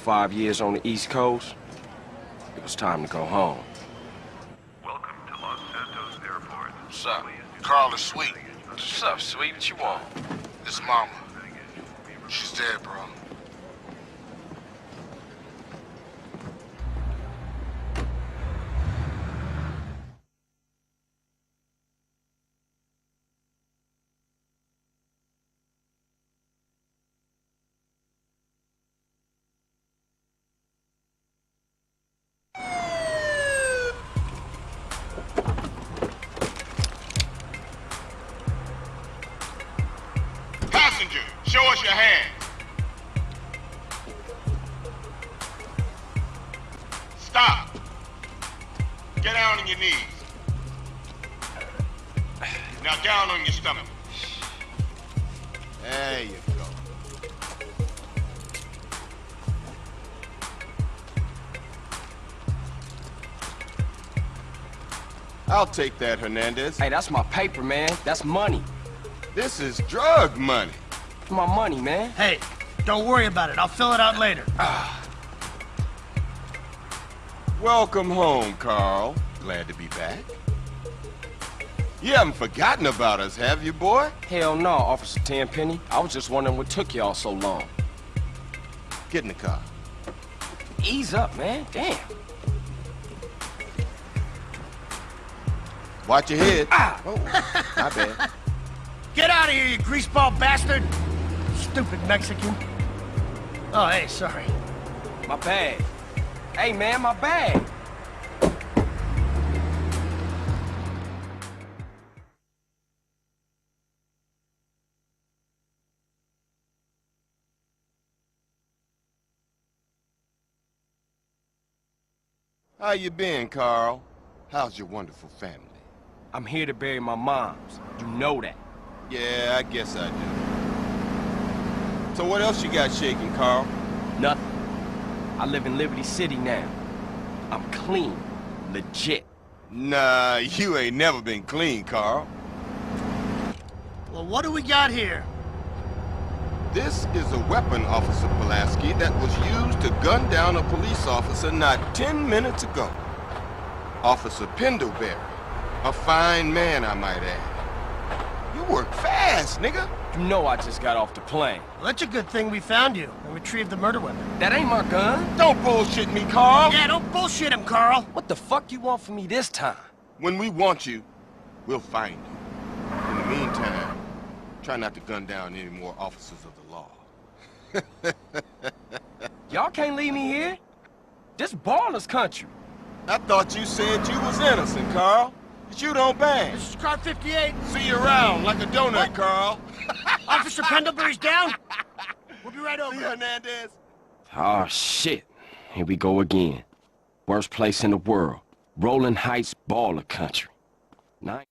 5 years on the East Coast, it was time to go home. Welcome to Los Santos Airport. What's up? Carl is sweet. What's up, sweet? What you want? This mama. She's dead, bro. Passenger, show us your hand. Stop. Get down on your knees. Now down on your stomach. There you go. I'll take that, Hernandez. Hey, that's my paper, man. That's money. This is drug money. My money, man. Hey, don't worry about it. I'll fill it out later. Welcome home, Carl. Glad to be back. You haven't forgotten about us, have you, boy? Hell no, Officer Tenpenny. I was just wondering what took y'all so long. Get in the car. Ease up, man. Damn. Watch your head. Ah! Oh, my bad. Get out of here, you greaseball bastard! Stupid Mexican. Oh, hey, sorry. My bag. Hey, man, my bag. How you been, Carl? How's your wonderful family? I'm here to bury my moms. You know that. Yeah, I guess I do. So what else you got shaking, Carl? Nothing. I live in Liberty City now. I'm clean. Legit. Nah, you ain't never been clean, Carl. Well, what do we got here? This is a weapon, Officer Pulaski, that was used to gun down a police officer not 10 minutes ago. Officer Pendlebury. A fine man, I might add. You work fast, nigga. You know I just got off the plane. Well, that's a good thing we found you and retrieved the murder weapon. That ain't my gun. Don't bullshit me, Carl. Yeah, don't bullshit him, Carl. What the fuck you want from me this time? When we want you, we'll find you. In the meantime, try not to gun down any more officers of the law. Y'all can't leave me here. This baller's country. I thought you said you was innocent, Carl. But you don't bang. This is car 58. See you around like a donut, What? Carl. Officer Pendlebury's down. We'll be right over. See, Hernandez? Oh, shit. Here we go again. Worst place in the world. Rolling Heights baller country. Nice.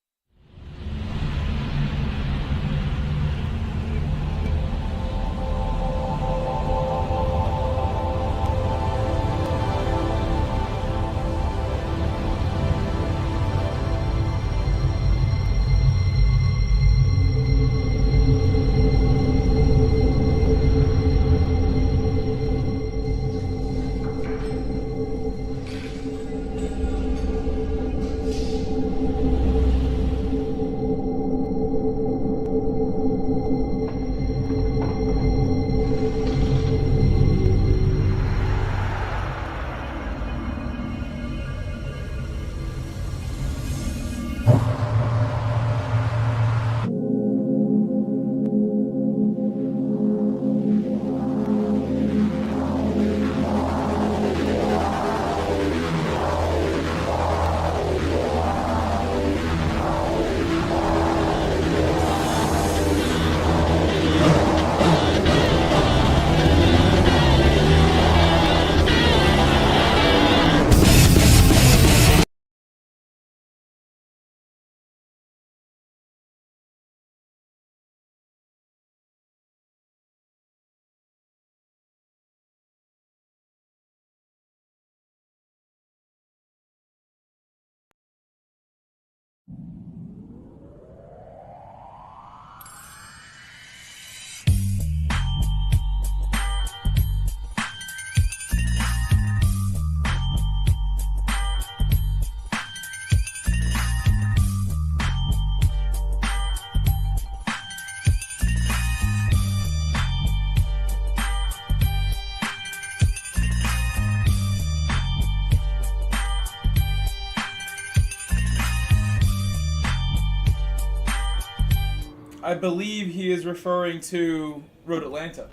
I believe he is referring to Road Atlanta.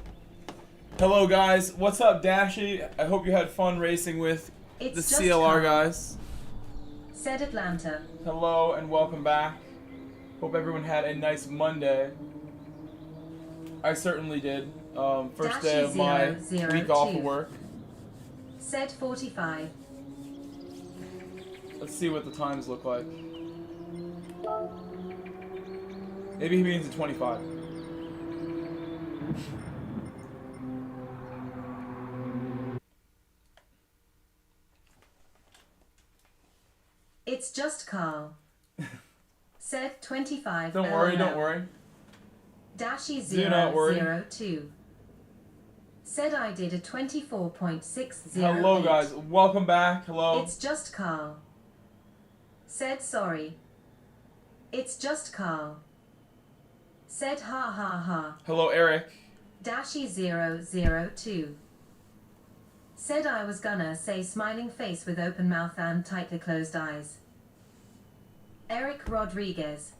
Hello guys, what's up Dashy? I hope you had fun racing with the CLR guys. Said Atlanta. Hello and welcome back. Hope everyone had a nice Monday. I certainly did. First day of my week off of work. Said 45. Let's see what the times look like. Maybe he means a 25. It's just Carl. Said 25. Don't worry, don't worry. Dashy Do not worry. 002. Said I did a 24.608. Hello guys, welcome back. Hello. It's just Carl. Said sorry. It's just Carl. Said ha ha ha. Hello Eric. Dashy 002. Said I was gonna say smiling face with open mouth and tightly closed eyes. Eric Rodriguez.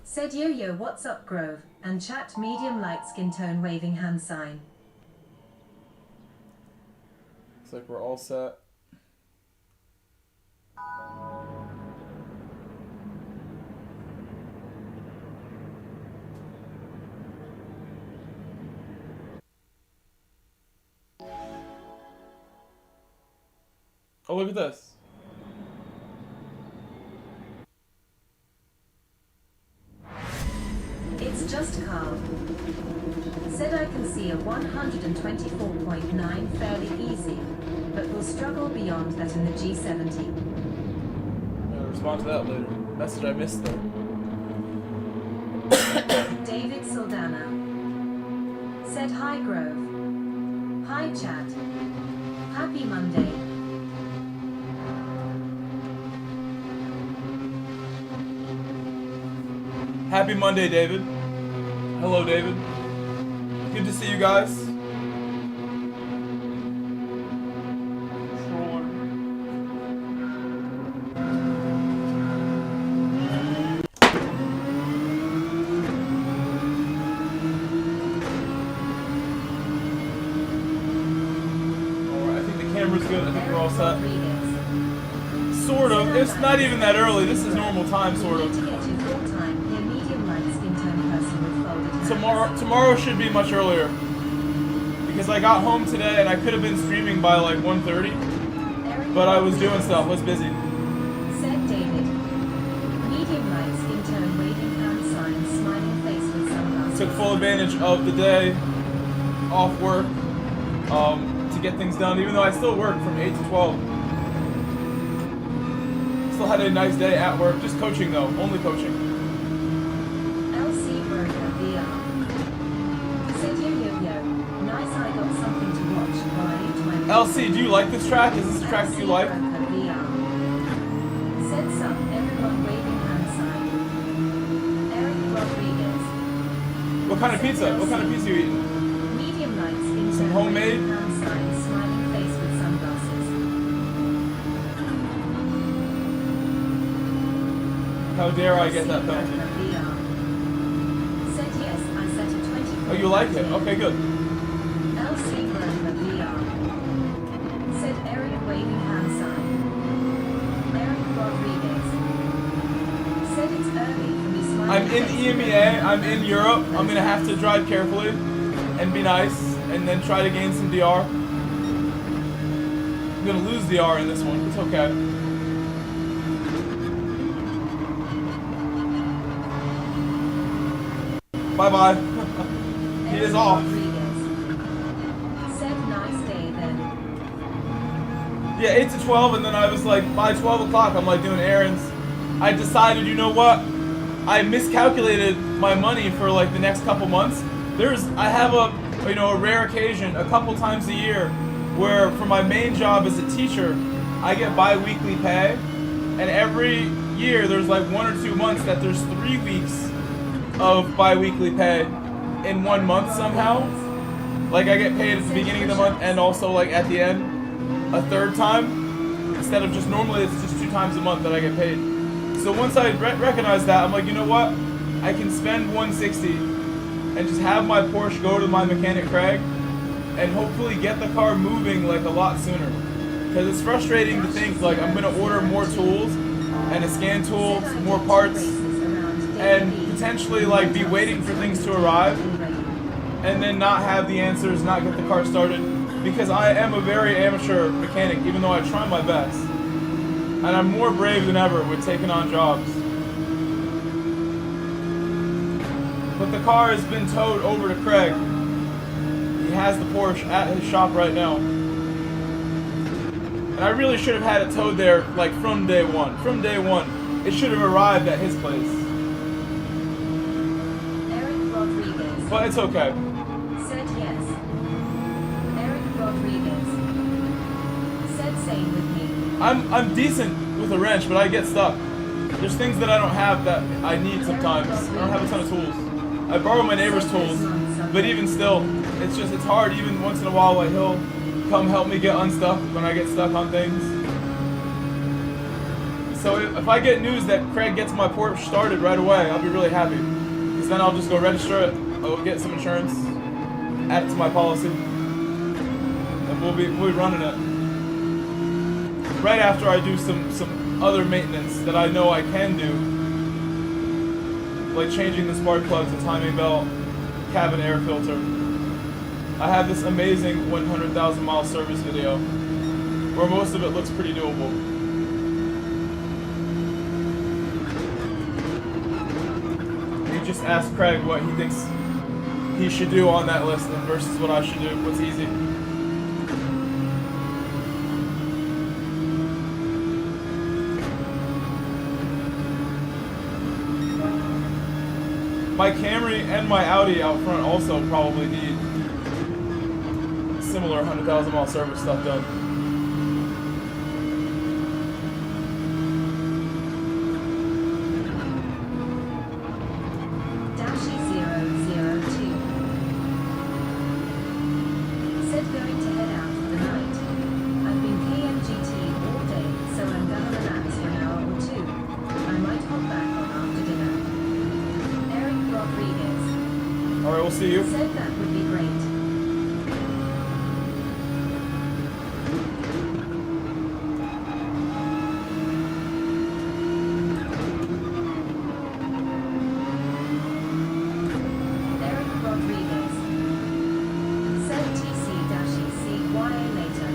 Said yo yo what's up Grove, and chat medium light skin tone waving hand sign. Looks like we're all set. Oh, look at this. It's just Carl. Said I can see a 124.9 fairly easy, but will struggle beyond that in the G70. I'll respond to that later. Message I missed though. David Saldana. Said hi Grove. Hi chat. Happy Monday. Happy Monday, David. Hello, David. Good to see you guys. Alright, I think the camera's good. I think we're all set. Sort of. It's not even that early. This is normal time, sort of. Tomorrow should be much earlier. Because I got home today and I could have been streaming by like 1:30. But I was doing stuff. I was busy. Said David. Medium light skin tone waving hand sign, smiling face with sunglasses. Took full advantage of the day off work to get things done, even though I still work from 8 to 12. Still had a nice day at work, just coaching though, only coaching. LC Burger VR. Said yo yo yo. Nice, I got something to watch while I eat my LC, do you like this track? Is this a track that you like? Said some, everyone waving hand sign. Eric Rodriguez. What kind of pizza? What kind of pizza you eating? Medium light skin tone homemade? waving hand sign, smiling face with sunglasses. How dare I get that penalty? Said yes, I set a 20. Oh, you like it? Okay, good. LC Burger VR. Said Eric waving hand sign. Eric Rodriguez. Said it's early for me smiling. I'm in EMEA, I'm in Europe. I'm gonna have to drive carefully and be nice and then try to gain some DR. I'm gonna lose DR in this one, it's okay. Bye-bye. He is off. Said nice day then. Yeah, 8 to 12, and then I was like, by 12 o'clock, I'm like doing errands. I decided, you know what? I miscalculated my money for like the next couple months. I have a rare occasion, a couple times a year, where for my main job as a teacher, I get bi-weekly pay, and every year there's like 1 or 2 months that there's 3 weeks of bi-weekly pay in 1 month somehow. Like I get paid at the beginning of the month and also like at the end a third time, instead of just normally it's just 2 times a month that I get paid. So once I recognized that, I'm like, you know what? I can spend 160 and just have my Porsche go to my mechanic Craig and hopefully get the car moving like a lot sooner. Because it's frustrating to think like I'm gonna order more tools and a scan tool, more parts, and potentially like be waiting for things to arrive and then not have the answers, not get the car started, because I am a very amateur mechanic, even though I try my best. And I'm more brave than ever with taking on jobs. But the car has been towed over to Craig. He has the Porsche at his shop right now. And I really should have had it towed there like from day one. From day one, it should have arrived at his place. Eric Rodriguez. But it's okay. Said yes. Eric Rodriguez. Said same with me. I'm decent with a wrench, but I get stuck. There's things that I don't have that I need sometimes. I don't have a ton of tools. I borrow my neighbor's tools, but even still, it's hard. Even once in a while, like he'll come help me get unstuck when I get stuck on things. So if I get news that Craig gets my Porsche started right away, I'll be really happy. Because then I'll just go register it, I'll get some insurance, add it to my policy, and we'll be running it. Right after I do some other maintenance that I know I can do, like changing the spark plugs, the timing belt, cabin air filter. I have this amazing 100,000 mile service video where most of it looks pretty doable. You just ask Craig what he thinks he should do on that list versus what I should do, what's easy. My Camry and my Audi out front also probably need similar 100,000 mile service stuff done. Dashi 002. Said going to head out for the night. I've been KMGT all day, so I'm gonna relax for an hour or two. I might hop back on after dinner. Rodriguez. Alright, we'll see you. Said that would be great. Eric Rodriguez. Said TC-CYA later.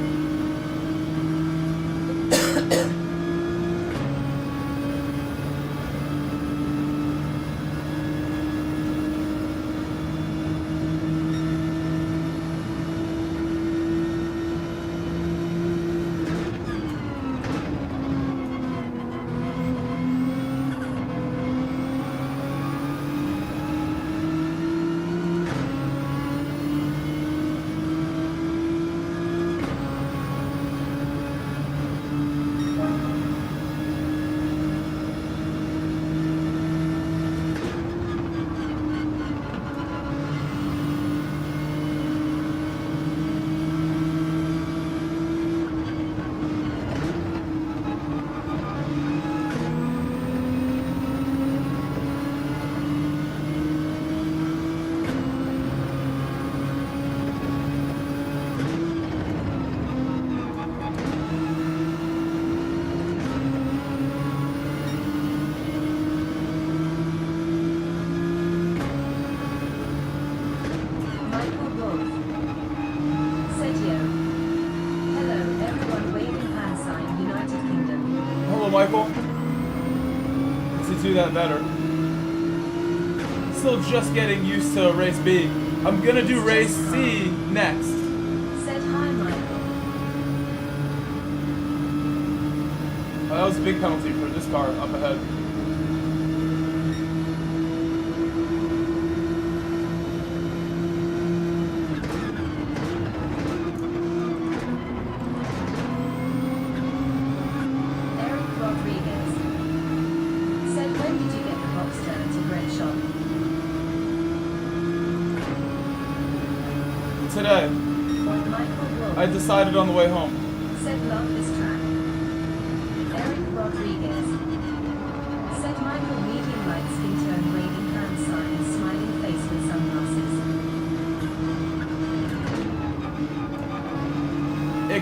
Michael. To do that better. Still just getting used to race B. I'm gonna do race C next. Said hi, Michael. That was a big penalty for this car up ahead. Today, I decided on the way home. Said love this track. Eric Rodriguez. Said Michael medium light skin tone waving hand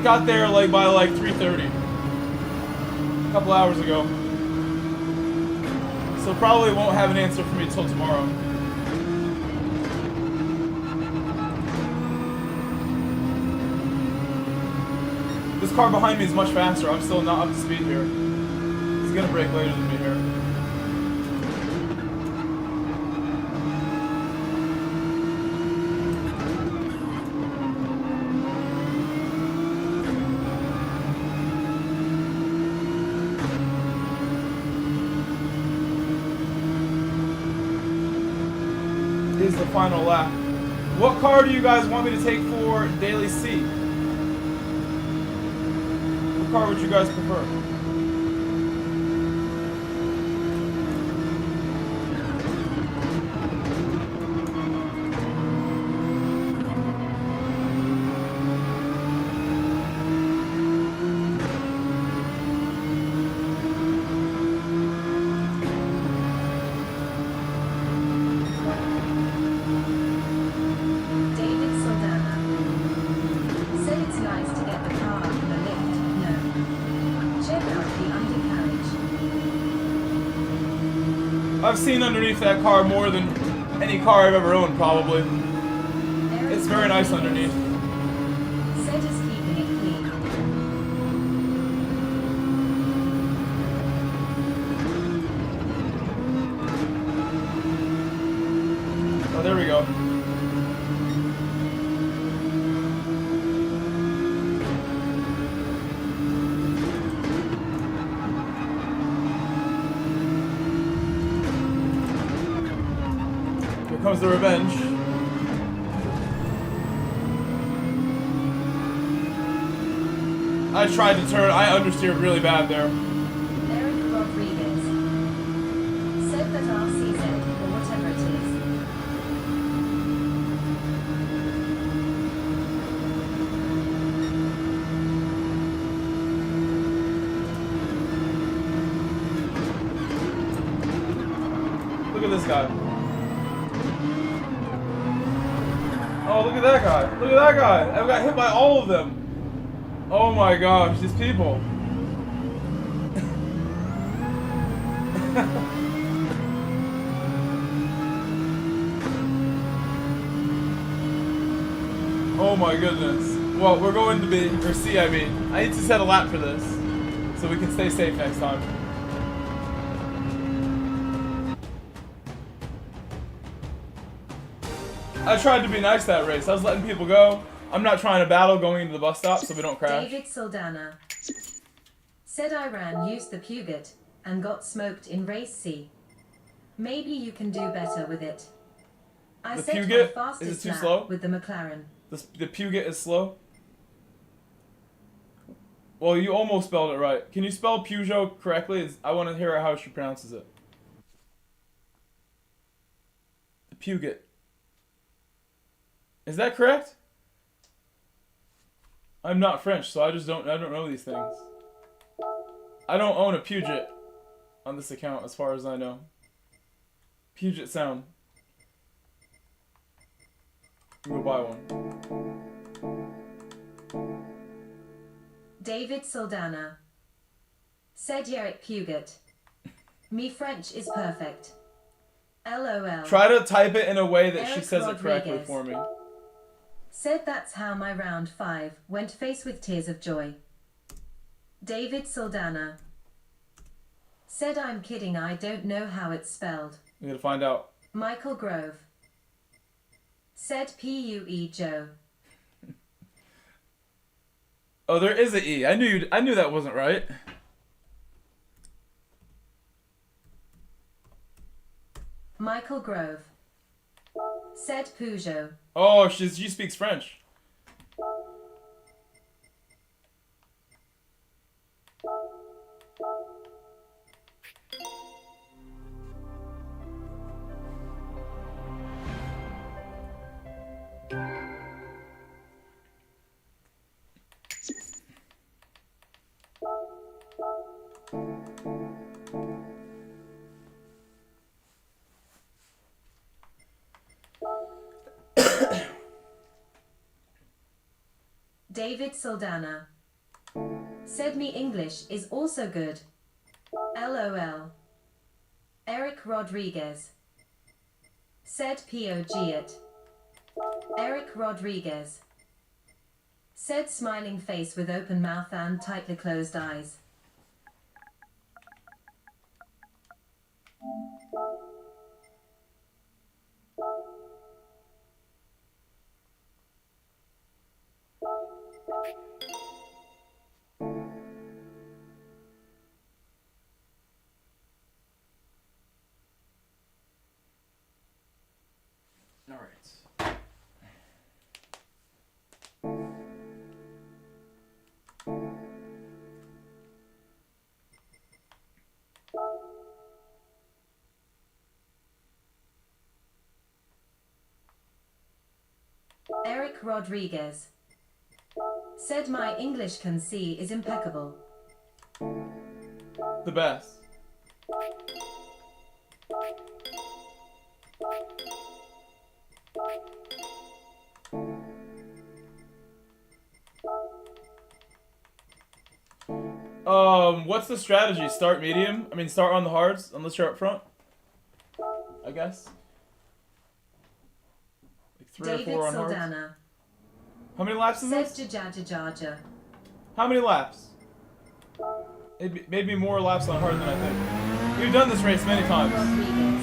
got there like by like 3:30. A couple hours ago. So probably won't have an answer for me till tomorrow. This car behind me is much faster. I'm still not up to speed here. He's gonna brake later than me here. Is the final lap. What car do you guys want me to take for Daily C? What car would you guys prefer? I've seen underneath that car more than any car I've ever owned, probably. It's very nice underneath. Said is keeping it clean. Oh, there we go. Comes the revenge. I tried to turn. I understeered really bad there. Eric Rodriguez said that RCZ, or whatever it is. Look at this guy. Oh, look at that guy. Look at that guy. I got hit by all of them. Oh my gosh, these people. Oh my goodness. Well, we're going to B, or C, I mean. I need to set a lap for this, so we can stay safe next time. I tried to be nice that race. I was letting people go. I'm not trying to battle going into the bus stop so we don't crash. David Saldana said Iran used the Puget and got smoked in race C. Maybe you can do better with it. I The set Puget? my fastest Is it too lap slow? with the McLaren. The Puget is slow? Well, you almost spelled it right. Can you spell Peugeot correctly? I want to hear how she pronounces it. The Puget. Is that correct? I'm not French, so I don't know these things. I don't own a Puget on this account as far as I know. Puget Sound. We'll buy one. David Saldana said Yerrick Puget. Me French is perfect. LOL. Try to type it in a way that she Eric says it correctly Rodriguez for me. said that's how my round 5 went face with tears of joy. David Saldana said I'm kidding, I don't know how it's spelled. We gotta find out. Michael Grove said P-U-E Joe. Oh, there is a E. I knew that wasn't right. Michael Grove said Peugeot. Oh, she speaks French. David Saldana Said me English is also good. LOL. Eric Rodriguez. Said POG it. Eric Rodriguez. Said smiling face with open mouth and tightly closed eyes. All right. Eric Rodriguez. Said my English can see is impeccable. The best. What's the strategy? Start medium? I mean, start on the hards, unless you're up front. I guess. Like 3 David or 4 on hards. Saldana. How many laps is Said this? Jajajaja. How many laps? Maybe more laps on hard than I think. We've done this race many times. Rodriguez.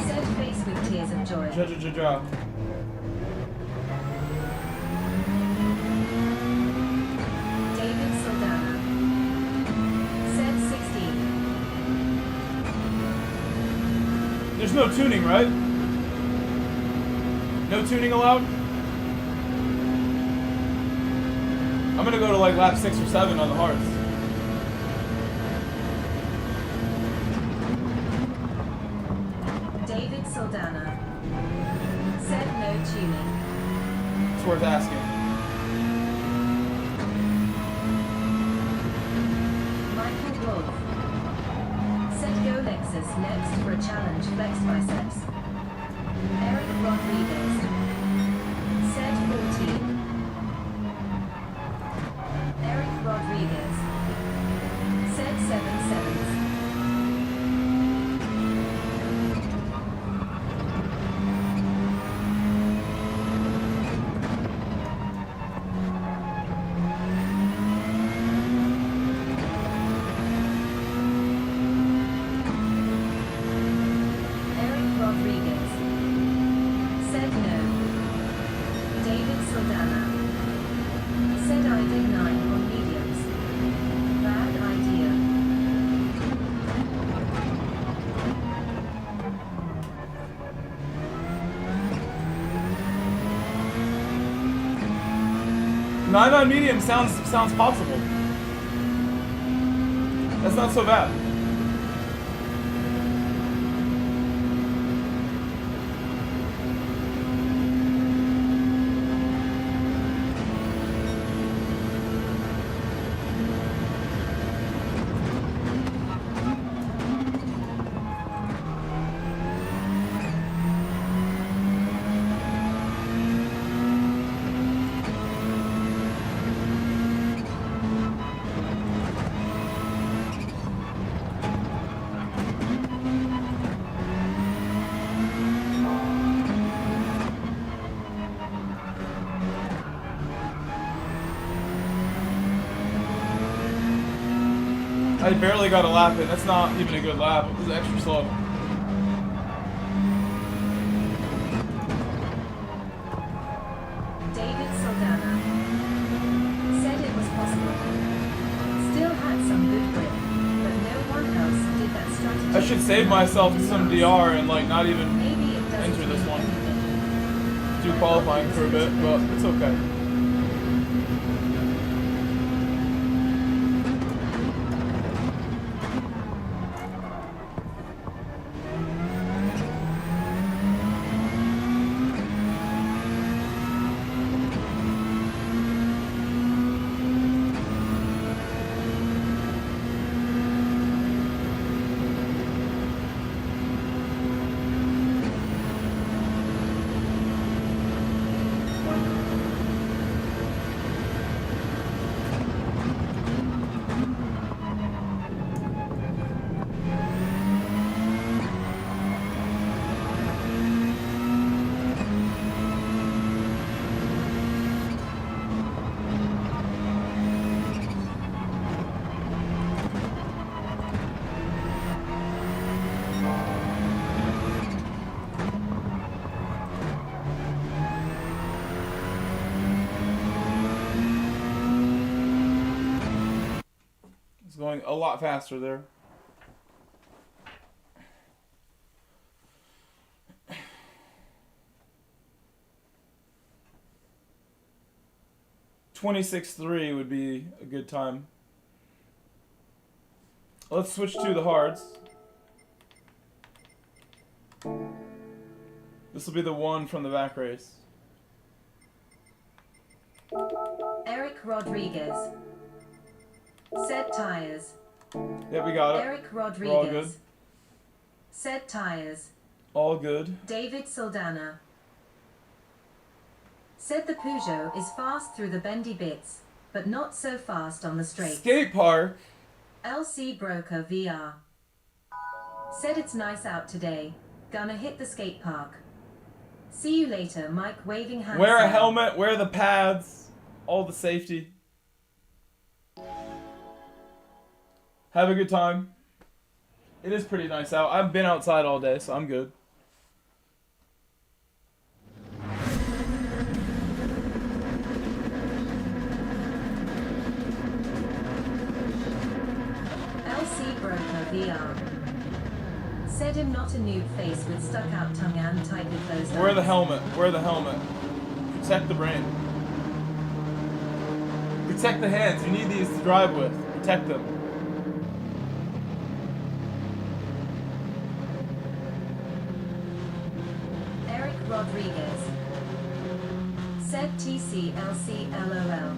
Said face with tears of joy. Ja. David Saldana. Said 16. There's no tuning, right? No tuning allowed? I'm gonna go to like lap 6 or 7 on the hards. David Saldana. Said no tuning. It's worth asking. Michael Wolf. Said go Lexus next for a challenge flex biceps. Eric Rodriguez. Said 14. Eric Rodriguez. Said 7 sevens. Eric Rodriguez. Said no. David Saldana. Said I did 9 on mediums. Bad idea. Nine on medium sounds possible. That's not so bad. I barely got a lap in. That's not even a good lap. It was extra slow. David Saldana. Said it was possible. Still had some good grip, but no one else did that strategy. I should save myself some DR and like not even Maybe it doesn't enter this mean one. anything. Do qualifying for a bit, but it's okay. going a lot faster there. .26.3 would be a good time. Let's switch to the hards. This will be the one from the back race. Eric Rodriguez. Said tires. Yeah, we got it. Eric We're all good. Rodriguez. Said tires. All good. David Saldana. Said the Peugeot is fast through the bendy bits, but not so fast on the straight. Skate park. LC Broker VR. Said it's nice out today. Gonna hit the skate park. See you later, Mike waving hands. Wear a down. helmet, wear the pads, all the safety. Have a good time. It is pretty nice out. I've been outside all day, so I'm good. LC Broker VR. Said him not a noob face with stuck out tongue and tightly closed eyes. Wear the helmet, wear the helmet. Protect the brain. Protect the hands, you need these to drive with. Protect them. Eric Rodriguez. Said TCLC LOL.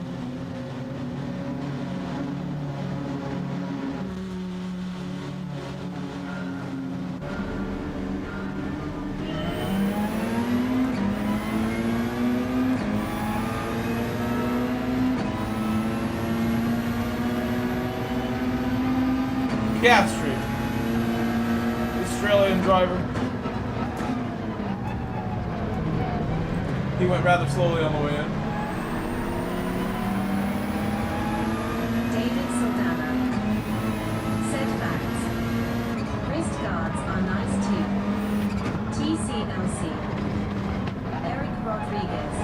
Gas Street. Australian driver. He went rather slowly on the way in. David Saldana. Said facts. Wrist guards are nice too. TCLC. Eric Rodriguez.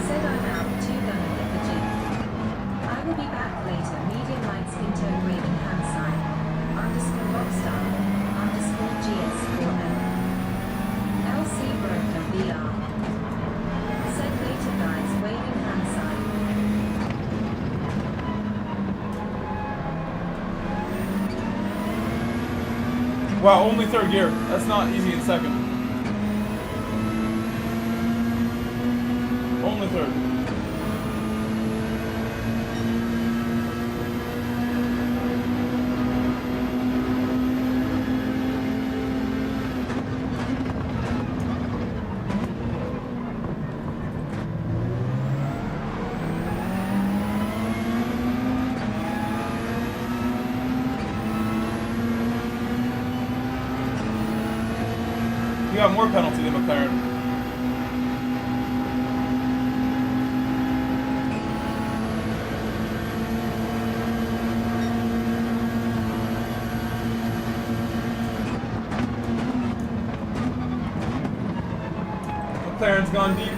Said I'm out too gonna hit the gym. I will be back later. Medium light skin tone waving hand sign. Underscore rockstar. Underscore GS4M. LC Broker VR. Said later guys waving hand sign. Wow, only third gear. That's not easy in second. Only third. You got more penalty than McLaren. McLaren's gone deep.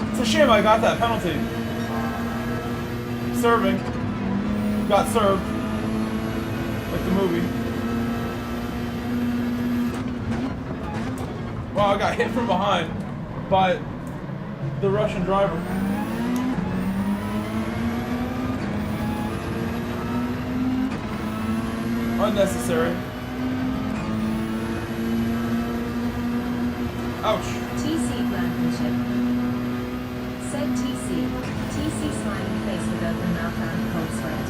It's a shame I got that penalty. Serving. Got served. Like the movie. Wow, I got hit from behind by the Russian driver. Unnecessary. Ouch. TC Blankenship. Said TC. TC smiling face with open mouth and cold sweat.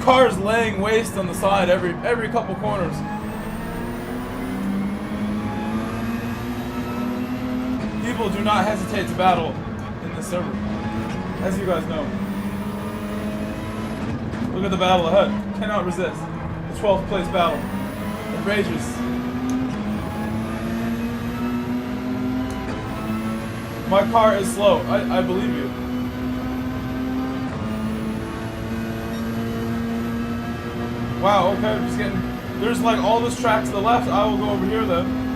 car is laying waste on the side every couple corners. People do not hesitate to battle in this server, as you guys know. Look at the battle ahead. Cannot resist. The 12th place battle. It rages. My car is slow. I believe you. Wow, okay, I'm just getting... There's like all this track to the left. I will go over here then.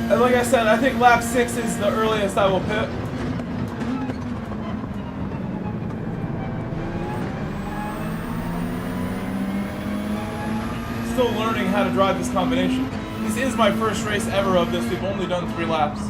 And like I said, I think lap 6 is the earliest I will pit. Still learning how to drive this combination. This is my first race ever of this. We've only done 3 laps.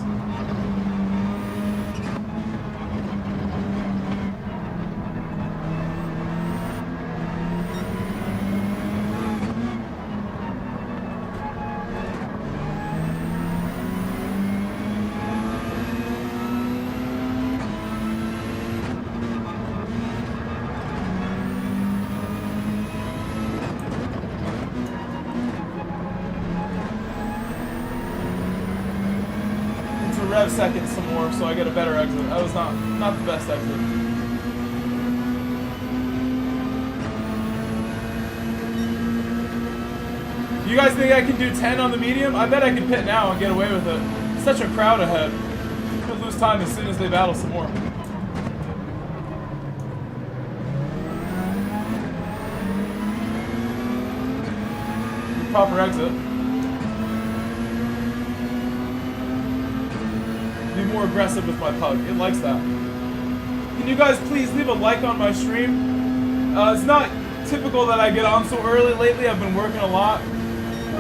Rev seconds some more so I get a better exit. That was not the best exit. You guys think I can do 10 on the medium? I bet I can pit now and get away with it. Such a crowd ahead. Could lose time as soon as they battle some more. Proper exit. More aggressive with my pug. It likes that. Can you guys please leave a like on my stream? It's not typical that I get on so early. Lately I've been working a lot,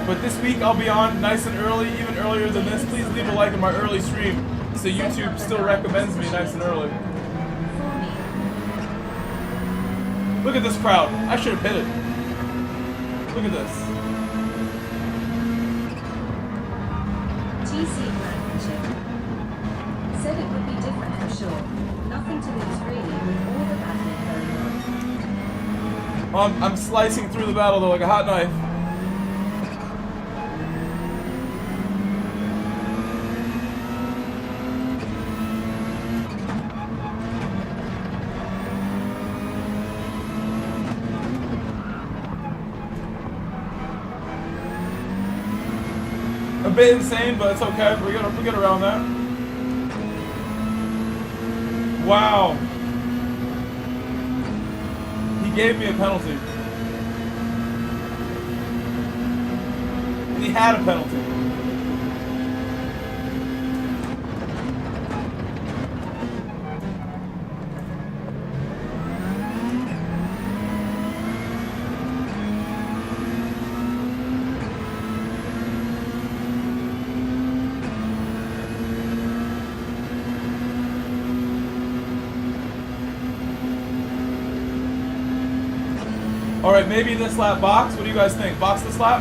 but this week I'll be on nice and early, even earlier than this. Please leave a like on my early stream so YouTube still recommends me nice and early. Look at this crowd. I should have pitted. Look at this. Said it would be different for sure. Nothing to lose really with all the battling going on. I'm slicing through the battle though like a hot knife. A bit insane, but it's okay. We get around that. Wow. He gave me a penalty. And he had a penalty. Alright, maybe this lap box. What do you guys think? Box this lap?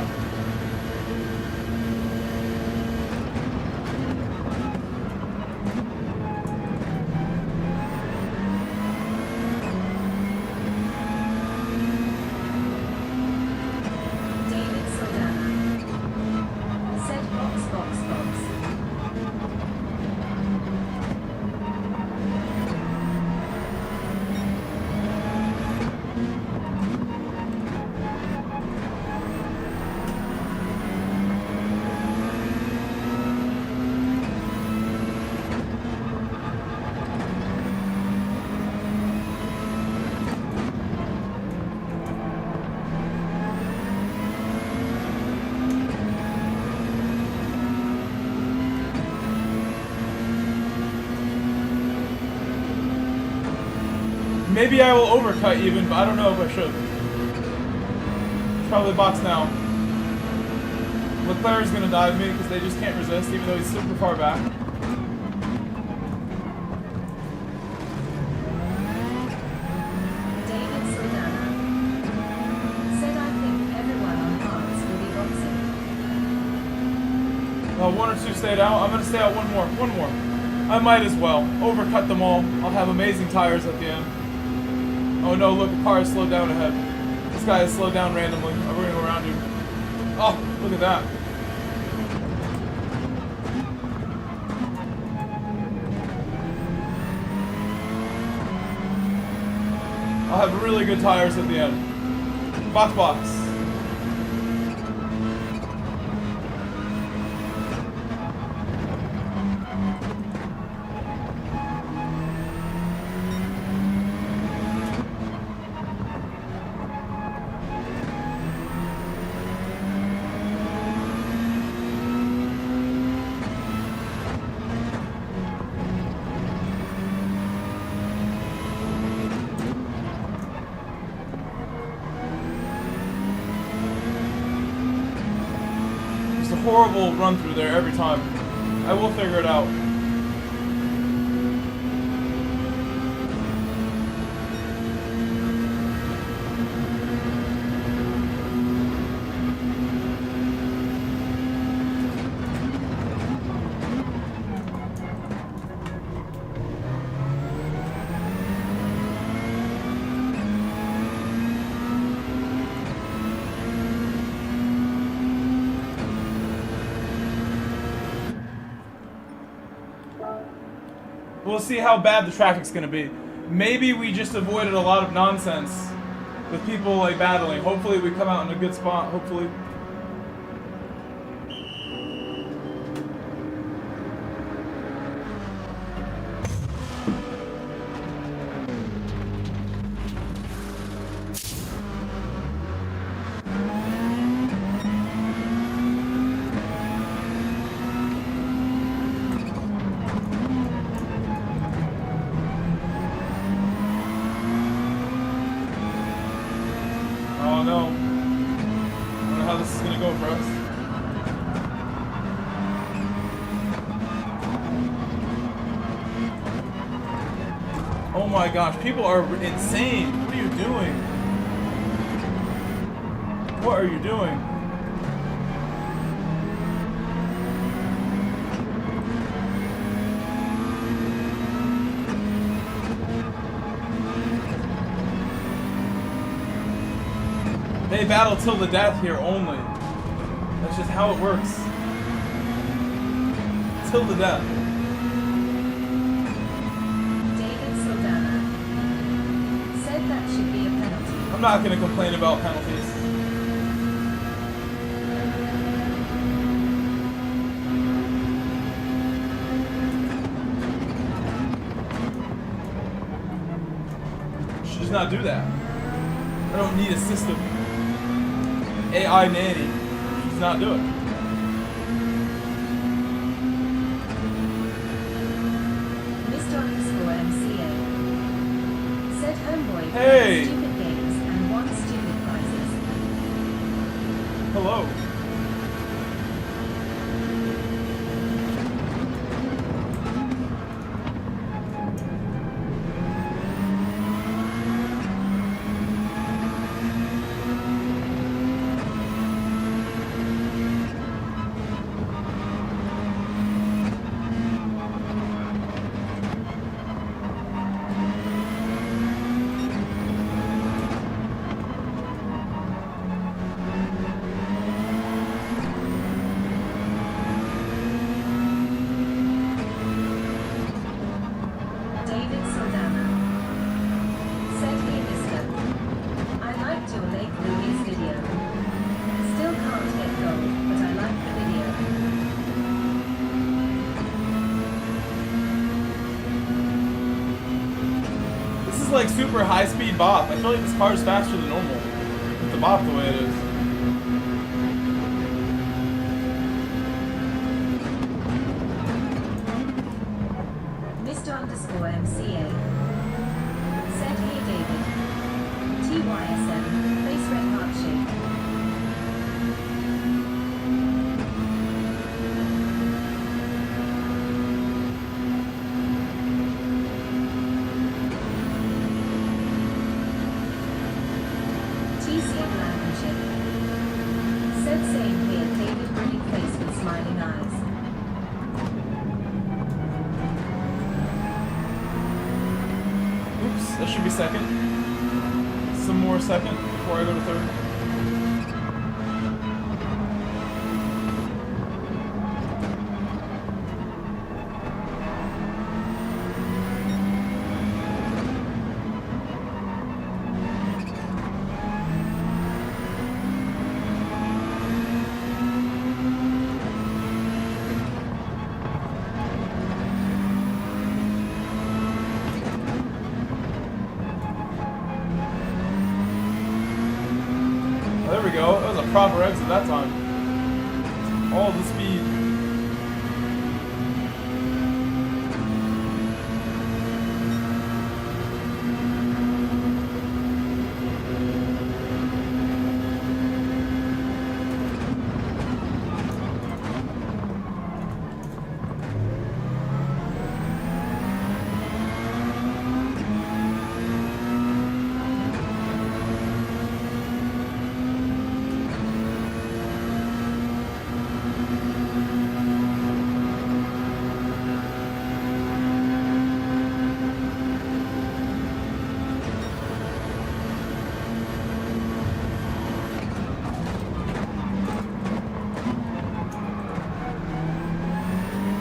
David Saldana. Said box. Maybe I will overcut even, but I don't know if I should. Probably box now. Leclerc's gonna dive me because they just can't resist, even though he's super far back. David Saldana said, I think everyone on cards will be boxing. One or two stayed out. I'm gonna stay out one more. I might as well. Overcut them all. I'll have amazing tires at the end. Oh no, look, the car is slowed down ahead. This guy is slowed down randomly. Oh, we're gonna go around you. Oh, look at that. I'll have really good tires at the end. Box. Horrible run through there every time. I will figure it out. We'll see how bad the traffic's gonna be. Maybe we just avoided a lot of nonsense with people like battling. Hopefully we come out in a good spot, hopefully. Oh no. I don't know how this is gonna go for us. Oh my gosh, people are insane. What are you doing? What are you doing? They battle till the death here only. That's just how it works. Till the death. David Saldana said that should be a penalty. I'm not going to complain about penalties. Should just not do that. I don't need a system. AI nanny. Does not do it. Mr._MCA said homeboy Hey. plays stupid games and wants stupid prizes. Hello. David Saldana said, hey mister, I liked your Lake Louise video. Still can't get gold, but I like the video. This is like super high speed bop. I feel like this car is faster than normal. With the bop the way it is. Mr._MCA said, hey David, TYSM, face red heart shape. Said same here, David, grinning face with smiling eyes. Oops, that should be second. Some more second before I go to third. There we go. That was a proper exit that time. All the speed.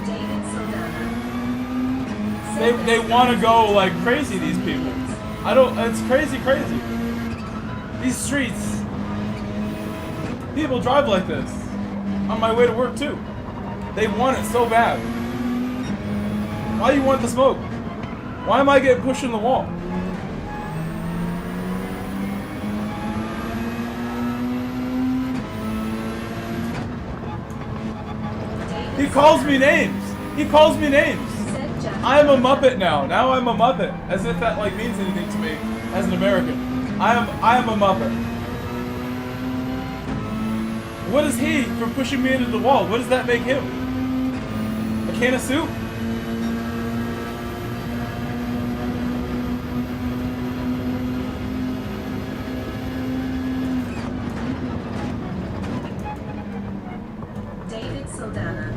David Soldana. They want to go like crazy, these people. I don't, it's crazy. These streets, people drive like this. On my way to work too. They want it so bad. Why do you want the smoke? Why am I getting pushed in the wall? He calls me names. He calls me names. Said Jack. I am a Muppet now. Now I'm a Muppet. As if that like means anything to me as an American. I am a Muppet. What is he for pushing me into the wall? What does that make him? A can of soup? David Soldana.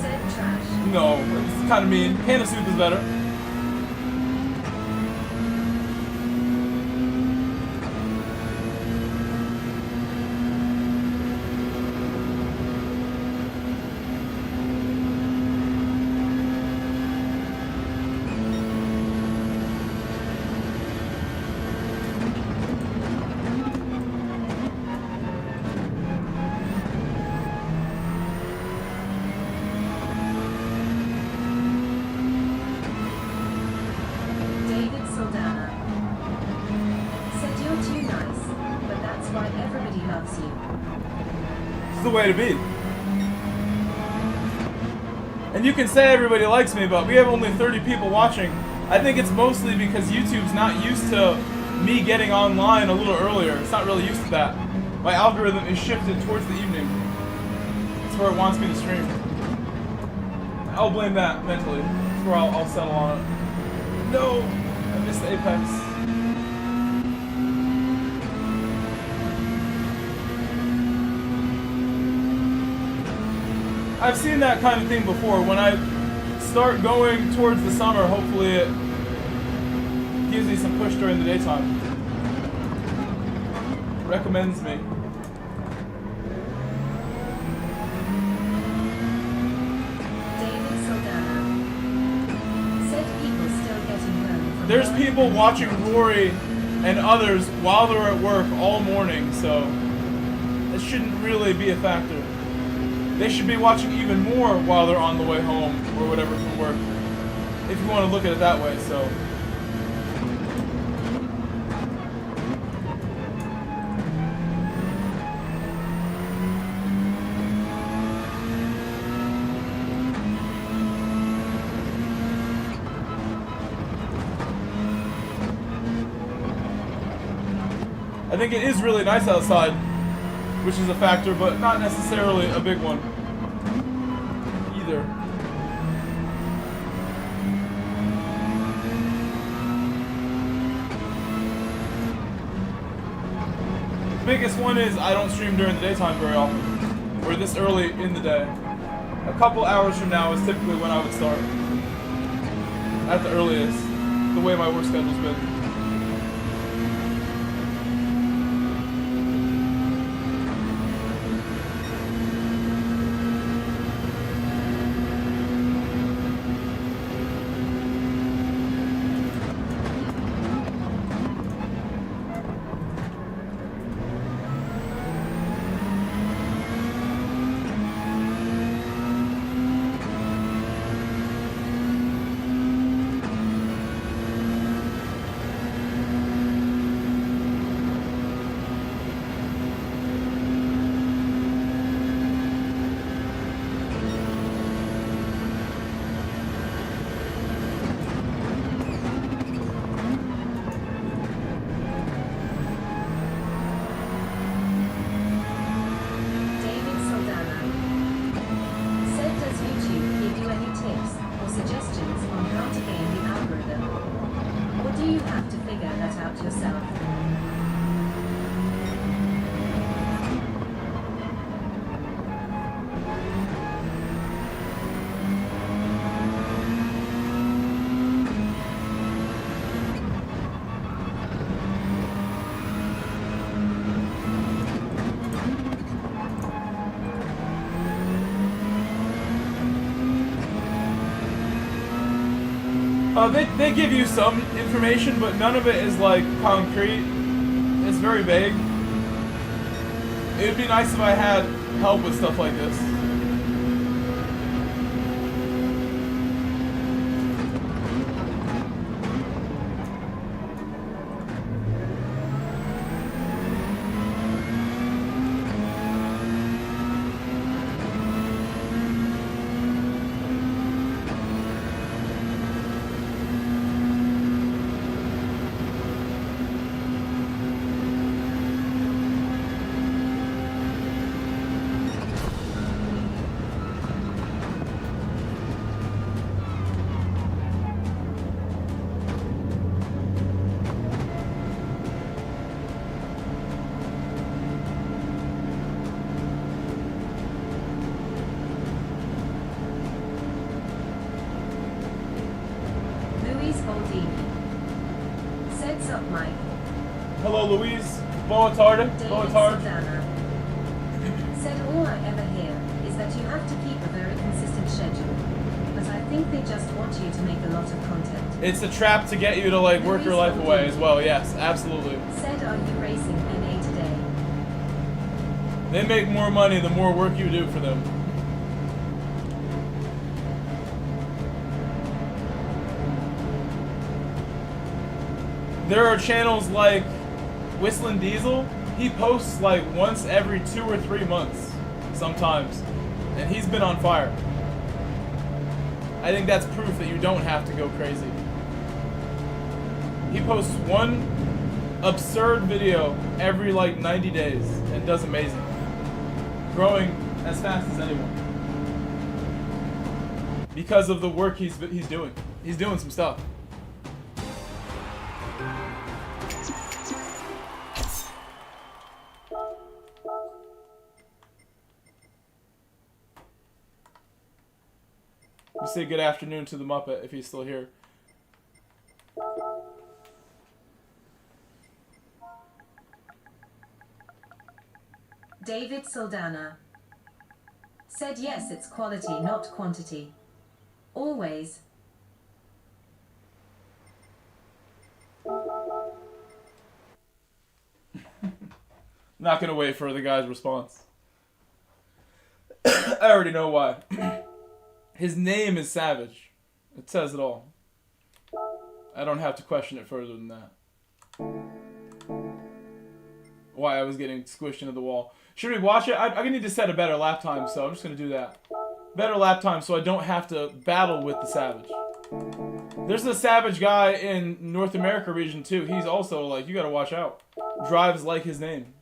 Said trash. No, it's kind of mean. Can of soup is better. David Soldana. Said you're too nice, but that's why everybody loves you. It's the way to be. And you can say everybody likes me, but we have only 30 people watching. I think it's mostly because YouTube's not used to me getting online a little earlier. It's not really used to that. My algorithm is shifted towards the evening. That's where it wants me to stream. I'll blame that mentally. That's where I'll settle on it. No! I missed the apex. I've seen that kind of thing before. When I start going towards the summer, hopefully it gives me some push during the daytime. Recommends me. David Soldana. Said people still getting home from There's work. people watching Rory and others while they're at work all morning, so it shouldn't really be a factor. They should be watching even more while they're on the way home or whatever from work, if you want to look at it that way. So I think it is really nice outside, which is a factor, but not necessarily a big one either. biggest one is I don't stream during the daytime very often, or this early in the day. A couple hours from now is typically when I would start. At the earliest, the way my work schedule's been. They give you some information, but none of it is like concrete. It's very vague. It would be nice if I had help with stuff like this. Hello, Louise. Boatard. Boatard. Said all I ever hear is that you have to keep a very consistent schedule. But I think they just want you to make a lot of content. It's a trap to get you to like work your life away as well. Yes, absolutely. Said, are you racing NA today? They make more money the more work you do for them. There are channels like Whistling Diesel. He posts like once every 2 or 3 months sometimes, and he's been on fire. I think that's proof that you don't have to go crazy. He posts one absurd video every like 90 days and does amazing, growing as fast as anyone because of the work he's doing. He's doing some stuff. We say good afternoon to the Muppet if he's still here. David Saldana said yes, it's quality, not quantity. Always. Not gonna wait for the guy's response. I already know why. His name is Savage. It says it all. I don't have to question it further than that. Why I was getting squished into the wall. Should we watch it? I need to set a better lap time, so I'm just going to do that. Better lap time so I don't have to battle with the Savage. There's a Savage guy in North America region too. He's also like, you got to watch out. Drives like his name.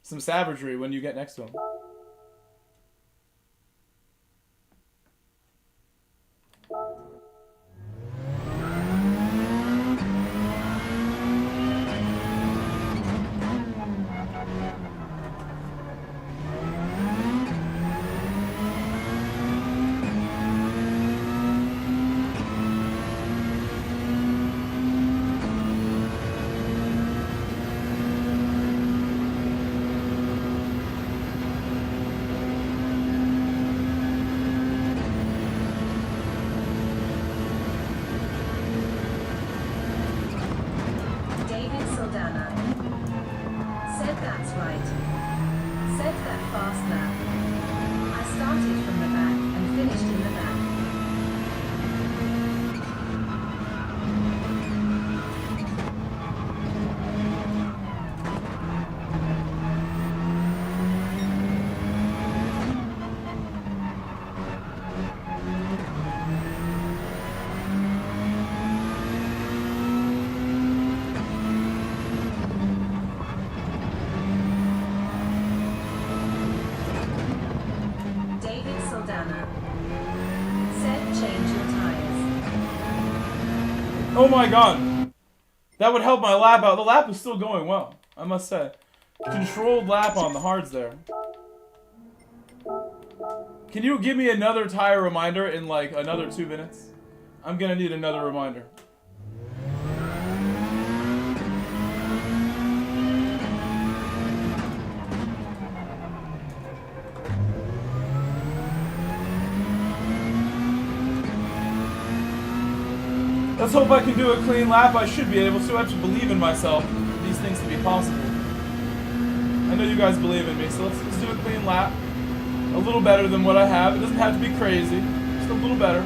Some savagery when you get next to him. Oh my god. That would help my lap out. The lap is still going well, I must say. Controlled lap on the hards there. Can you give me another tire reminder in like another 2 minutes? I'm gonna need another reminder. Let's hope I can do a clean lap. I should be able to. I have to believe in myself for these things to be possible. I know you guys believe in me, so let's do a clean lap. A little better than what I have. It doesn't have to be crazy. Just a little better.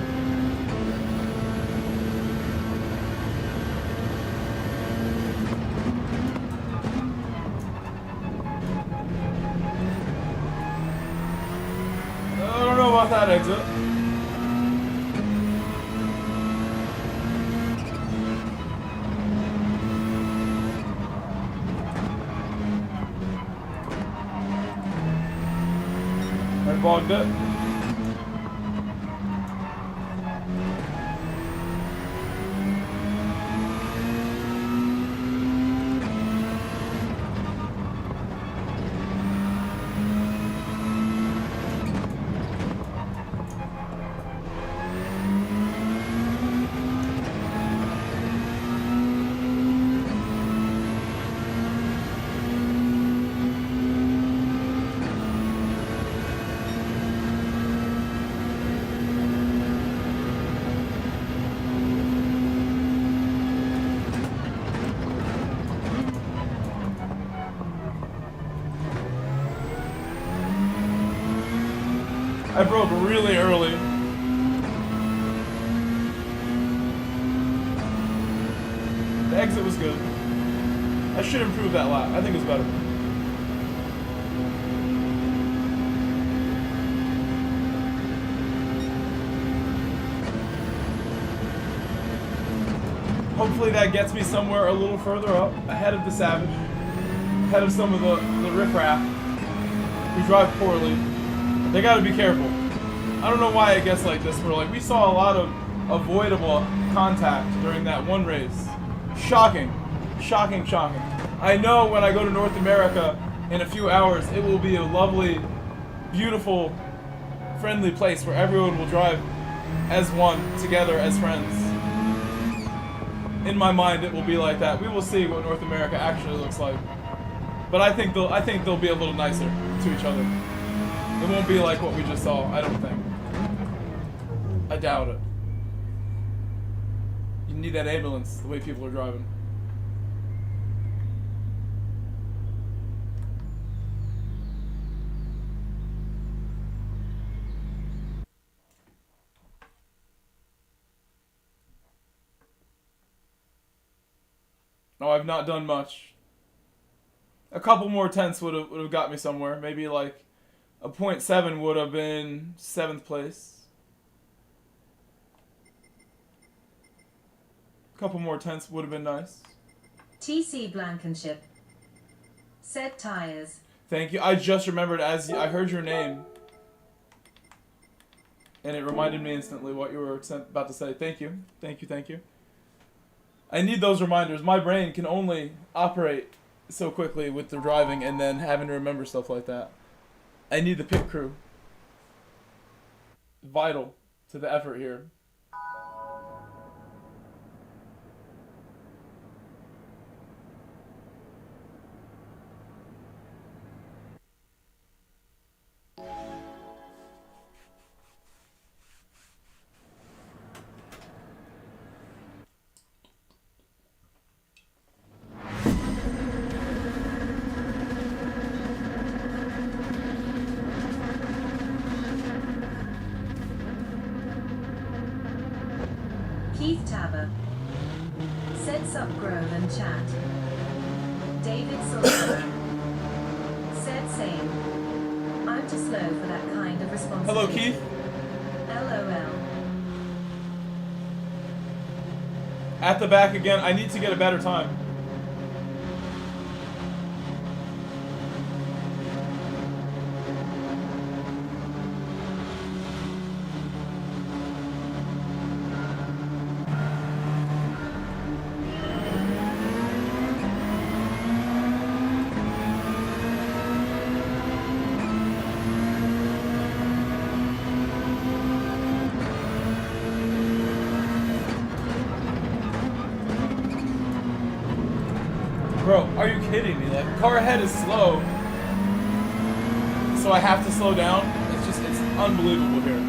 I don't know about that exit. I bogged it. I broke really early. The exit was good. I should improve that lap. I think it's better. Hopefully that gets me somewhere a little further up, ahead of the Savage, ahead of some of the riffraff who drive poorly. They gotta be careful. I don't know why it gets like this, where like we saw a lot of avoidable contact during that one race. Shocking. Shocking, shocking. I know when I go to North America in a few hours, it will be a lovely, beautiful, friendly place where everyone will drive as one, together as friends. In my mind, it will be like that. We will see what North America actually looks like. But I think they'll be a little nicer to each other. It won't be like what we just saw, I don't think. I doubt it. You need that ambulance, the way people are driving. No, I've not done much. A couple more tenths would have got me somewhere. Maybe like a 0.7 would have been 7th place. A couple more tenths would have been nice. TC Blankenship. Said tires. Thank you. I just remembered as I heard your name. And it reminded me instantly what you were about to say. Thank you. Thank you, thank you. I need those reminders. My brain can only operate so quickly with the driving and then having to remember stuff like that. I need the pit crew. Vital to the effort here. Keith Tabber. Said Subgrove and chat. David Silver. Said same. I'm too slow for that kind of responsibility. Hello, Keith. LOL. At the back again. I need to get a better time. Bro, are you kidding me? Like, car ahead is slow, so I have to slow down. It's unbelievable here.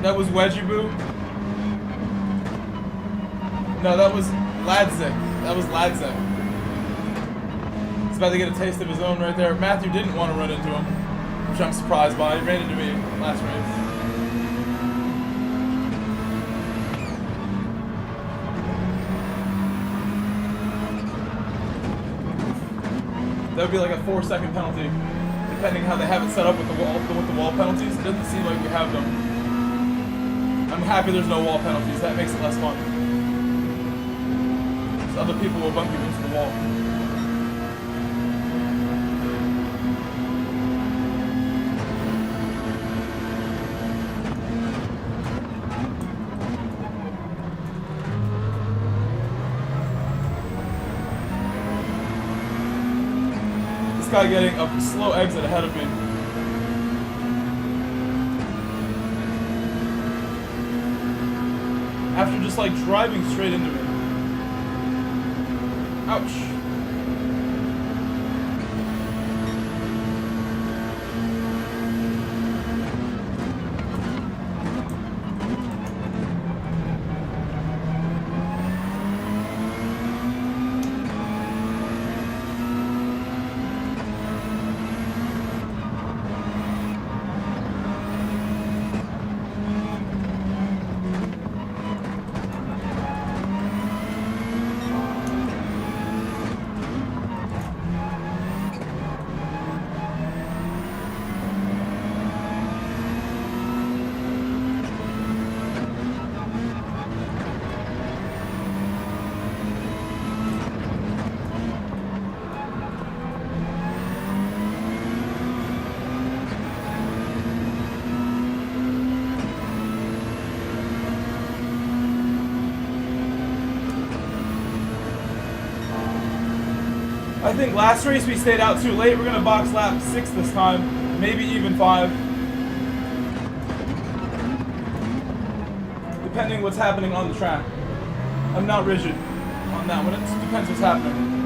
That was Wedgie Boo? No, that was Ladzik. That was Ladzik. He's about to get a taste of his own right there. Matthew didn't want to run into him, which I'm surprised by. He ran into me last race. That would be like a 4-second penalty, depending how they have it set up with the wall penalties. It doesn't seem like we have them. I'm happy there's no wall penalties. That makes it less fun. So other people will bump you into the wall. This guy getting a slow exit ahead of me. After just like driving straight into me. Ouch. I think last race we stayed out too late. We're gonna box lap 6 this time, maybe even 5. Depending what's happening on the track. I'm not rigid on that one. It depends what's happening.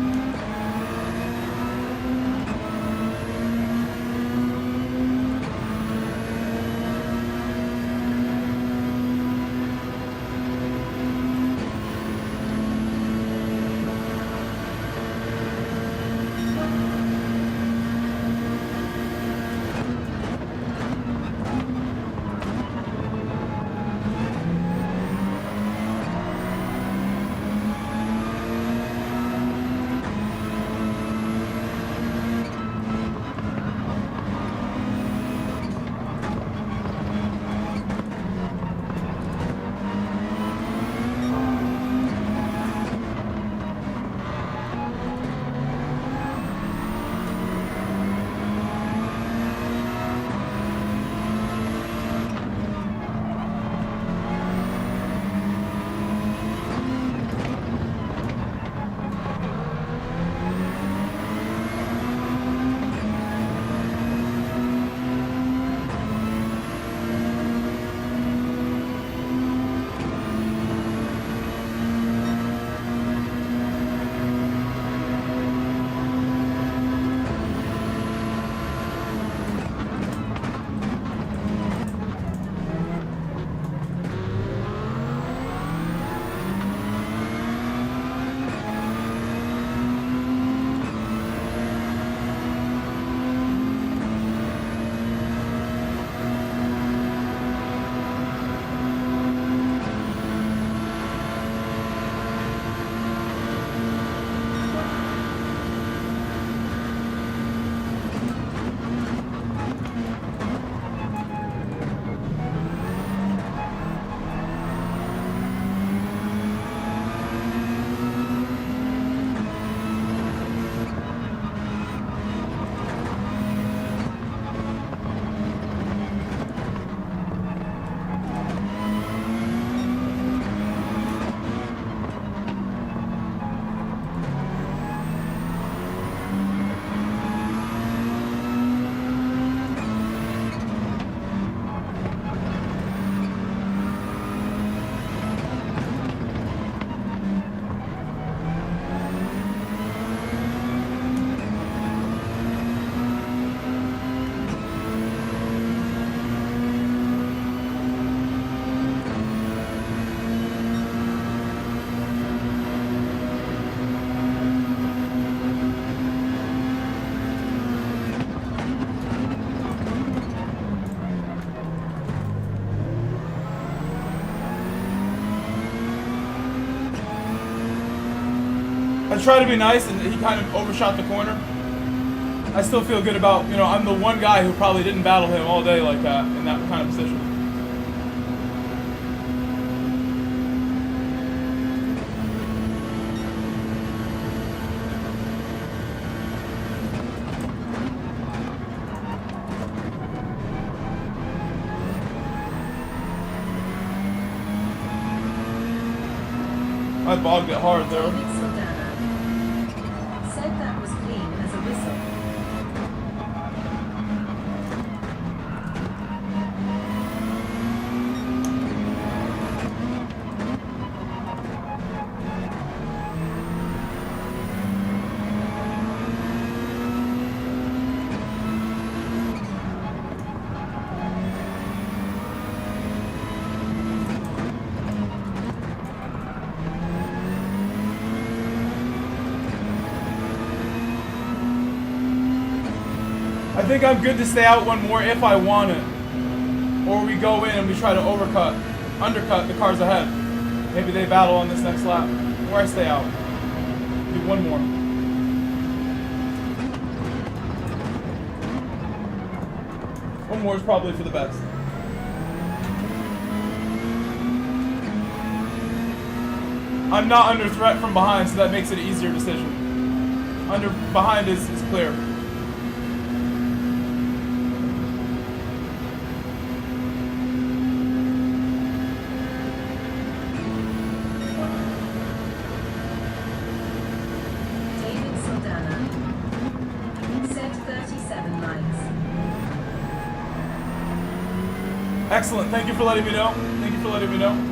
I tried to be nice, and he kind of overshot the corner. I still feel good about, you know, I'm the one guy who probably didn't battle him all day like that, in that kind of position. I bogged it hard there. Said that was clean as a whistle. I think I'm good to stay out one more if I want it. Or we go in and we try to undercut the cars ahead. Maybe they battle on this next lap. Or I stay out. Do one more. One more is probably for the best. I'm not under threat from behind, so that makes it an easier decision. Behind is clear. Excellent. Thank you for letting me know. Thank you for letting me know.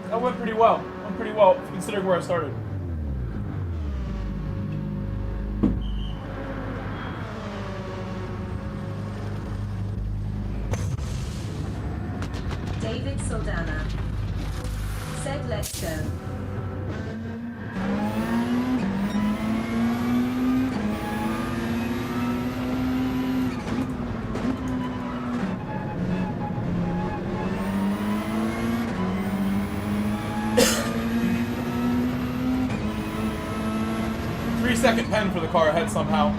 That went pretty well. Went pretty well considering where I started. David Saldana said, "Let's go." 3-second pen for the car ahead somehow.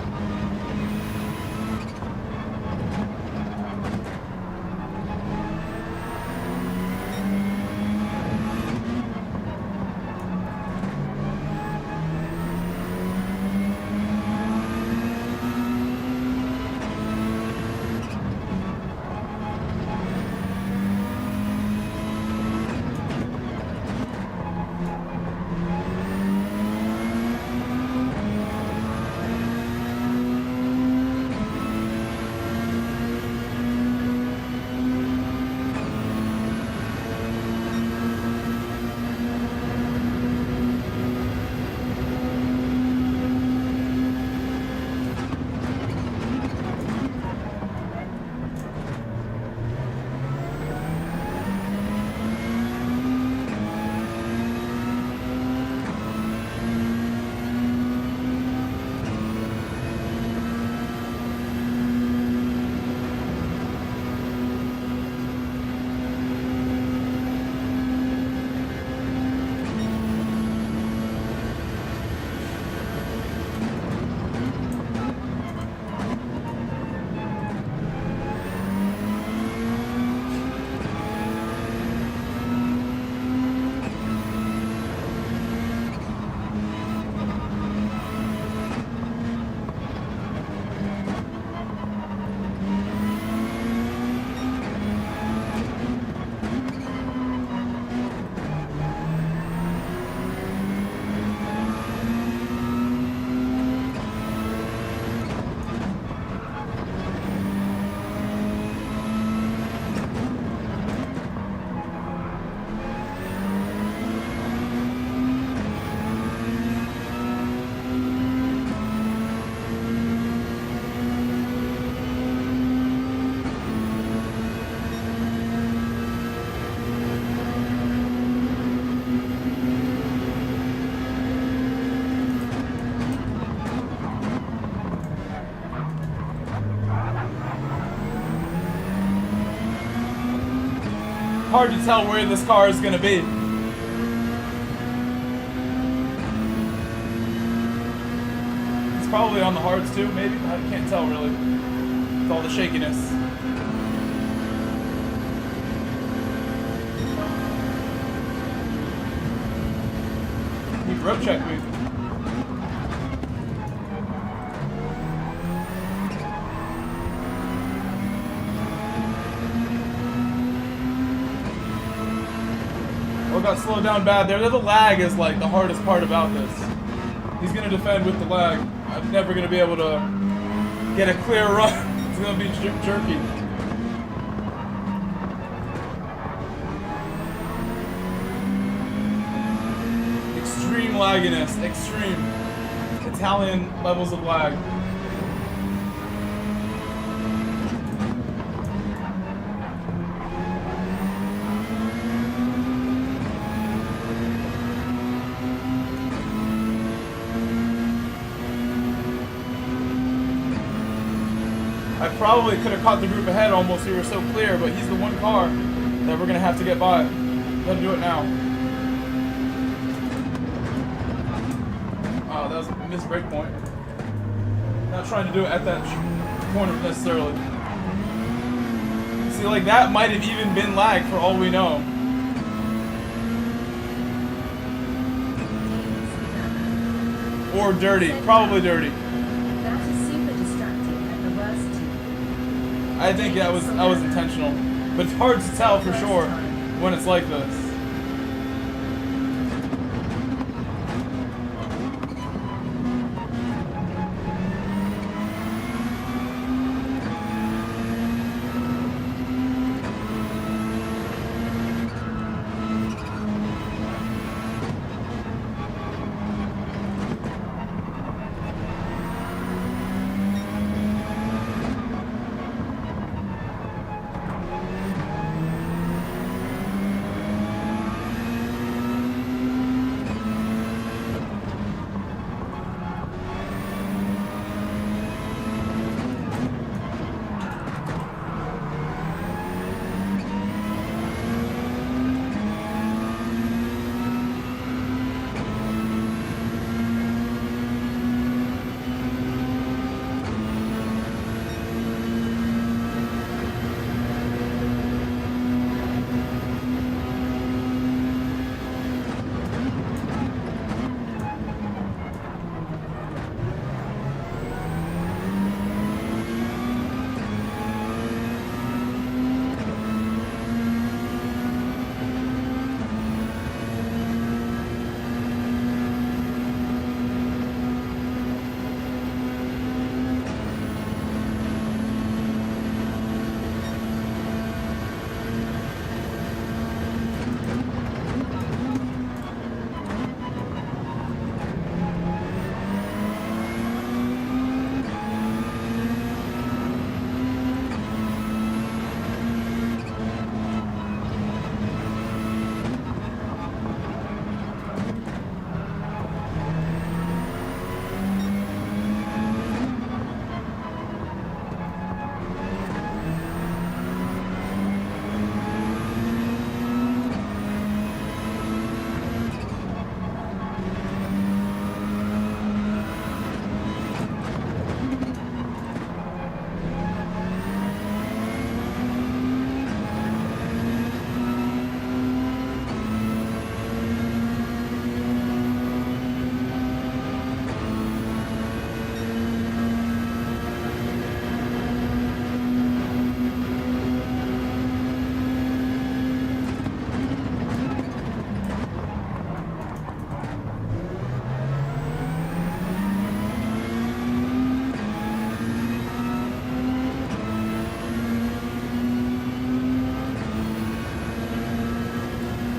hard to tell where this car is gonna be. It's probably on the hards too, maybe? I can't tell really. With all the shakiness. You rope check me. Oh, got slowed down bad there. The lag is like the hardest part about this. He's gonna defend with the lag. I'm never gonna be able to get a clear run. It's gonna be jerky. Extreme lagginess. Extreme. Italian levels of lag. I probably could have caught the group ahead almost. We were so clear, but he's the one car that we're gonna have to get by. Let him do it now. Oh, that was a missed break point. Not trying to do it at that corner necessarily. See, like that might have even been lag for all we know. Or dirty, probably dirty. I think that was intentional, but it's hard to tell for sure when it's like this.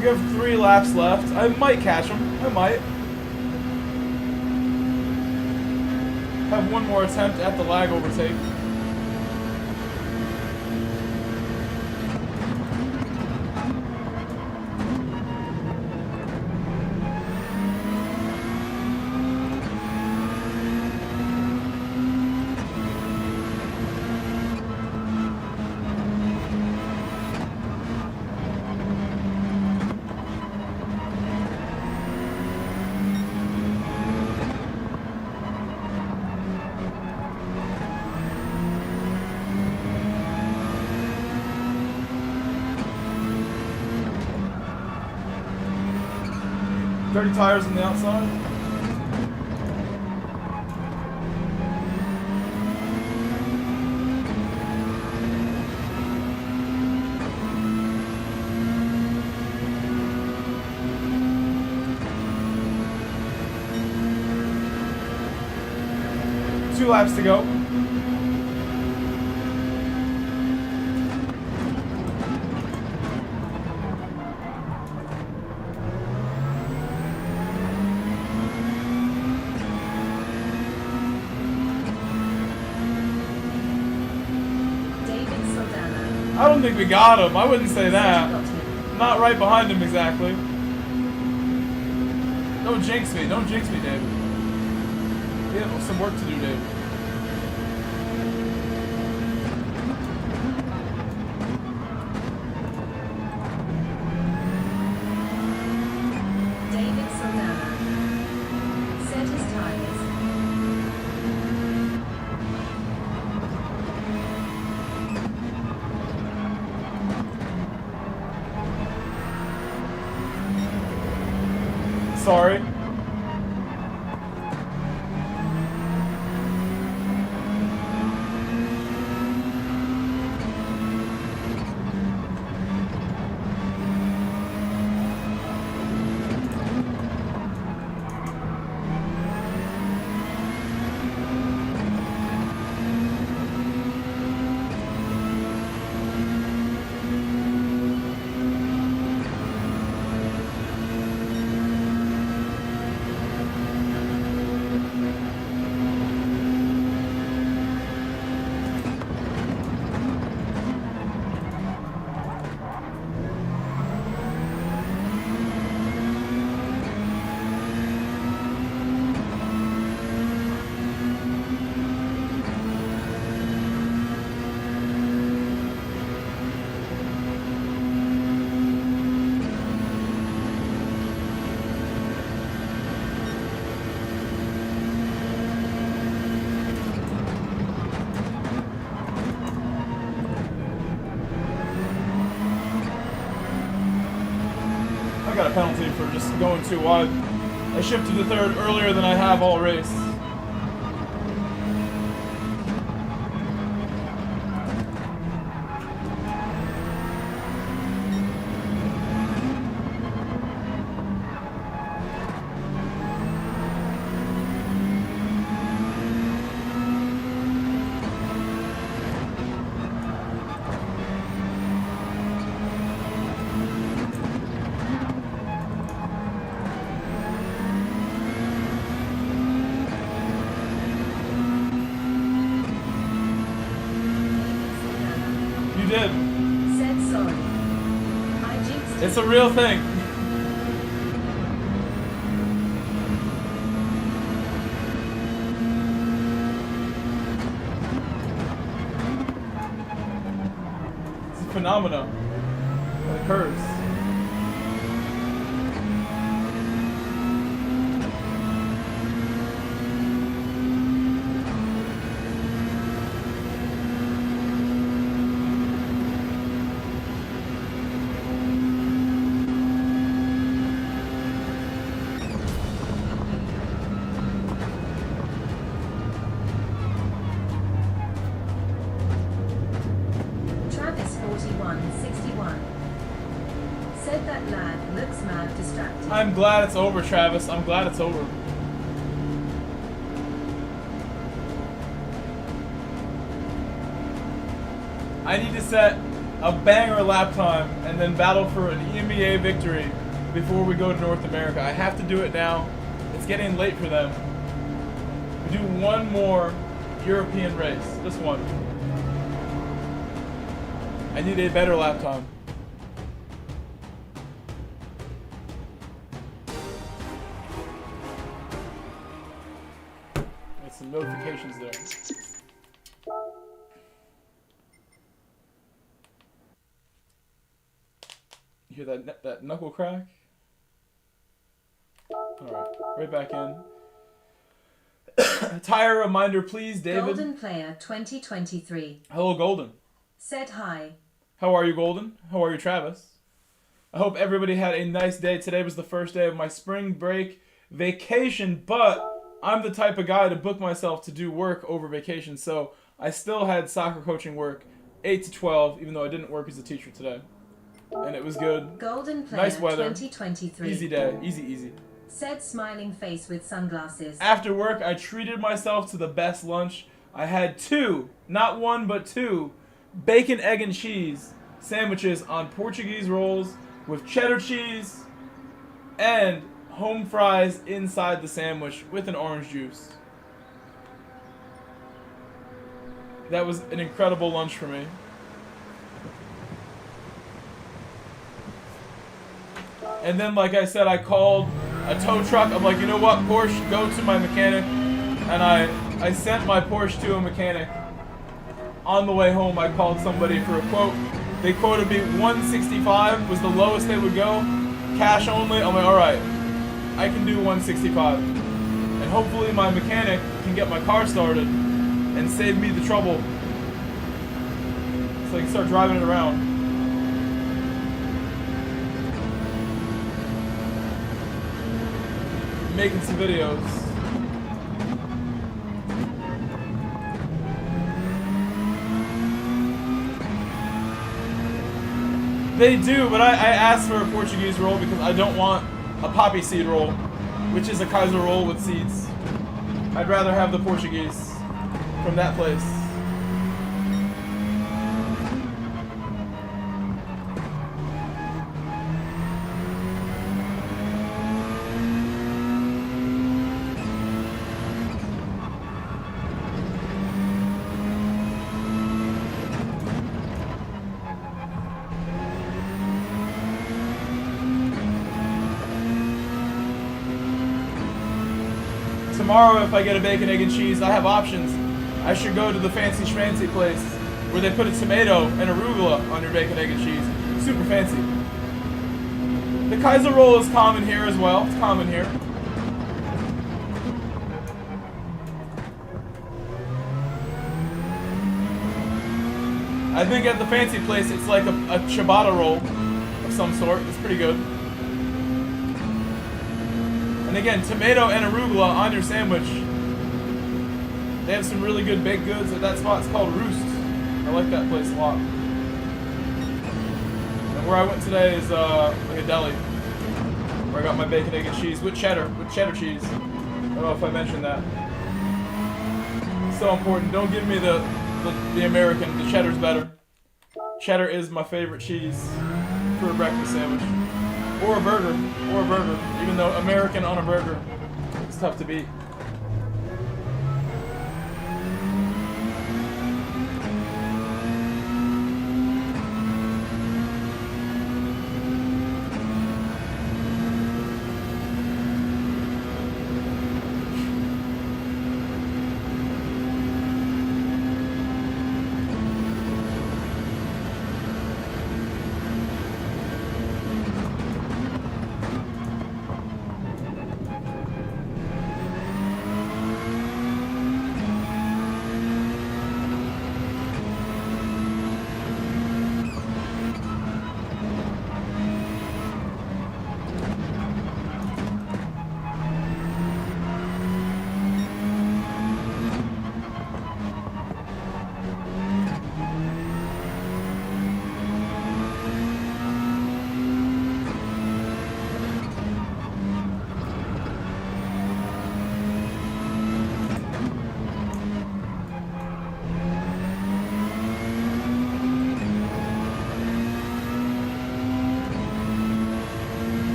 We have 3 laps left. I might catch him. I might. Have one more attempt at the lag overtake. Dirty tires on the outside. Two laps to go. I don't think we got him. I wouldn't say that. Not right behind him exactly. Don't jinx me. Don't jinx me, David. We have some work to do, David. David Saldana. Set his tires. Sorry. I got a penalty for just going too wide. I shifted to third earlier than I have all race. Did. Said sorry. I jinxed It's a real thing. It's a phenomenon that occurs. Said that lad looks mad distracted. I'm glad it's over, Travis. I'm glad it's over. I need to set a banger lap time and then battle for an EMEA victory before we go to North America. I have to do it now. It's getting late for them. We do one more European race. Just one. I need a better lap time. Get some notifications there. You hear that knuckle crack? Alright, right back in. Tire reminder, please, David. Golden Player 2023. Hello, Golden. Said hi. How are you, Golden? How are you, Travis? I hope everybody had a nice day. Today was the first day of my spring break vacation, but I'm the type of guy to book myself to do work over vacation, so I still had soccer coaching work 8 to 12, even though I didn't work as a teacher today. And it was good. Golden Player Nice weather. 2023. Easy day. Easy, easy. Said smiling face with sunglasses. After work, I treated myself to the best lunch. I had 2, not 1, but 2, bacon, egg, and cheese sandwiches on Portuguese rolls with cheddar cheese and home fries inside the sandwich with an orange juice. That was an incredible lunch for me. And then, like I said, I called a tow truck. I'm like, you know what, Porsche, go to my mechanic. And I sent my Porsche to a mechanic. On the way home, I called somebody for a quote. They quoted me $165 was the lowest they would go. Cash only. I'm like, all right, I can do $165. And hopefully my mechanic can get my car started and save me the trouble so I can start driving it around. Making some videos. They do, but I asked for a Portuguese roll because I don't want a poppy seed roll, which is a Kaiser roll with seeds. I'd rather have the Portuguese from that place. Tomorrow, if I get a bacon, egg, and cheese, I have options. I should go to the fancy schmancy place where they put a tomato and arugula on your bacon, egg, and cheese. Super fancy. The Kaiser roll is common here as well. It's common here. I think at the fancy place, it's like a ciabatta roll of some sort. It's pretty good. And again, tomato and arugula on your sandwich. They have some really good baked goods at that spot. It's called Roost. I like that place a lot. And where I went today is like a deli, where I got my bacon, egg, and cheese with cheddar cheese. I don't know if I mentioned that. So important. Don't give me the American. The cheddar's better. Cheddar is my favorite cheese for a breakfast sandwich. Or a burger. Even though American on a burger, it's tough to beat.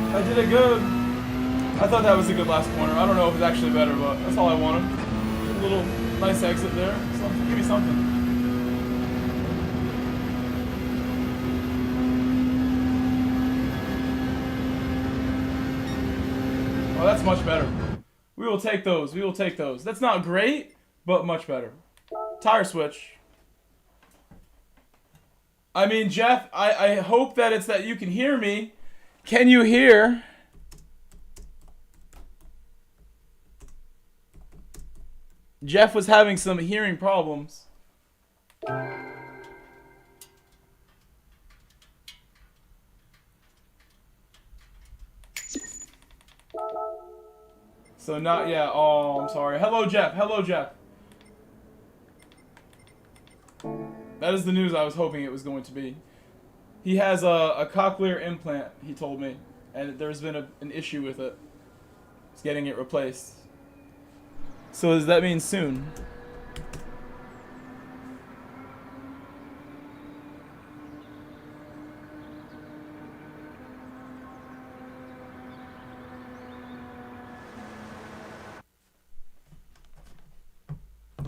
I did it good. I thought that was a good last corner. I don't know if it's actually better, but that's all I wanted. A little nice exit there. Something, give me something. Oh, that's much better. We will take those. We will take those. That's not great, but much better. Tire switch. I mean, Jeff, I hope that it's that you can hear me. Can you hear? Jeff was having some hearing problems. So not yet. Oh, I'm sorry. Hello, Jeff. Hello, Jeff. That is the news I was hoping it was going to be. He has a cochlear implant, he told me, and there's been an issue with it. He's getting it replaced. So does that mean soon?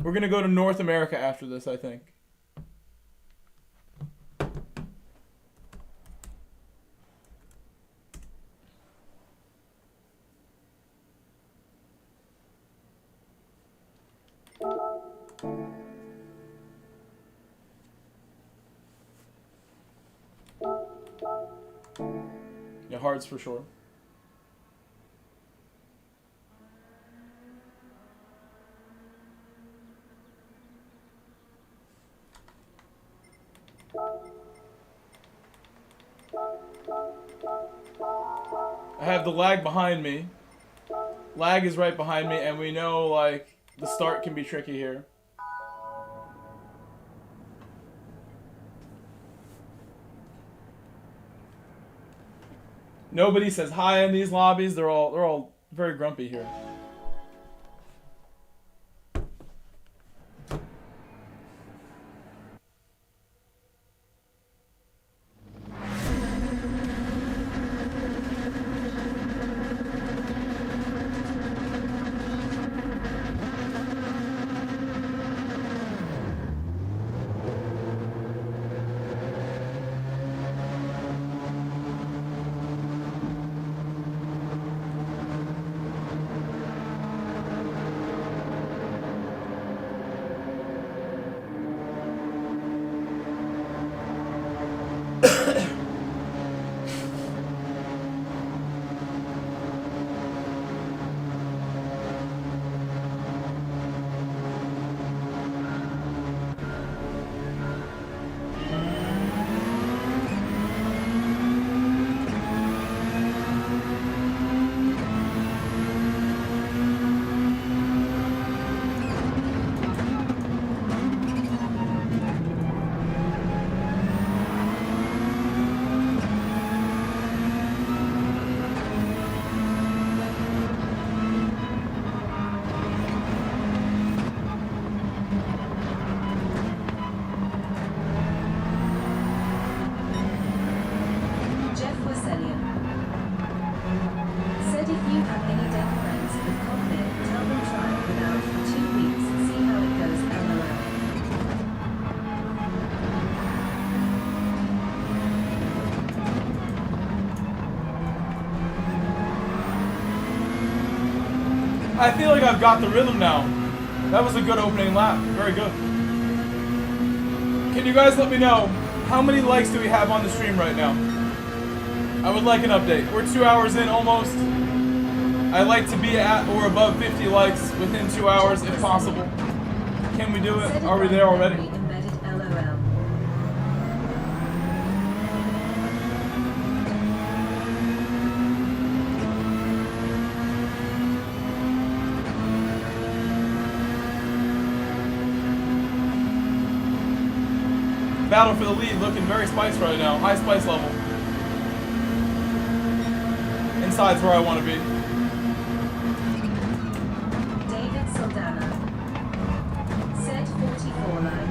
We're gonna go to North America after this, I think. Yeah, hards for sure. I have the lag behind me. Lag is right behind me, and we know, like, the start can be tricky here. Nobody says hi in these lobbies. They're all very grumpy here. I feel like I've got the rhythm now. That was a good opening lap. Very good. Can you guys let me know, how many likes do we have on the stream right now? I would like an update. We're 2 hours in almost. I like to be at or above 50 likes within 2 hours if possible. Can we do it? Are we there already? Battle for the lead, looking very spiced right now. High spice level. Inside's where I want to be. David Saldana said 44 likes.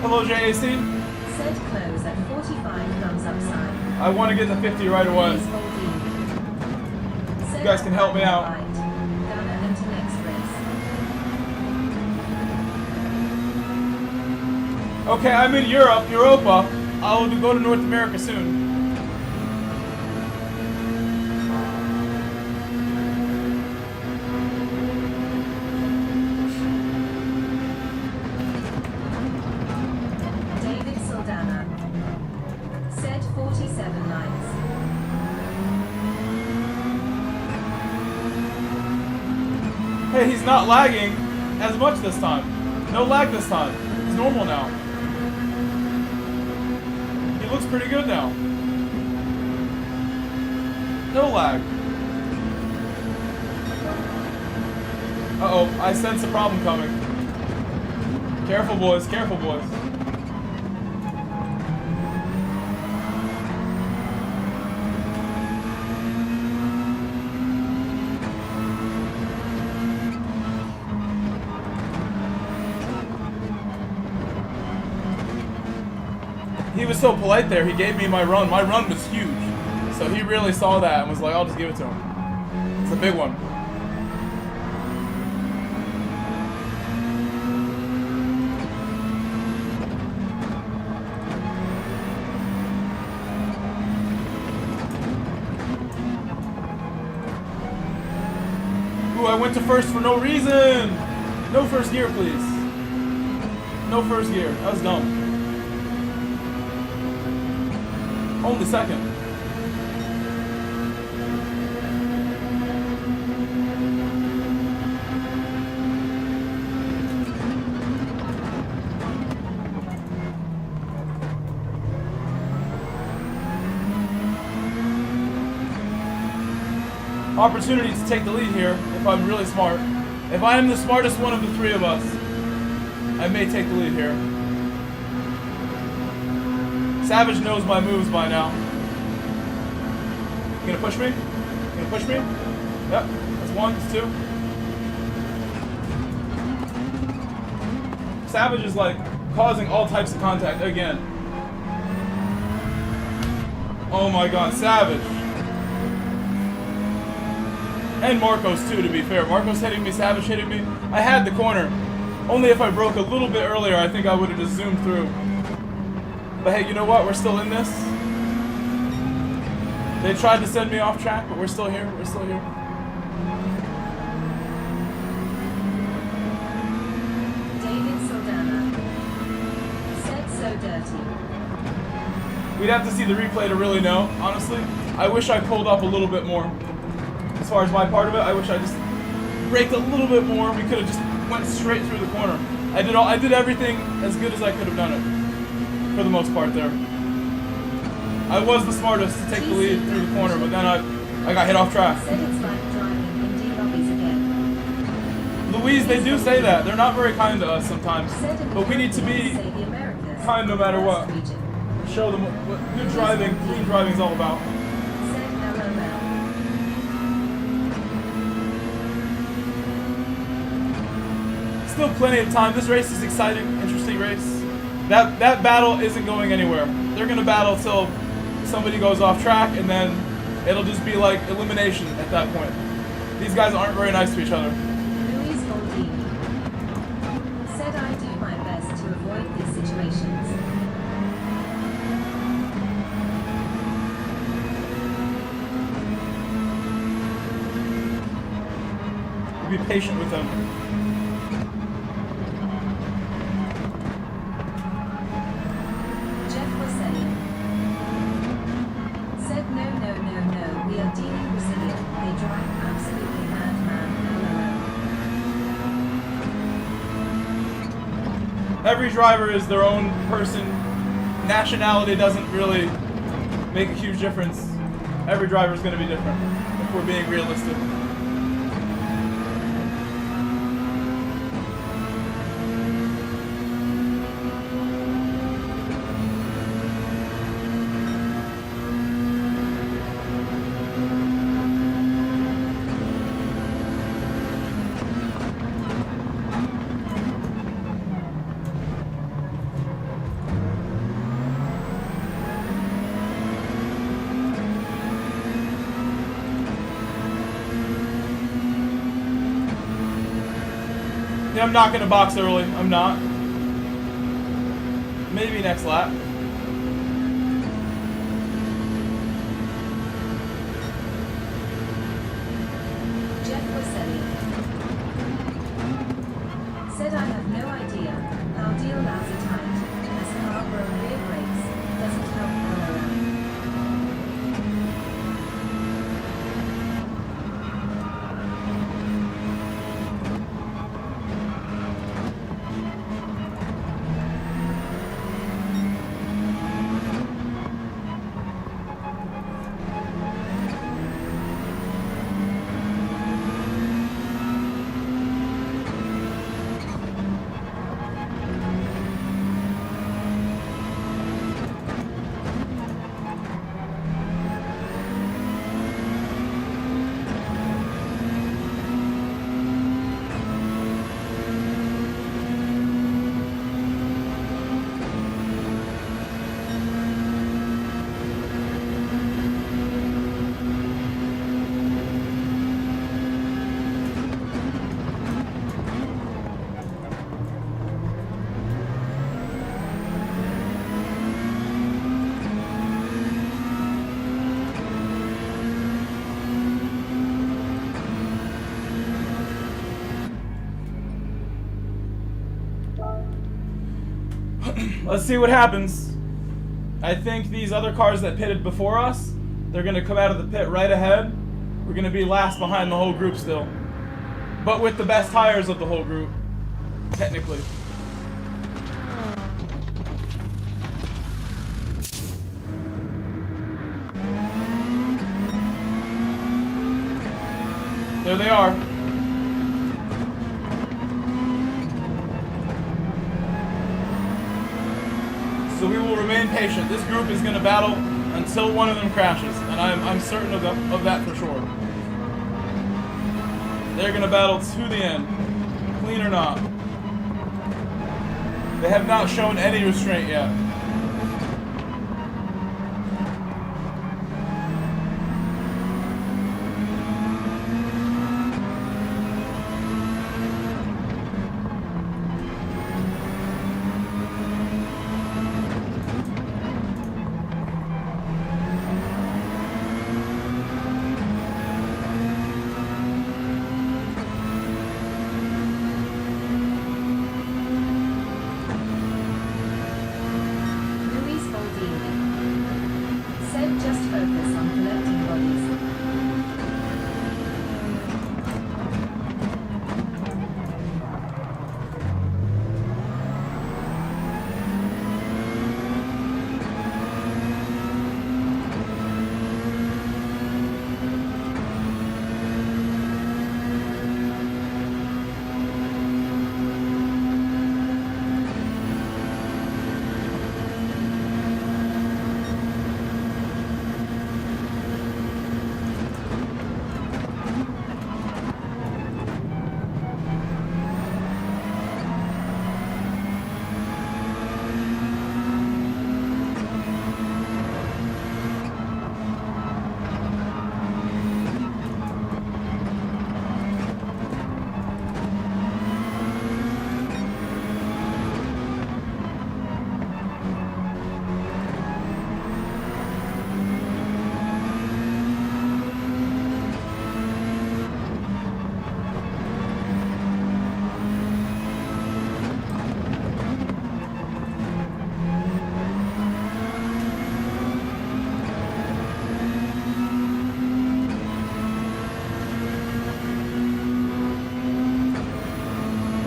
Hello, JAC. Said close at 45 likes. I want to get to 50 right away. You guys can help me out. Okay, I'm in Europa. I'll go to North America soon. David Saldana. Said 47 likes. Hey, he's not lagging as much this time. No lag this time. It's normal now. He looks pretty good now. No lag. Uh-oh, I sense a problem coming. Careful, boys. Careful, boys. He was so polite there, he gave me my run. My run was huge. So he really saw that and was like, I'll just give it to him. It's a big one. Ooh, I went to first for no reason! No first gear, please. No first gear. That was dumb. Only second. Opportunity to take the lead here if I'm really smart. If I am the smartest one of the three of us, I may take the lead here. Savage knows my moves by now. You gonna push me? You gonna push me? Yep. That's one, that's two. Savage is like causing all types of contact again. Oh my god, Savage. And Marcos too, to be fair. Marcos hitting me, Savage hitting me. I had the corner. Only if I broke a little bit earlier, I think I would have just zoomed through. But hey, you know what? We're still in this. They tried to send me off track, but we're still here. We're still here. David Saldana. Said so dirty. We'd have to see the replay to really know, honestly. I wish I pulled up a little bit more. As far as my part of it, I wish I just braked a little bit more. We could have just went straight through the corner. I did everything as good as I could have done it. For the most part there. I was the smartest to take the lead through the corner, but then I got hit off track. Said it's like driving in D lobbies again. Louise, they do say that. They're not very kind to us sometimes. But we need to be kind no matter what. Show them what good driving, clean driving is all about. Still plenty of time. This race is exciting, interesting race. That battle isn't going anywhere. They're gonna battle till somebody goes off track, and then it'll just be like elimination at that point. These guys aren't very nice to each other. Louise Goldini said I do my best to avoid these situations. Be patient with them. Every driver is their own person. Nationality doesn't really make a huge difference. Every driver is going to be different, if we're being realistic. Yeah, I'm not gonna box early. I'm not. Maybe next lap. Jeff Waselli said, I have no idea how deal lousy tight, as Scarborough rear brakes doesn't help go around. Let's see what happens. I think these other cars that pitted before us, they're going to come out of the pit right ahead. We're going to be last behind the whole group still. But with the best tires of the whole group, technically. There they are. So we will remain patient. This group is going to battle until one of them crashes, and I'm certain of that for sure. They're going to battle to the end, clean or not. They have not shown any restraint yet.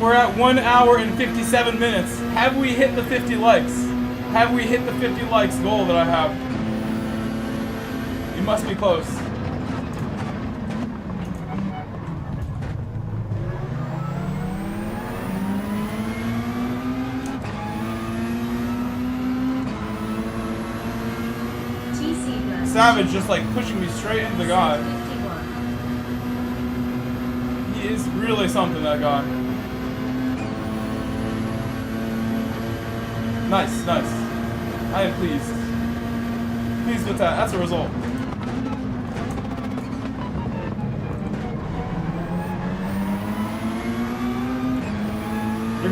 We're at 1 hour and 57 minutes. Have we hit the 50 likes? Have we hit the 50 likes goal that I have? You must be close. Savage just like pushing me straight into the guy. He is really something, that guy. Nice, nice. I am pleased. Pleased with that. That's a result.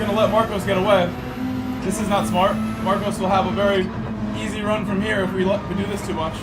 gonna let Marcos get away. This is not smart. Marcos will have a very easy run from here if we do this too much.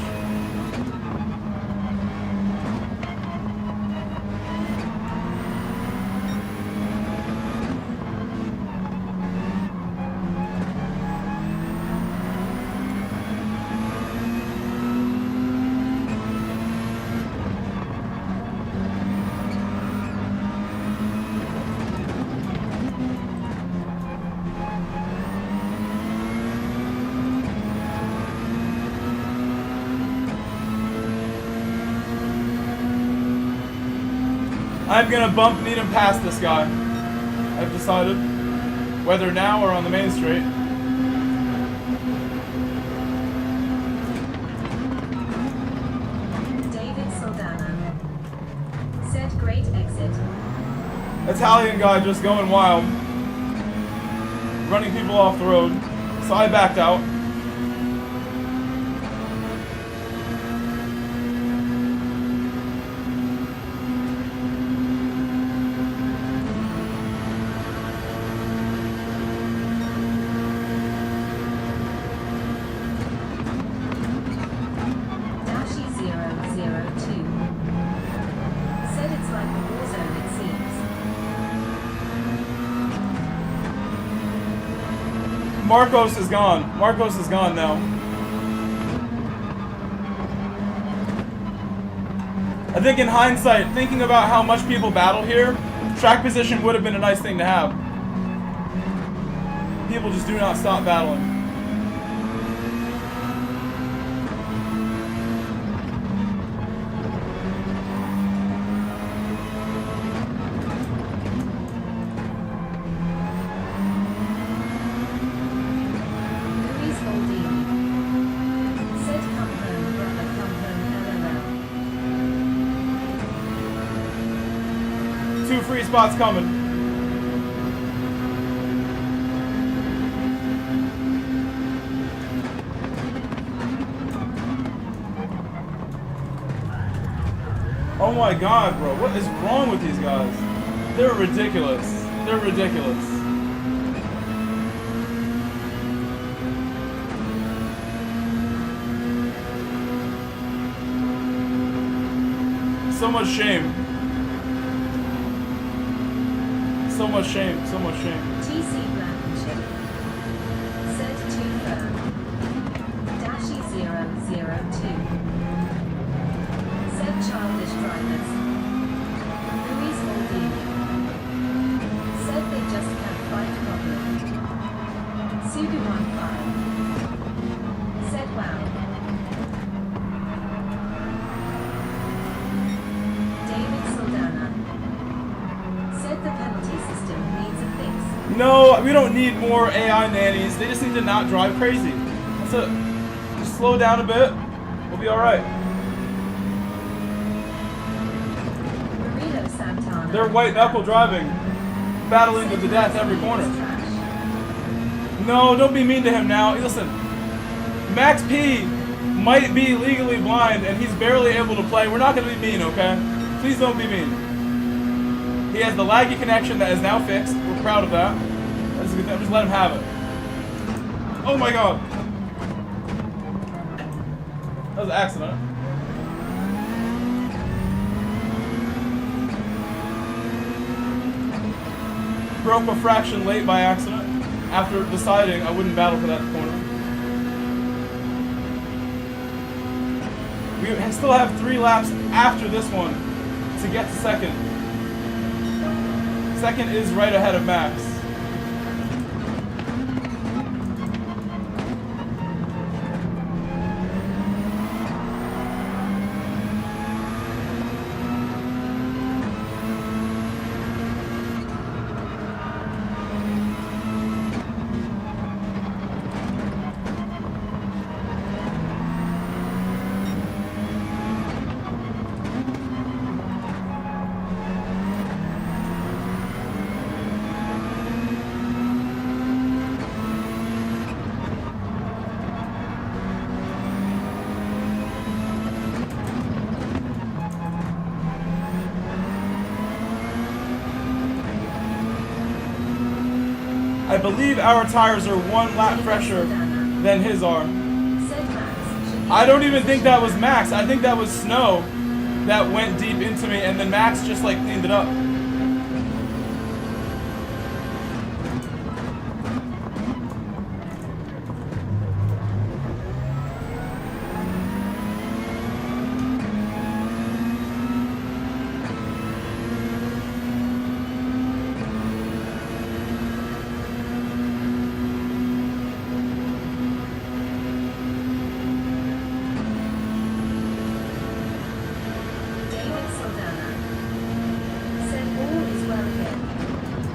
I'm gonna bump Needham past this guy. I've decided. Whether now or on the main straight. David Saldana. Said great exit. Italian guy just going wild. Running people off the road. So I backed out. Marcos is gone. Marcos is gone now. I think in hindsight, thinking about how much people battle here, track position would have been a nice thing to have. People just do not stop battling. Free spots coming. Oh my god, bro. What is wrong with these guys? They're ridiculous. They're ridiculous. So much shame. So much shame, so much shame. TC Blankenship. Said 2 firm. Dashy 002. Said childish drivers. Louise Aldini. Said they just can't find problem. Sugu 15. Said wow. David Saldana. Said the penalty system needs a fix. No, we don't need more AI nannies. They just need to not drive crazy. That's it. Just slow down a bit. We'll be alright. Marino Santana. They're white knuckle driving. Battling to the death every corner. No, don't be mean to him now. Listen, Max P might be legally blind and he's barely able to play. We're not going to be mean, okay? Please don't be mean. He has the laggy connection that is now fixed. We're proud of that. That's a good thing. Just let him have it. Oh my god. That was an accident. Broke a fraction late by accident after deciding I wouldn't battle for that corner. We still have 3 laps after this one to get to second. Second is right ahead of Max. I believe our tires are 1 lap fresher than his are. I don't even think that was Max. I think that was snow that went deep into me, and then Max just like cleaned it up.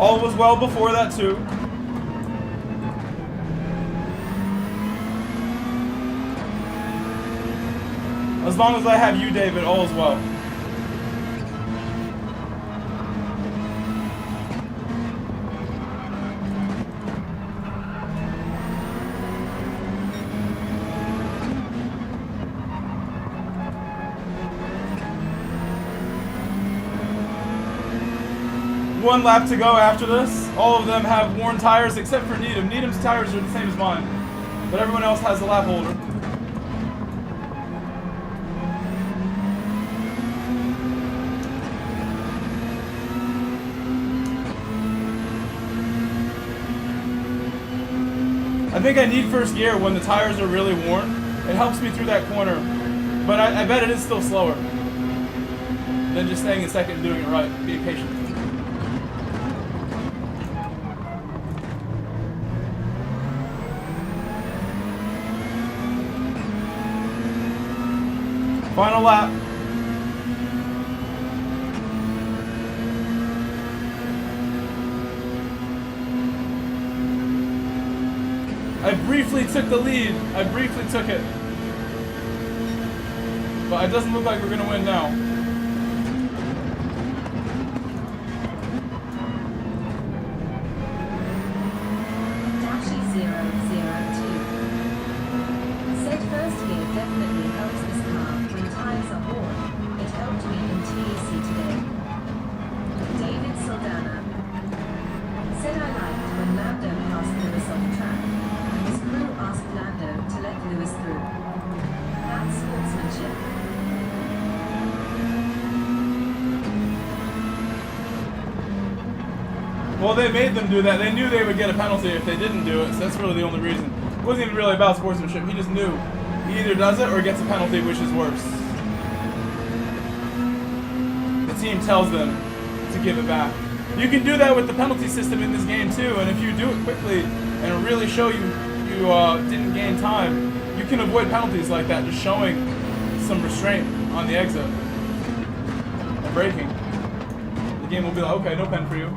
All was well before that too. As long as I have you, David, all is well. One lap to go after this. All of them have worn tires except for Needham. Needham's tires are the same as mine, but everyone else has a lap holder. I think I need first gear when the tires are really worn. It helps me through that corner, but I bet it is still slower than just staying in second and doing it right, being patient. Final lap. I briefly took the lead. I briefly took it. But it doesn't look like we're going to win now. Dashi 002. Said first gear definitely helps this car when tires are worn. It helped me in TEC today. David Saldana. Said I liked when Lando passed Lewis on the track. His crew asked Lando to let Lewis through. That's sportsmanship. Well, they made them do that. They knew they would get a penalty if they didn't do it, so that's really the only reason. It wasn't even really about sportsmanship. He just knew. He either does it or gets a penalty, which is worse. The team tells them to give it back. You can do that with the penalty system in this game too, and if you do it quickly and really show you didn't gain time, you can avoid penalties like that, just showing some restraint on the exit and braking. The game will be like, okay, no pen for you.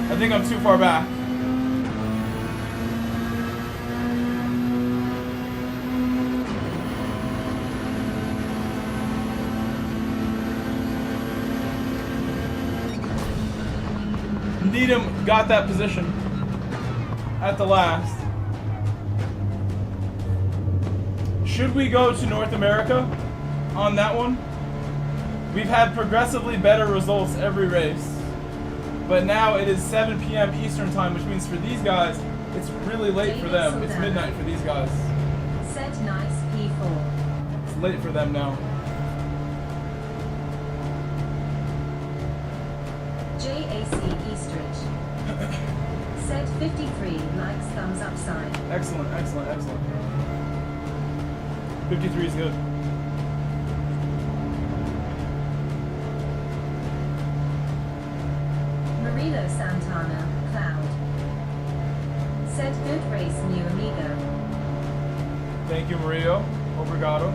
I think I'm too far back. Needham got that position at the last. Should we go to North America on that one? We've had progressively better results every race. But now it is 7 p.m. Eastern time, which means for these guys, it's really late for them. It's midnight for these guys. Set nice P4. It's late for them now. JAC Eastridge. Set 53 likes thumbs up sign. Excellent, excellent, excellent. 53 is good. Marilo Santana, Cloud. Said good race, new amigo. Thank you, Mario. Obrigado.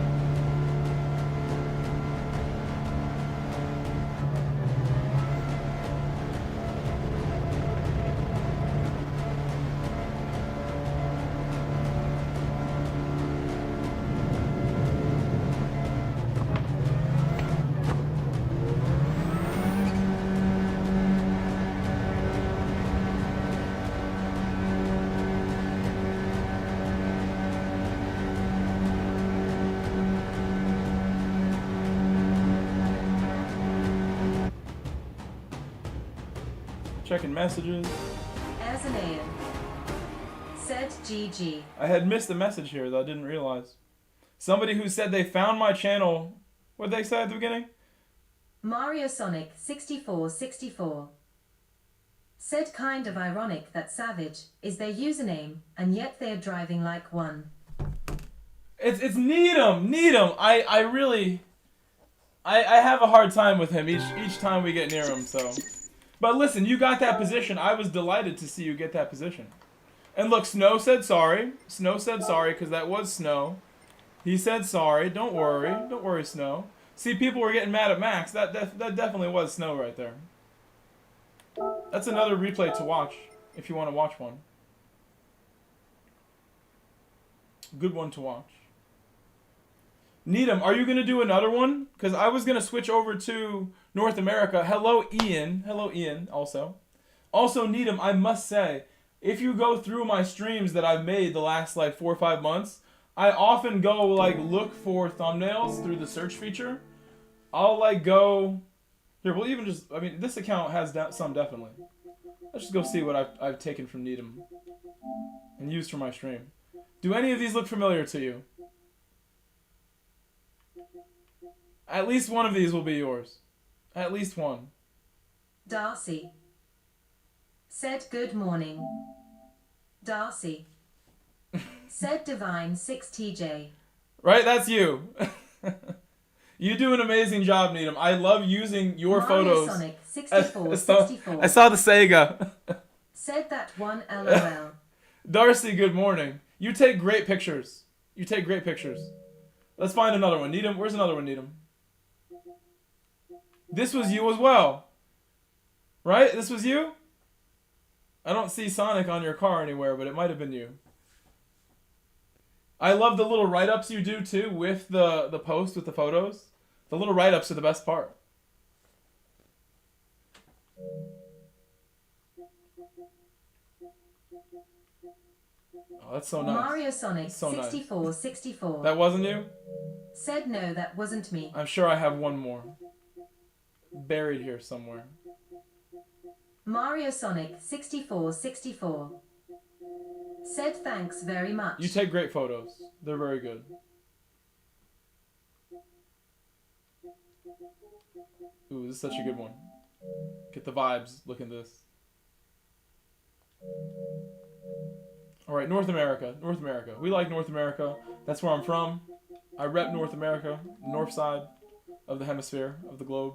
Checking messages. As an Aeon. Said GG. I had missed a message here that I didn't realize. Somebody who said they found my channel. What'd they say at the beginning? Mario Sonic 6464. Said kind of ironic that Savage is their username, and yet they're driving like one. It's Needham. I really have a hard time with him each time we get near him, so. But listen, you got that position. I was delighted to see you get that position. And look, Snow said sorry. Snow said sorry because that was Snow. He said sorry. Don't worry. Don't worry, Snow. See, people were getting mad at Max. That definitely was Snow right there. That's another replay to watch if you want to watch one. Good one to watch. Needham, are you going to do another one? Because I was going to switch over to North America. Hello, Ian. Hello, Ian, also. Also, Needham, I must say, if you go through my streams that I've made the last, like, 4 or 5 months, I often go, like, look for thumbnails through the search feature. I'll, like, go... Here, we'll even just... I mean, this account has some, definitely. Let's just go see what I've taken from Needham and used for my stream. Do any of these look familiar to you? At least one of these will be yours. At least one. Darcy. Said good morning. Darcy. Said Divine 6TJ. Right, that's you. You do an amazing job, Needham. I love using your Mario photos. Sonic 6464. I saw the Sega. Said that one LOL. Darcy, good morning. You take great pictures. You take great pictures. Let's find another one. Needham, where's another one, Needham? This was you as well. Right? This was you? I don't see Sonic on your car anywhere, but it might have been you. I love the little write-ups you do, too, with the post with the photos. The little write-ups are the best part. Oh, that's so nice. Mario Sonic So 6464. Nice. That wasn't you? Said no, that wasn't me. I'm sure I have one more. Buried here somewhere. Mario Sonic 6464. Said thanks very much. You take great photos. They're very good. Ooh, this is such a good one. Get the vibes. Look at this. Alright, North America. North America. We like North America. That's where I'm from. I rep North America. North side of the hemisphere, of the globe.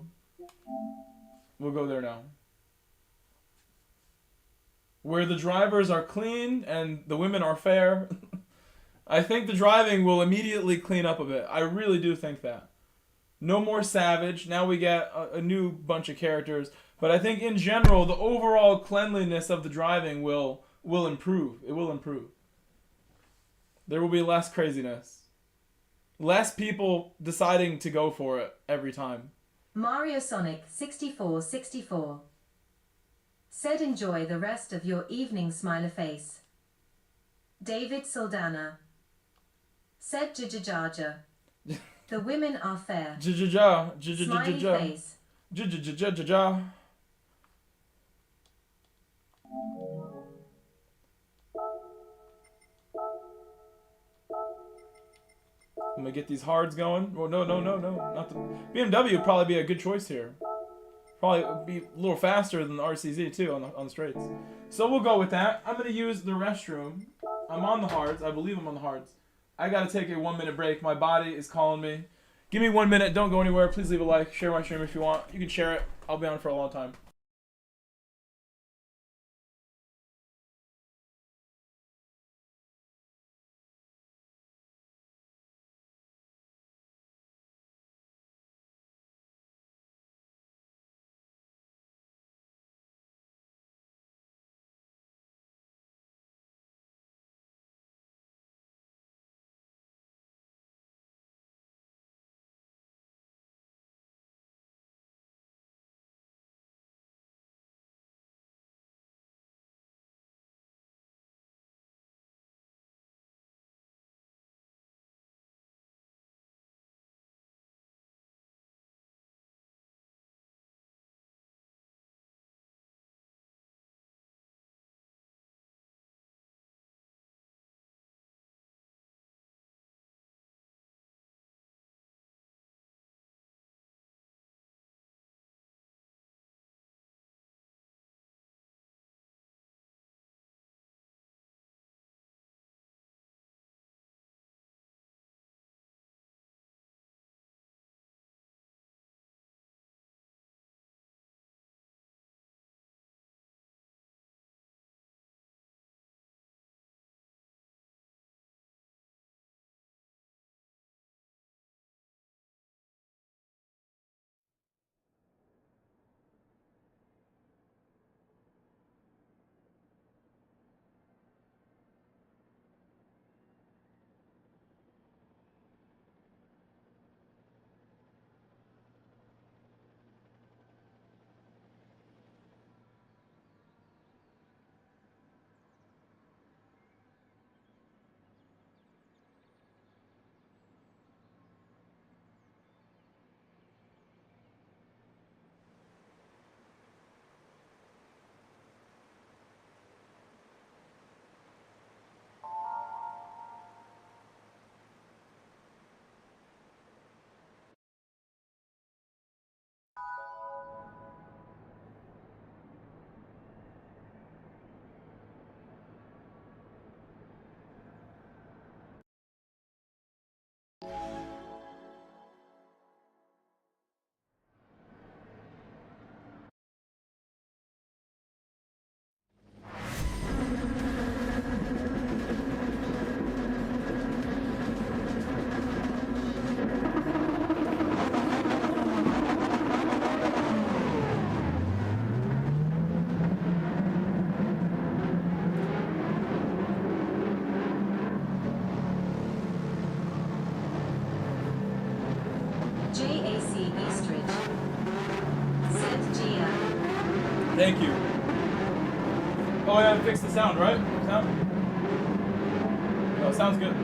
We'll go there now. Where the drivers are clean and the women are fair. I think the driving will immediately clean up a bit. I really do think that. No more Savage. Now we get a new bunch of characters. But I think in general, the overall cleanliness of the driving will improve. It will improve. There will be less craziness. Less people deciding to go for it every time. Mario Sonic 6464. Said enjoy the rest of your evening, smiley face. David Saldana. Said jajajaja. The women are fair. Jajaja. Smiley face. Jajajaja. I'm gonna get these hards going. Oh, no. Not the BMW would probably be a good choice here. Probably be a little faster than the RCZ too on the straights. So we'll go with that. I'm gonna use the restroom. I'm on the hards. I believe I'm on the hards. I gotta take a 1-minute break. My body is calling me. Give me 1 minute. Don't go anywhere. Please leave a like. Share my stream if you want. You can share it. I'll be on for a long time. Eastridge. Said Gia. Thank you. Oh, I gotta fix the sound, right? Sound? Oh, sounds good.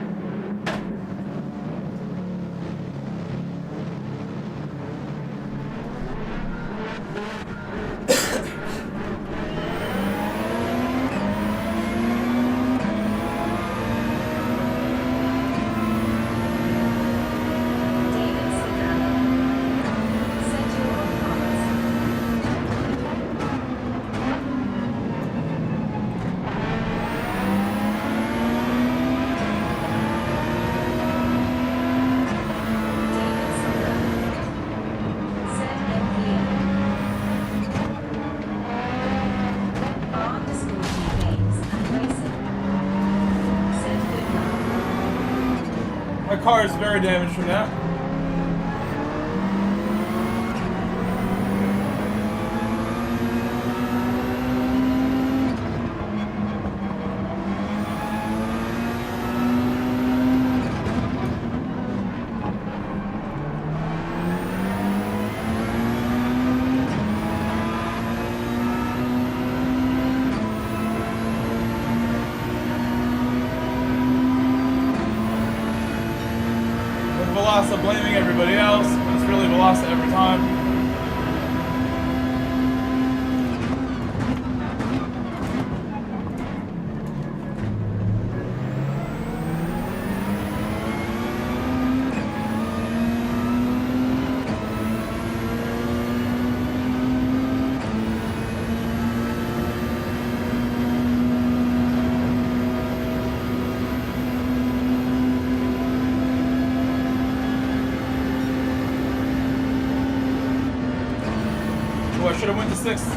David Sedano. Said you're on pause. David Sedano. Said MPN. _G Games and Racing. Said good luck. My car is very damaged from that. With Velasa blaming everybody else, but it's really Velasa every time. Oh, I should have went to 6th.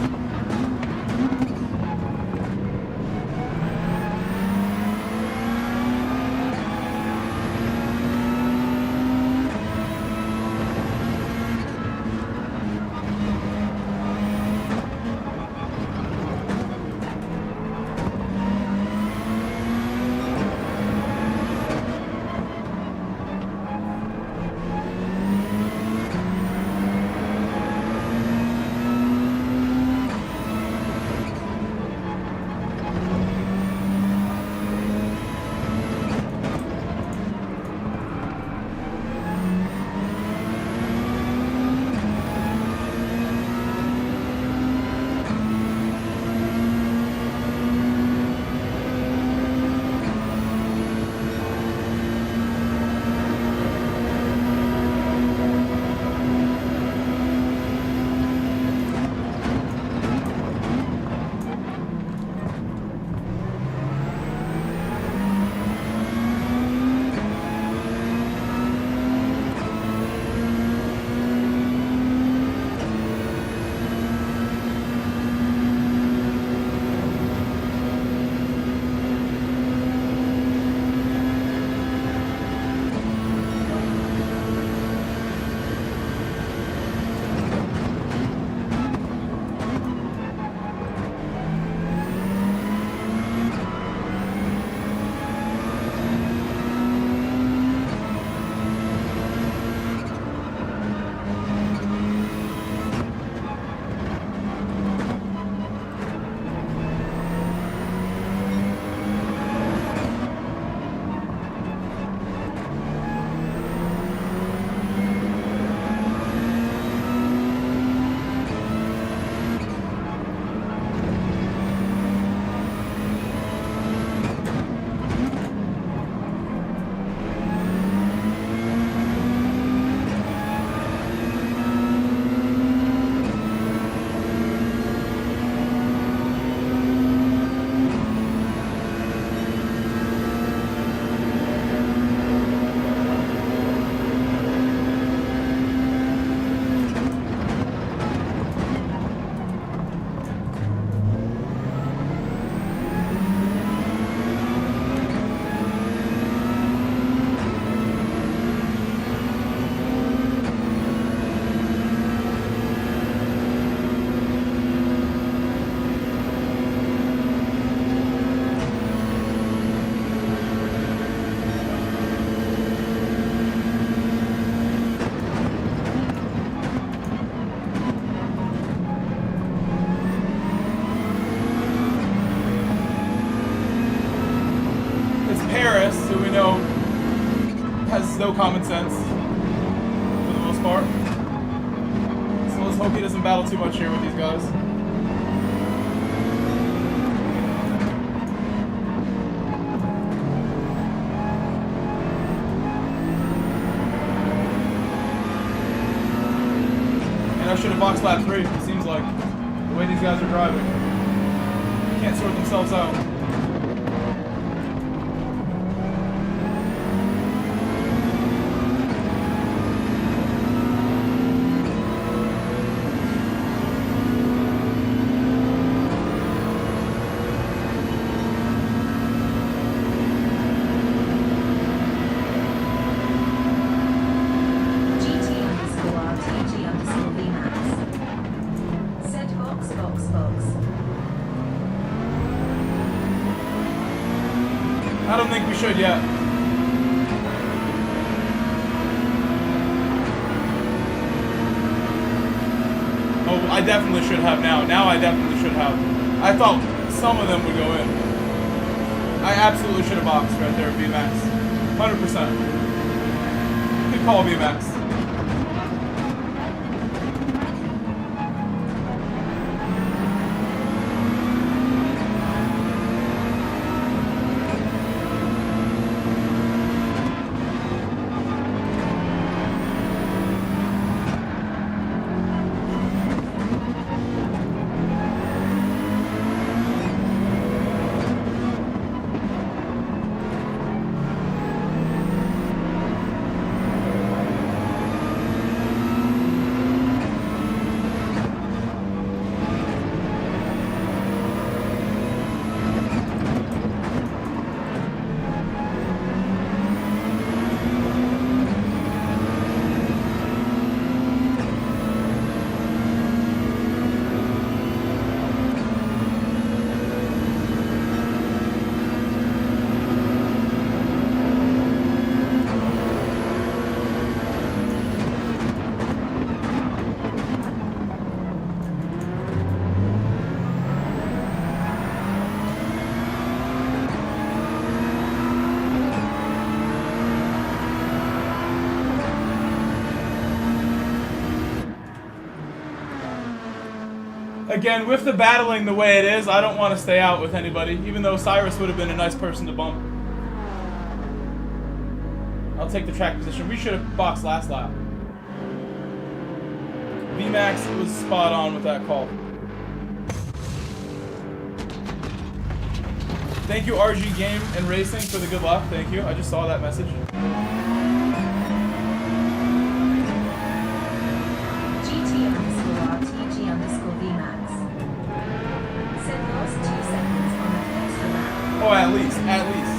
has no common sense for the most part. So let's hope he doesn't battle too much here with these guys. And I should have boxed lap 3, it seems like, the way these guys are driving. Can't sort themselves out. I don't think we should yet. Oh, I definitely should have now. Now I definitely should have. I thought some of them would go in. I absolutely should have boxed right there, VMAX. 100%. Good call, VMAX. Again, with the battling the way it is, I don't want to stay out with anybody, even though Cyrus would have been a nice person to bump. I'll take the track position. We should have boxed last lap. VMAX was spot on with that call. Thank you, RG Game and Racing, for the good luck. Thank you. I just saw that message. Oh, at least, at least.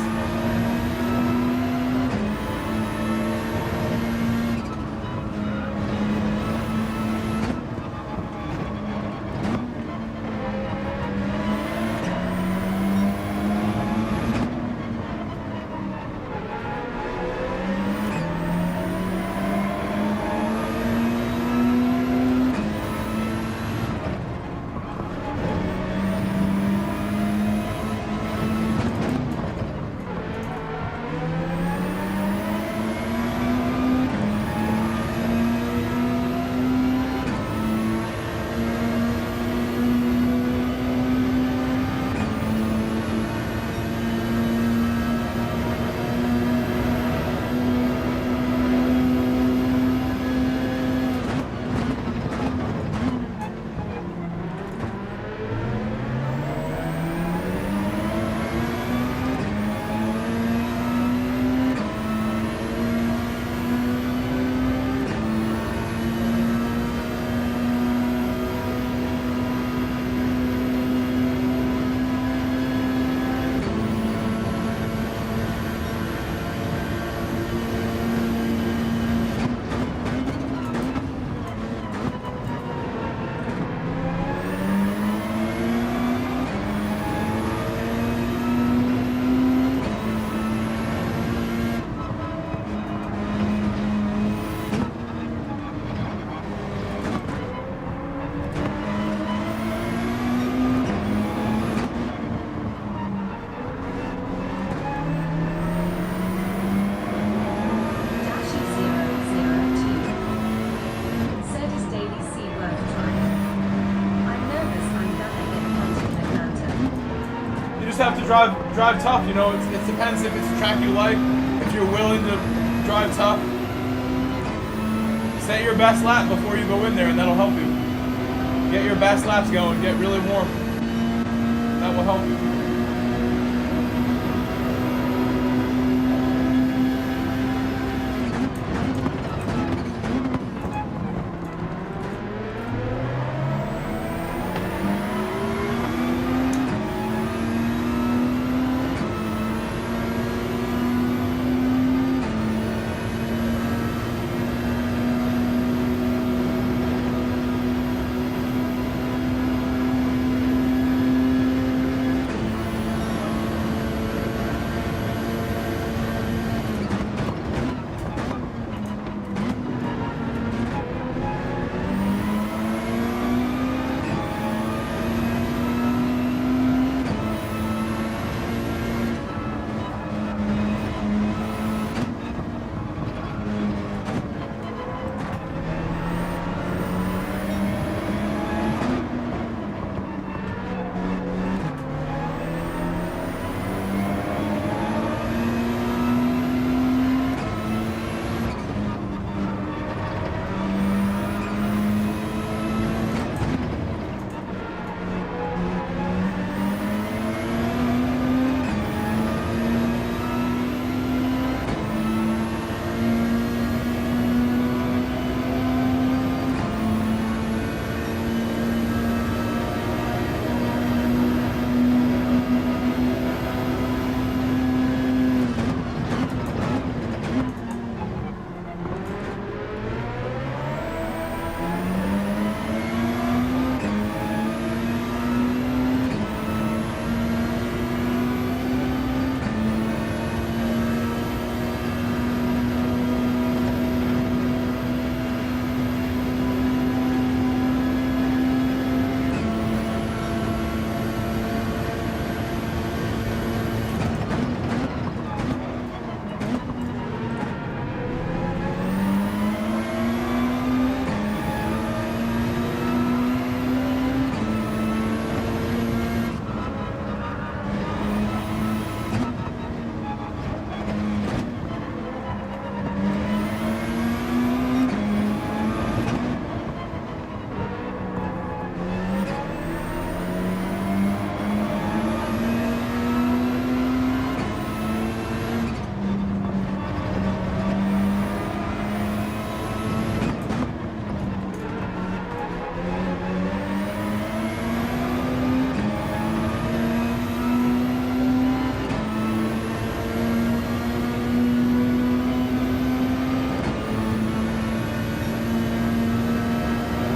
just have to drive tough. You know, it depends if it's a track you like. If you're willing to drive tough, set your best lap before you go in there, and that'll help you. Get your best laps going. Get really warm. That will help you.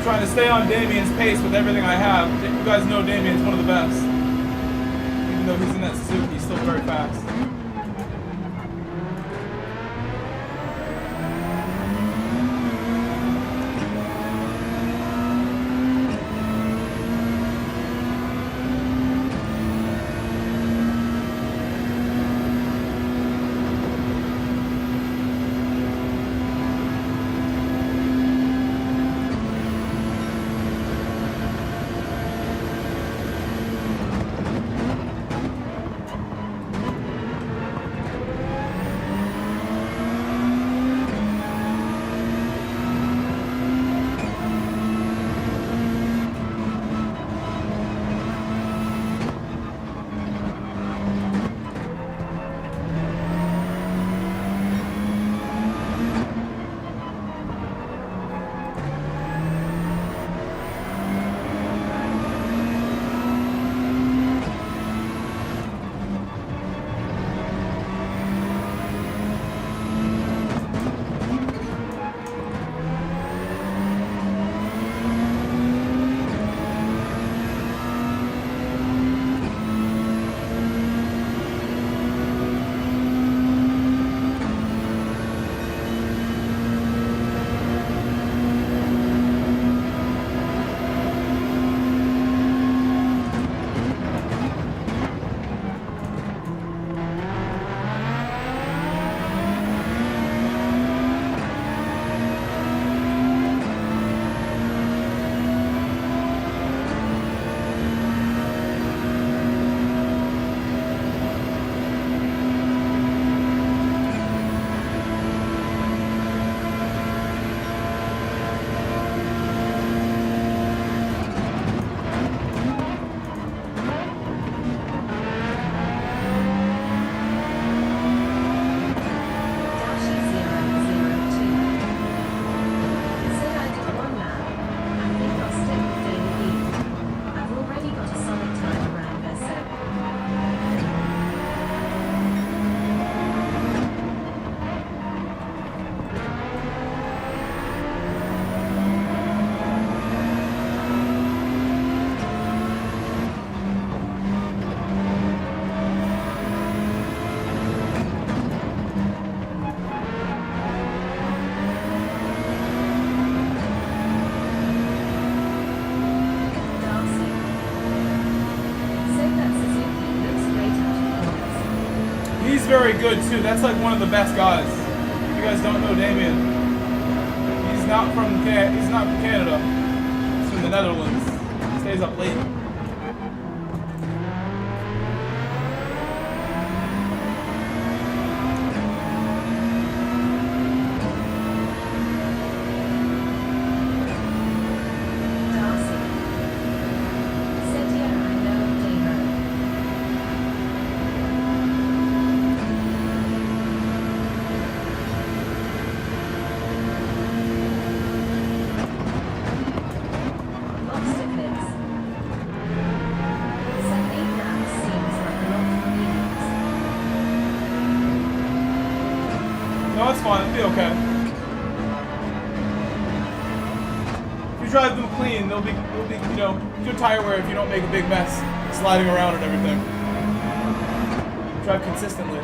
Trying to stay on Damien's pace with everything I have. You guys know Damien's one of the best. Even though he's in that Suzuki, he's still very fast. very good too. That's like one of the best guys. If you guys don't know Damien, he's not from Canada. He's from the Netherlands. He stays up late. No, it's fine. It'll be okay. If you drive them clean, they'll be, you know, good tire wear if you don't make a big mess sliding around and everything. Drive consistently.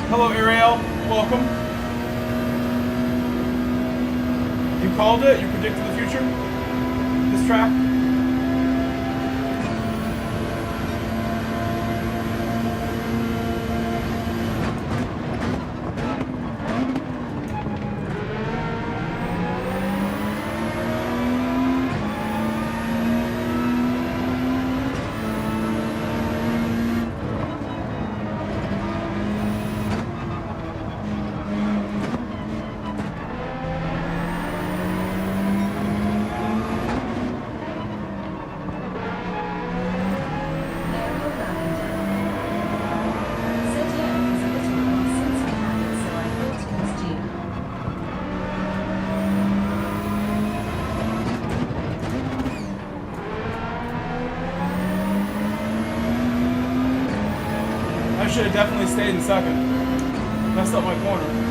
Hello, Ariel. Welcome. You called it? You predicted the future? This track? I should have definitely stayed in second. Messed up my corner.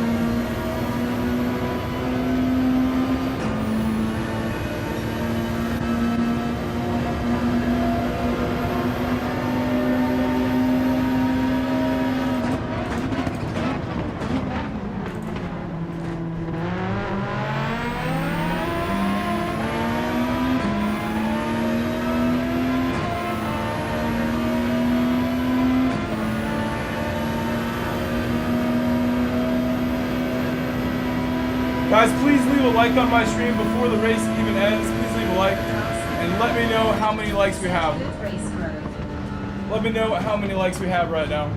Guys, please leave a like on my stream before the race even ends. Please leave a like and let me know how many likes we have. Let me know how many likes we have right now.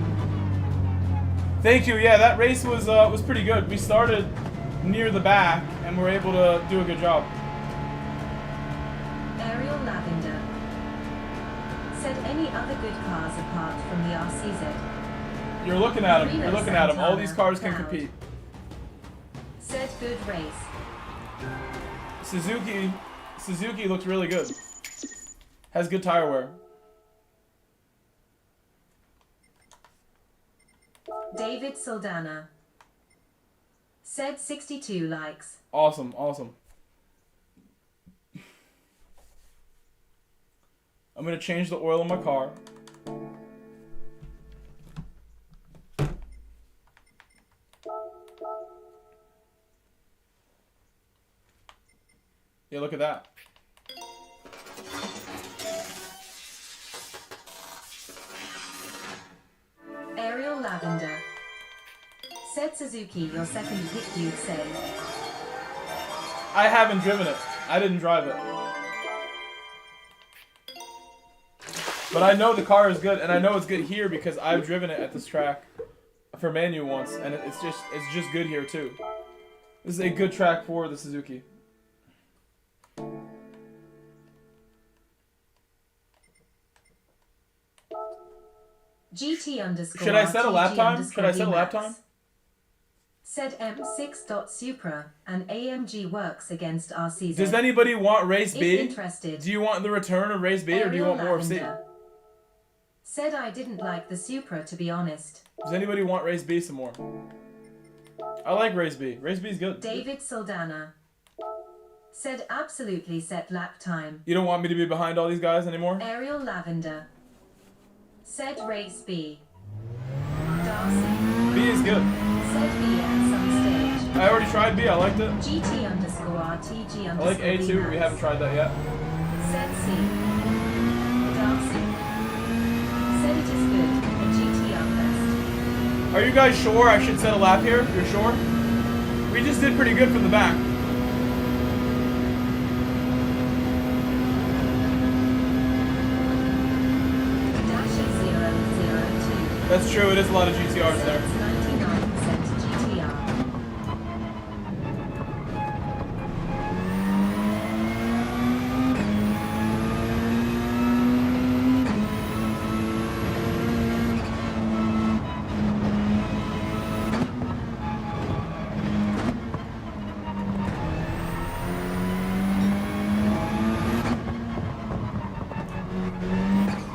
Thank you. Yeah, that race was pretty good. We started near the back and were able to do a good job. Ariel Lavender said any other good cars apart from the RCZ. You're looking at them. You're looking at them. All these cars can compete. Said good race. Suzuki looks really good. Has good tire wear. David Saldana said 62 likes. Awesome, awesome. I'm gonna change the oil in my car. Yeah, look at that. Ariel Lavender said Suzuki, your second pick, you'd say. I haven't driven it. I didn't drive it. But I know the car is good, and I know it's good here because I've driven it at this track for Manu once, and it's just good here too. This is a good track for the Suzuki. GT underscore. Should I set a lap time? Should I set a lap time? Said M6.Supra and AMG works against RCZ. Does anybody want race B? If interested. Do you want the return of race B or do you want more of C? Said I didn't like the Supra, to be honest. Does anybody want race B some more? I like race B. Race B is good. David Saldana said absolutely set lap time. You don't want me to be behind all these guys anymore? Ariel Lavender said race B. Darcy B is good. said B at some stage. I already tried B. I liked it. GT underscore RTG underscore I like A too. We haven't tried that yet. Said C. Darcy said it is good. A GT up best. Are you guys sure I should set a lap here? You're sure? We just did pretty good from the back. That's true, it is a lot of GTRs there. 99% GTR.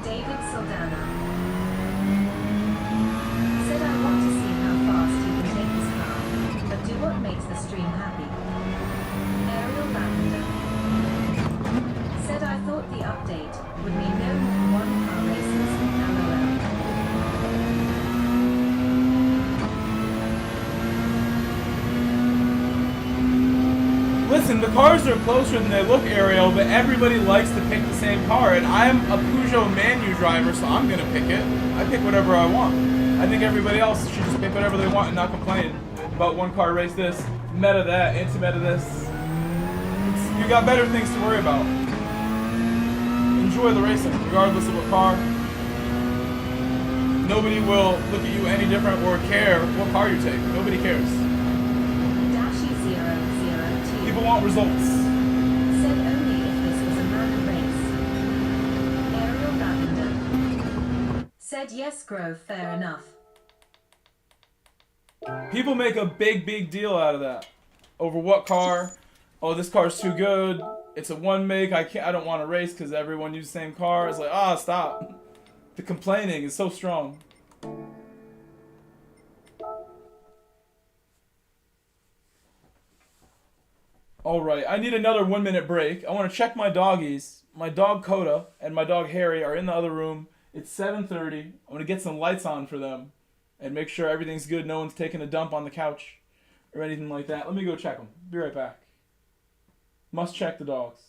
David Saldana said I want to see how fast you can take this car, but do what makes the stream happy. Ariel Lavender said I thought the update would mean no more one-car races. Listen, the cars are closer than they look, Ariel, but everybody likes to pick the same car, and I'm a Peugeot Manu driver, so I'm gonna pick it. I pick whatever I want. I think everybody else should just pick whatever they want and not complain about one car race this, meta that, anti-meta this. You got better things to worry about. Enjoy the racing, regardless of what car. Nobody will look at you any different or care what car you take. Nobody cares. Dashy002 People want results. said only if this was a MANU race. Ariel Lavender said yes, Grove, fair enough. People make a big deal out of that. Over what car? Oh, this car's too good. It's a one make. I don't want to race because everyone uses the same car. It's like, ah, stop. The complaining is so strong. Alright, I need another 1 minute break. I want to check my doggies. My dog Coda and my dog Harry are in the other room. It's 7:30. I'm going to get some lights on for them and make sure everything's good. No one's taking a dump on the couch or anything like that. Let me go check them. Be right back. Must check the dogs.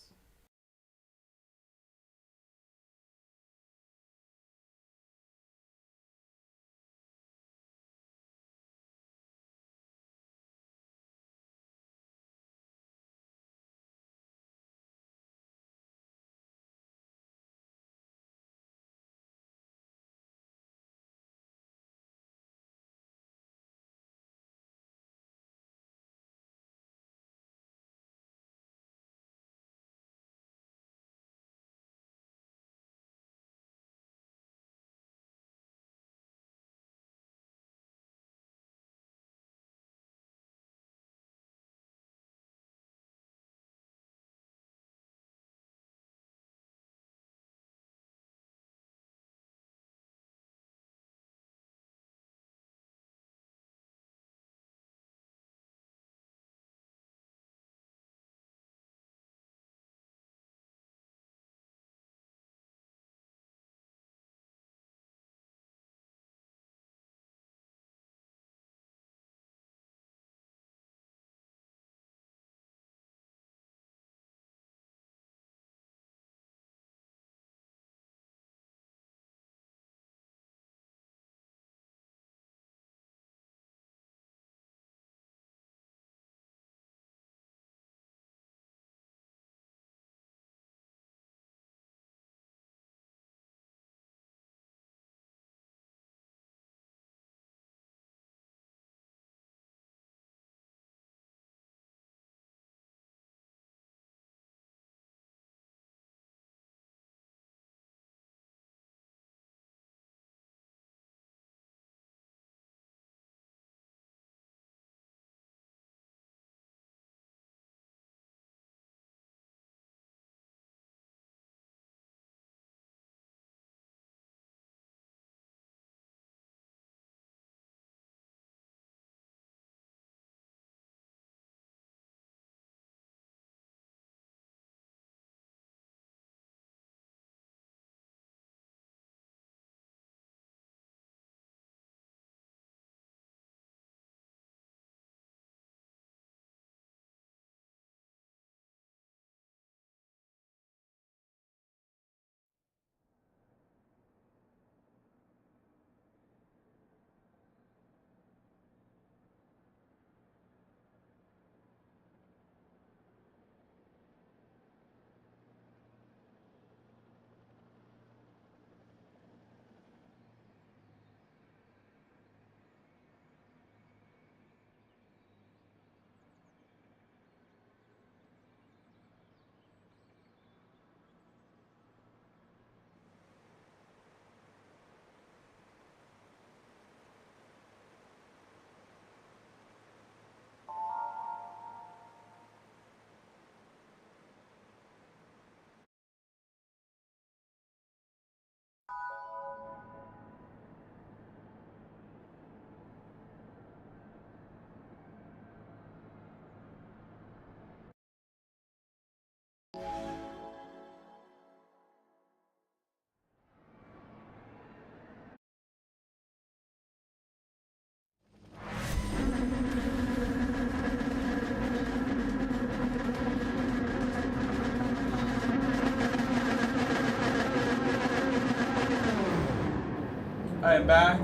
I am back.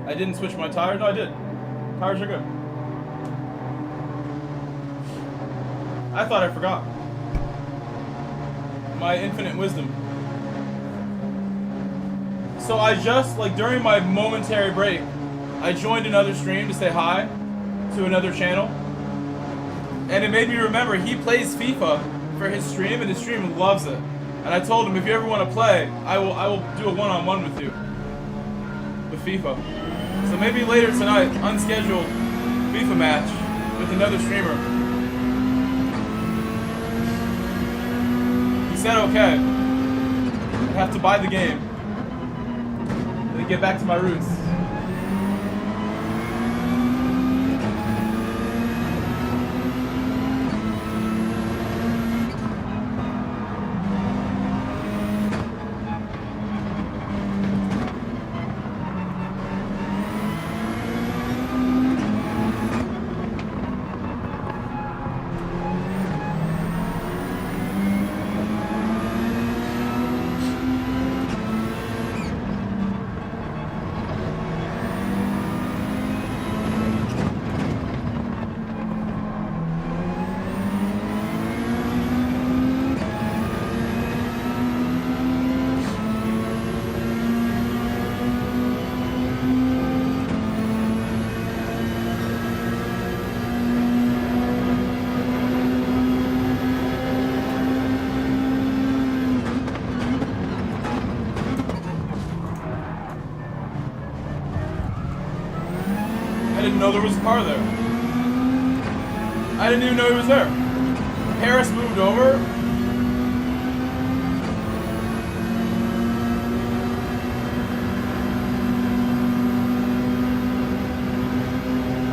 I didn't switch my tires. No, I did. Tires are good. I thought I forgot. My infinite wisdom. So I just, like, during my momentary break, I joined another stream to say hi to another channel. And it made me remember he plays FIFA for his stream, and his stream loves it. And I told him, if you ever want to play, I will do a one-on-one with you. With FIFA. So maybe later tonight, unscheduled FIFA match with another streamer. He said okay. I have to buy the game. Then get back to my roots. There was a car there. I didn't even know he was there. Harris moved over.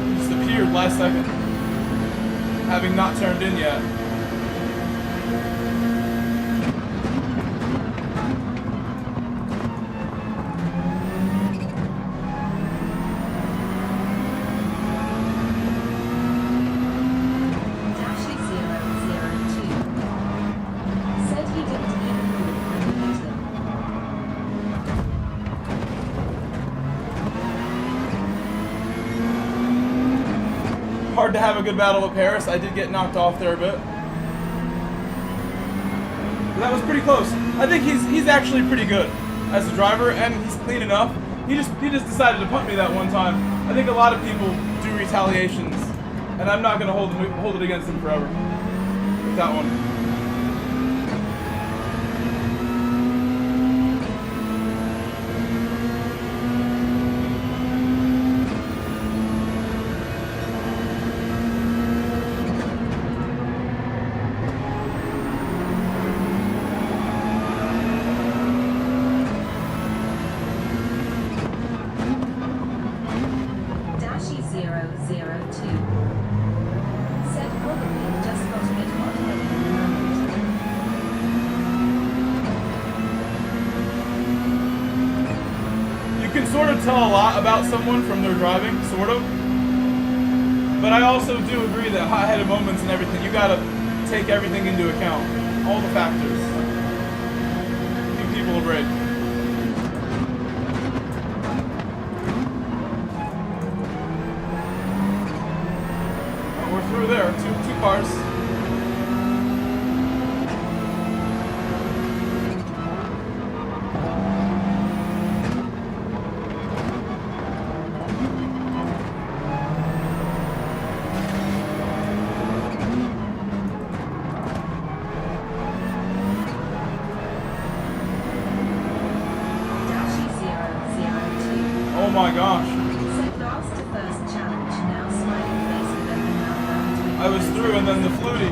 He just appeared last second, having not turned in yet. Hard to have a good battle with Paris. I did get knocked off there a bit. But that was pretty close. I think he's actually pretty good as a driver, and he's clean enough. He just decided to punt me that one time. I think a lot of people do retaliations, and I'm not gonna hold it against him forever with that one. Tell a lot about someone from their driving, sort of. But I also do agree that hot-headed moments and everything, you gotta take everything into account. All the factors. Give people a break. Oh, we're through there. Two cars. Oh my gosh. I was through and then the flutie.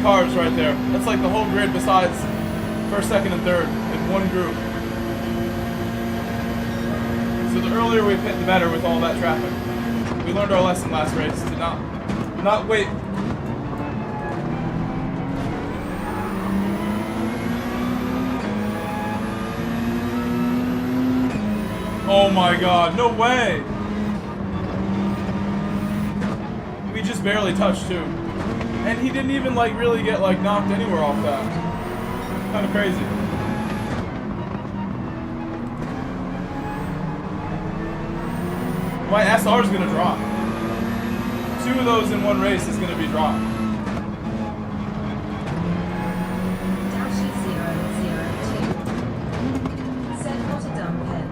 cars right there. That's like the whole grid besides first, second, and third in one group. So the earlier we pit, the better with all that traffic. We learned our lesson last race to not wait. Oh my god, no way! We just barely touched too. And he didn't even like really get like knocked anywhere off that. Kind of crazy. My SR is gonna drop. 2 of those in one race is gonna be dropped. Dashi 002. Said what a dumb pen.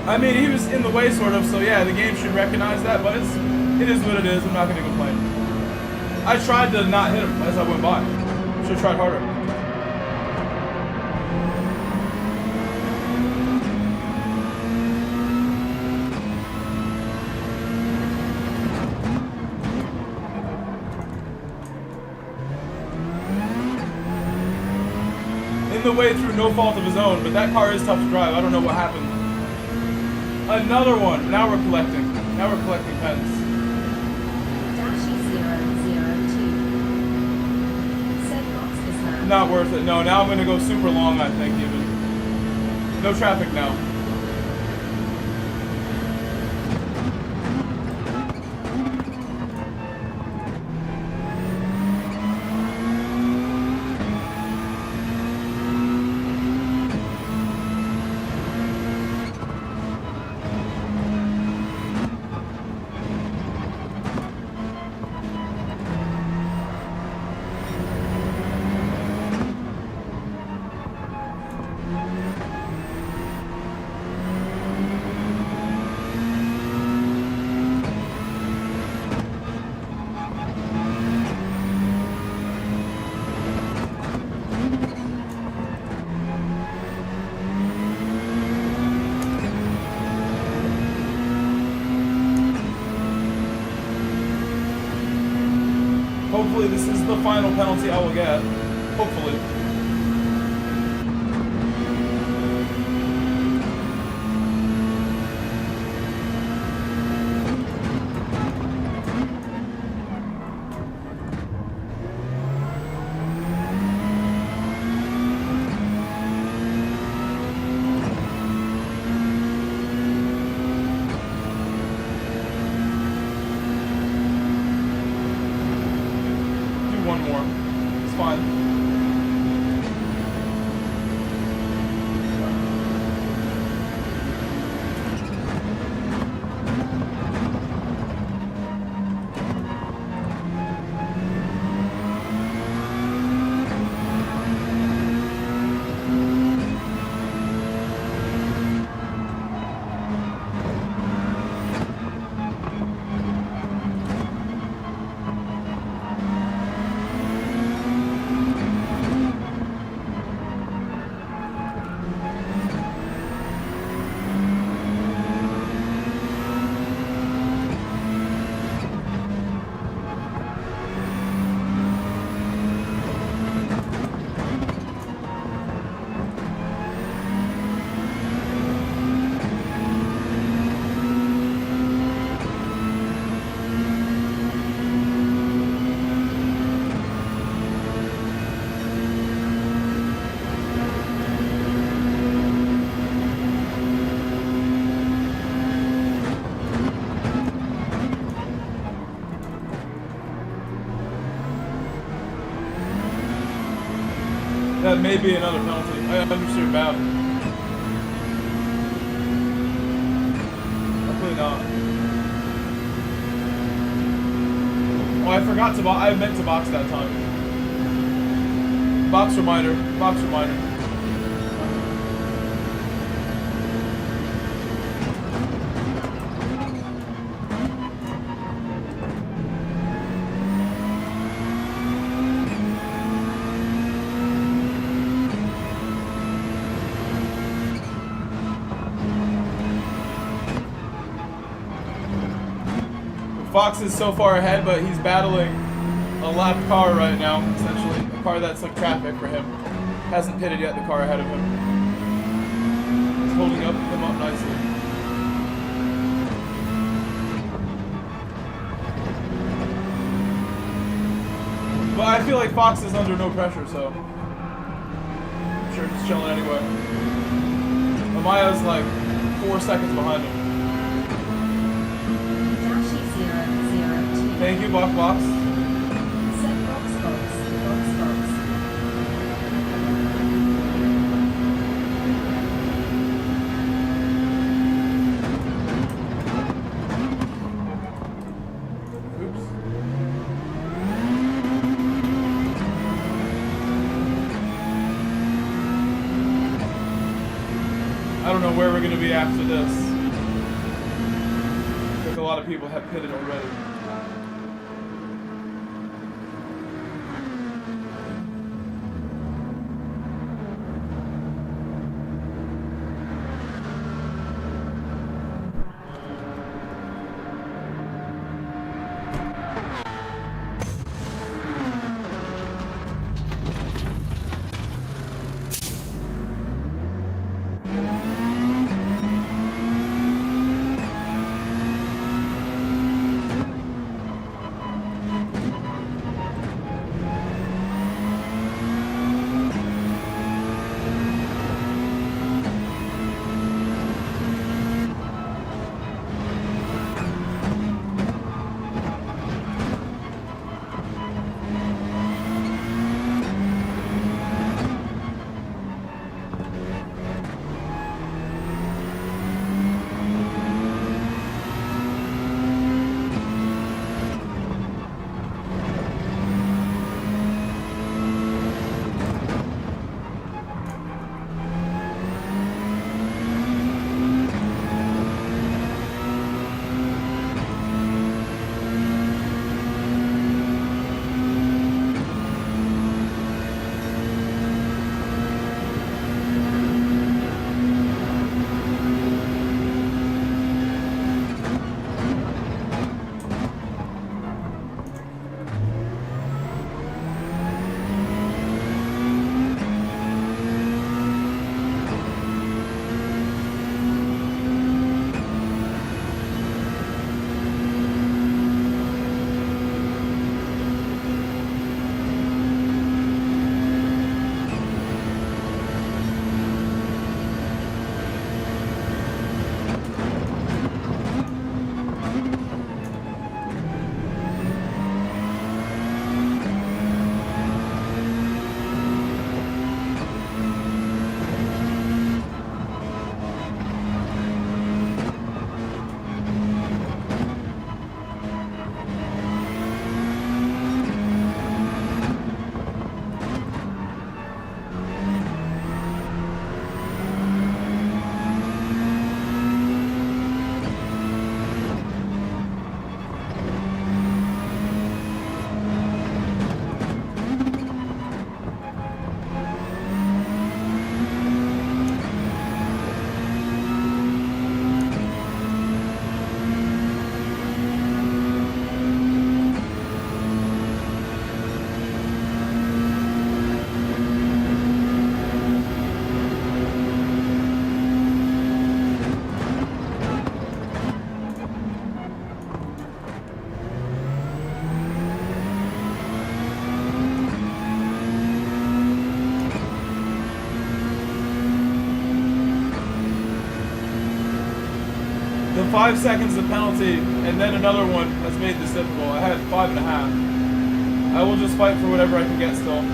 I mean, he was in the way sort of, so yeah, the game should recognize that, but it is what it is. I'm not gonna complain. I tried to not hit him as I went by. Should have tried harder. The way through, no fault of his own, but that car is tough to drive. I don't know what happened. Another one. Now we're collecting. Now we're collecting pens. Dashi 002. Said box this man. Not worth it. No, now I'm going to go super long, I think, even. No traffic now. Hopefully this is the final penalty I will get. Hopefully. That may be another penalty. I understood about it. Hopefully not. Oh, I forgot to box. I meant to box that time. Box reminder. Box reminder. Fox is so far ahead, but he's battling a lapped car right now, essentially. A car that's like traffic for him. Hasn't pitted yet, the car ahead of him. He's holding him up nicely. But I feel like Fox is under no pressure, so I'm sure he's chilling anyway. Amaya's like 4 seconds behind him. Thank you, Box Box. Set box box, box box. Oops. I don't know where we're going to be after this. I think a lot of people have pitted already. The 5 seconds of penalty and then another one has made this difficult. I had 5.5. I will just fight for whatever I can get still.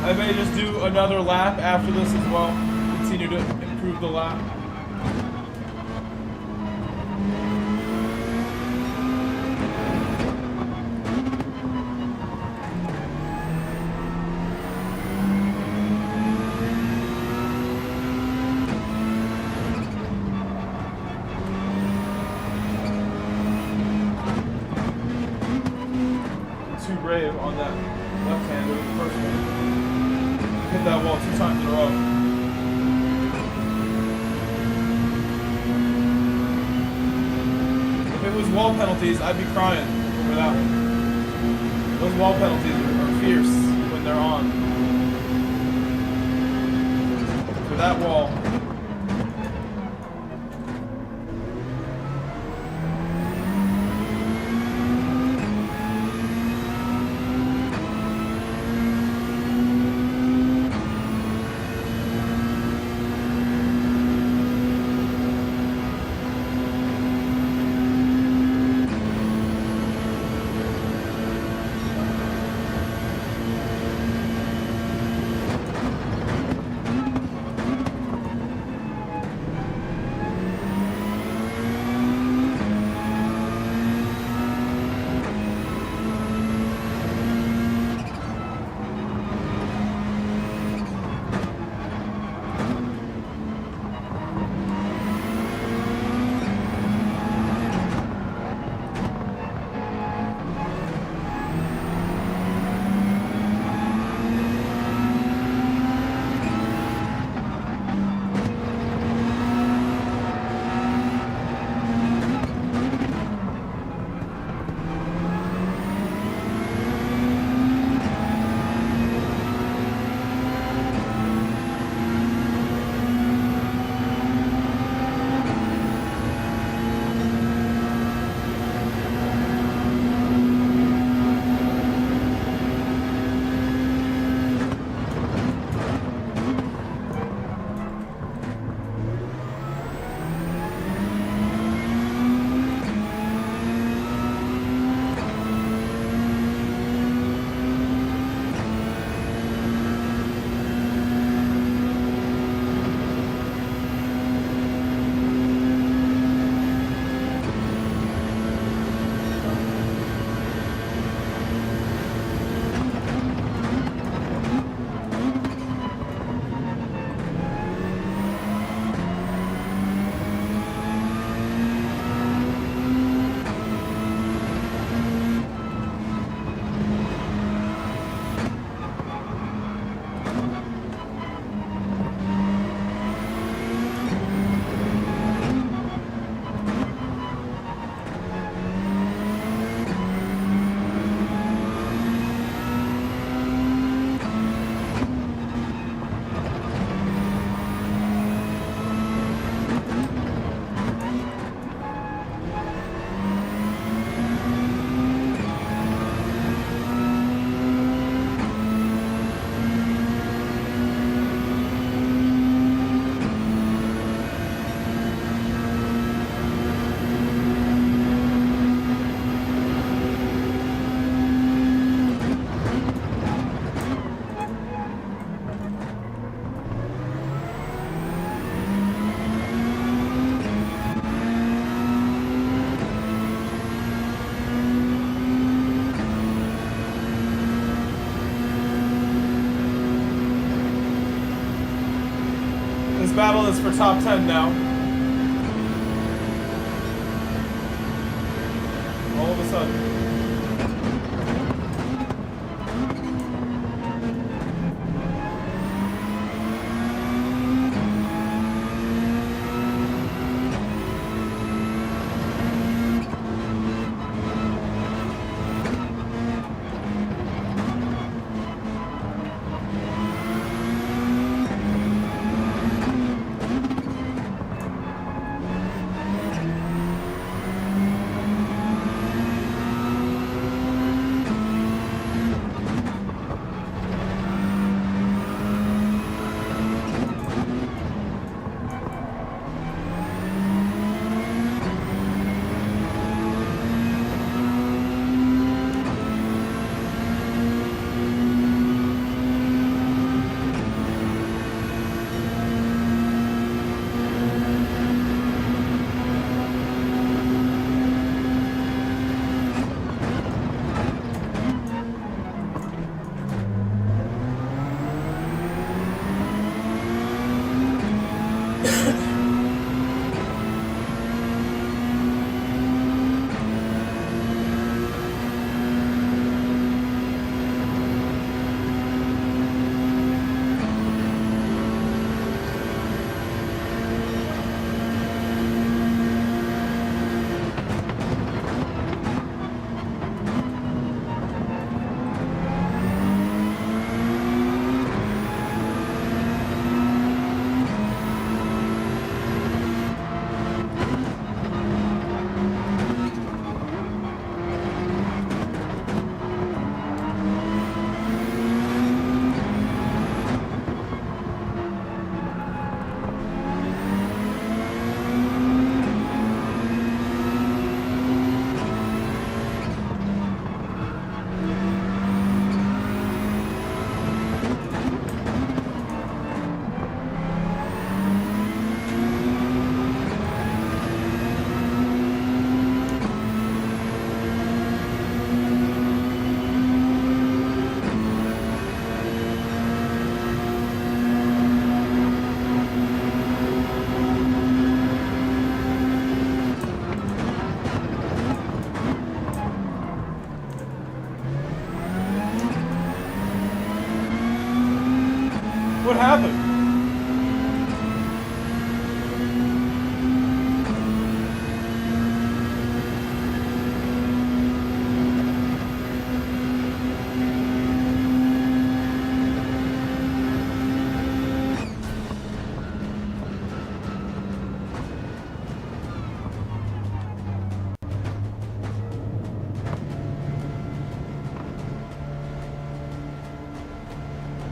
I may just do another lap after this as well. Continue to improve the lap. grave on that left hand. It was the first one. Hit that wall 2 times in a row. If it was wall penalties, I'd be crying over that one. Those wall penalties are fierce when they're on. For that wall. This battle is for top 10 now. All of a sudden.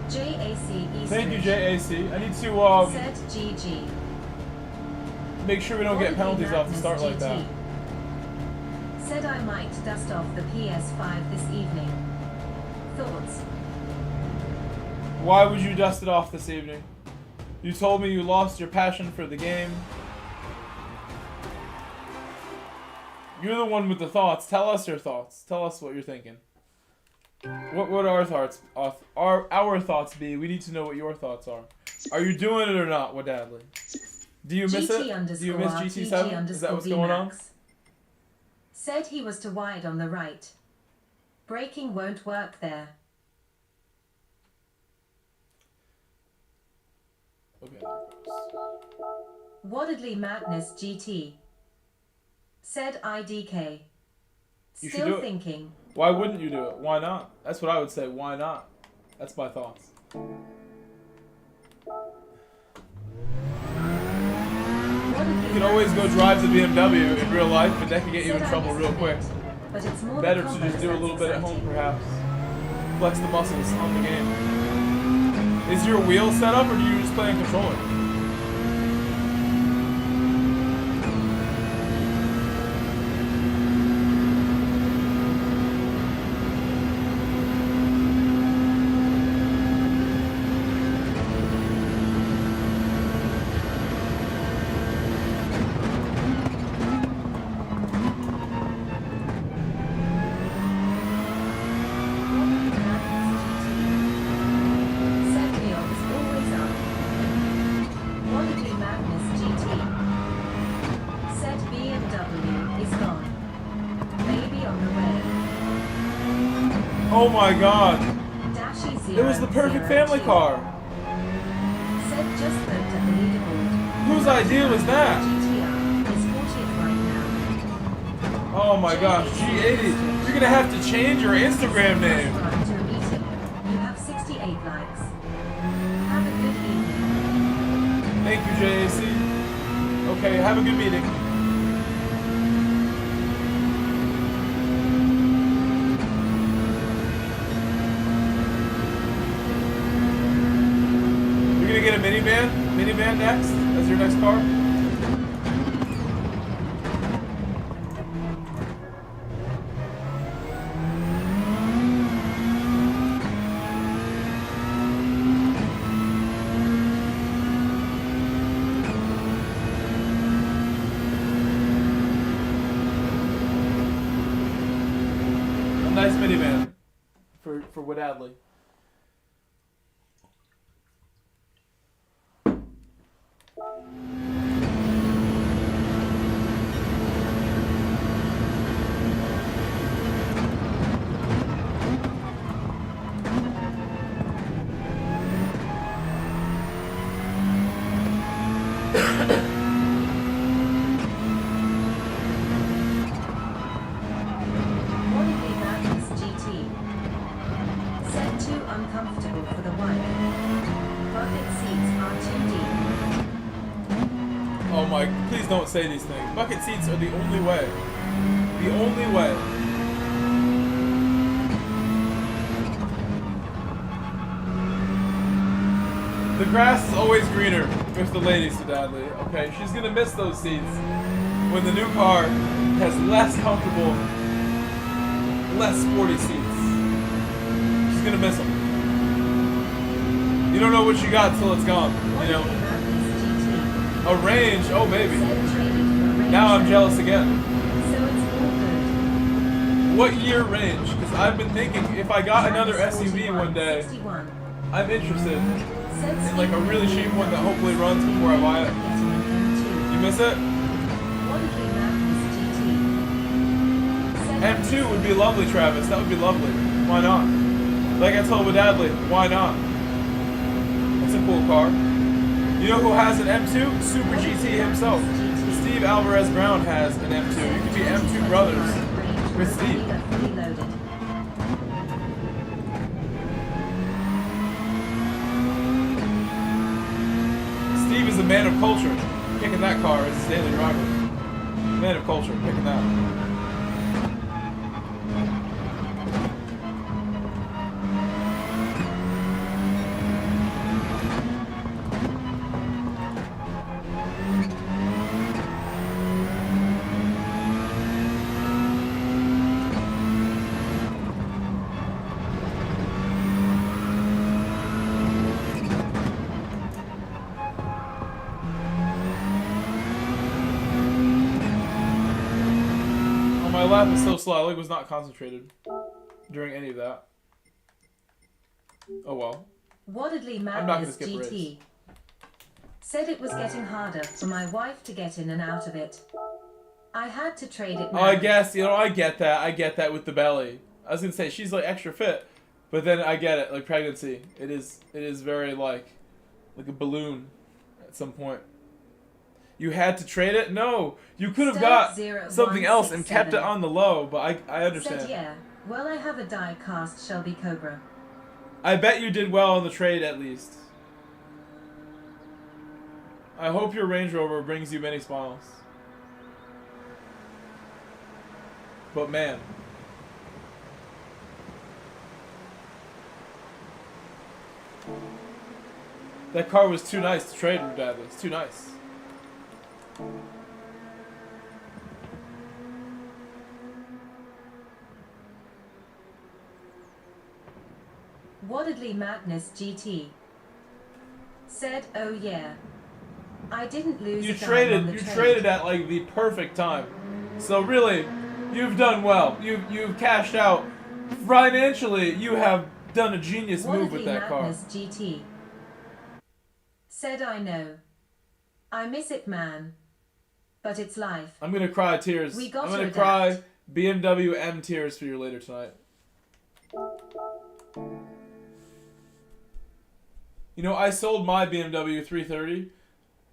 JAC Eastridge. Thank you, JAC. I need to Said GG. make sure we don't get penalties off the start like that. Said I might dust off the PS5 this evening. Thoughts? Why would you dust it off this evening? You told me you lost your passion for the game. You're the one with the thoughts. Tell us your thoughts. Tell us what you're thinking. What would our thoughts be? We need to know what your thoughts are. Are you doing it or not, Wadadley? Do you miss it? Do you miss GT7? Is that what's going on? Said he was too wide on the right. Braking won't work there. Okay. Wadadley Madness GT. Said IDK. You should do Still it. thinking. Why wouldn't you do it? Why not? That's what I would say. Why not? That's my thoughts. You can always go drive the BMW in real life, but that can get you in trouble real quick. But it's more Better to just do a little bit at home, perhaps. Flex the muscles on the game. Is your wheel set up, or do you just play on controller? Oh my god! It was the perfect family car! Whose idea was that? Oh my gosh, G80! You're gonna have to change your Instagram name! You have 68 likes. Have a good evening. Thank you, JAC. Okay, have a good meeting. Get a minivan next as your next car. A nice minivan for Wadadley. Don't say these things. Bucket seats are the only way. The only way. The grass is always greener with the ladies, Wadadley. Okay, she's gonna miss those seats when the new car has less comfortable, less sporty seats. She's gonna miss them. You don't know what you got until it's gone. You know. A range? Oh, baby. Now I'm jealous again. What year range? Because I've been thinking if I got another SUV one day, I'm interested in like a really cheap one that hopefully runs before I buy it. You miss it? M2 would be lovely, Travis. That would be lovely. Why not? Like I told Wadadley, why not? That's a cool car. You know who has an M2? Super GT himself. Steve Alvarez Brown has an M2. You could be M2 brothers with Steve. Steve is a man of culture, picking that car as his daily driver. Man of culture, picking that. lap is so slow. I like was not concentrated during any of that. Oh well. Woddedly I'm not gonna Madness skip a race. GT said it was getting harder for my wife to get in and out of it. I had to trade it now. Oh, I guess, you know, I get that. I get that with the belly. I was gonna say she's like extra fit, but then I get it. Like pregnancy, it is very like a balloon at some point. You had to trade it? No, you could have got something else and kept it on the low. But I understand. Said yeah. Well, I have a die-cast Shelby Cobra. I bet you did well on the trade at least. I hope your Range Rover brings you many smiles. But man. That car was too nice to trade, Dadley. It's too nice. Woddedly Madness GT said, "Oh yeah, I didn't lose." You a dime traded. on the You trade. traded at like the perfect time. So really, you've done well. You've cashed out financially. You have done a genius move with that car. Madness GT said, "I know. I miss it, man. But it's life." I'm gonna cry tears. We got I'm gonna to cry adapt. BMW M tears for you later tonight. You know, I sold my BMW 330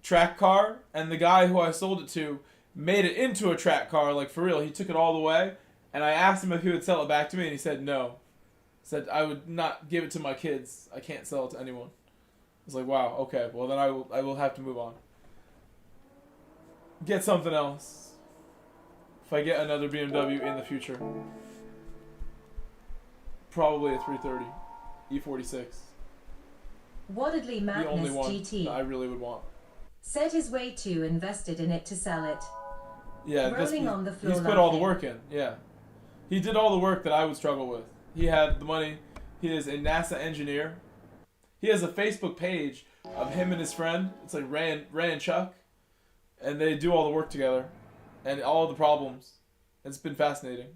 track car, and the guy who I sold it to made it into a track car, like for real. He took it all the way, and I asked him if he would sell it back to me, and he said no. He said, I would not give it to my kids. I can't sell it to anyone. I was like, wow, okay, well then I will have to move on. Get something else. If I get another BMW in the future. Probably a 330 E46. Woddedly The only Madness one GT that I really would want. said his way too invested in it to sell it. Yeah, Rolling on the floor he's put all the laughing. work in. Yeah, he did all the work that I would struggle with. He had the money. He is a NASA engineer. He has a Facebook page of him and his friend. It's like Ray and Chuck, and they do all the work together, and all the problems. It's been fascinating.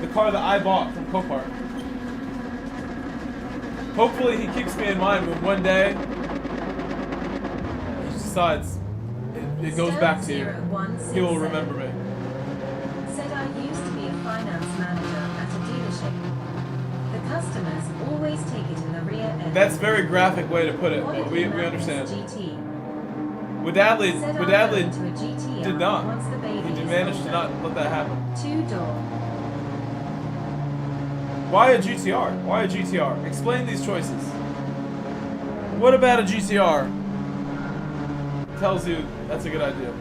The car that I bought from Copart. Hopefully he keeps me in mind when one day he decides it goes back to you. He will remember me. Said I used to be a finance manager at a dealership. The customers always take it in the rear end. That's a very graphic way to put it, but we understand. GT. Woodadley Said I got into a did GTR not. once the baby He is managed to older. not let that happen. Two-door. Why a GTR? Why a GTR? Explain these choices. What about a GTR tells you that's a good idea?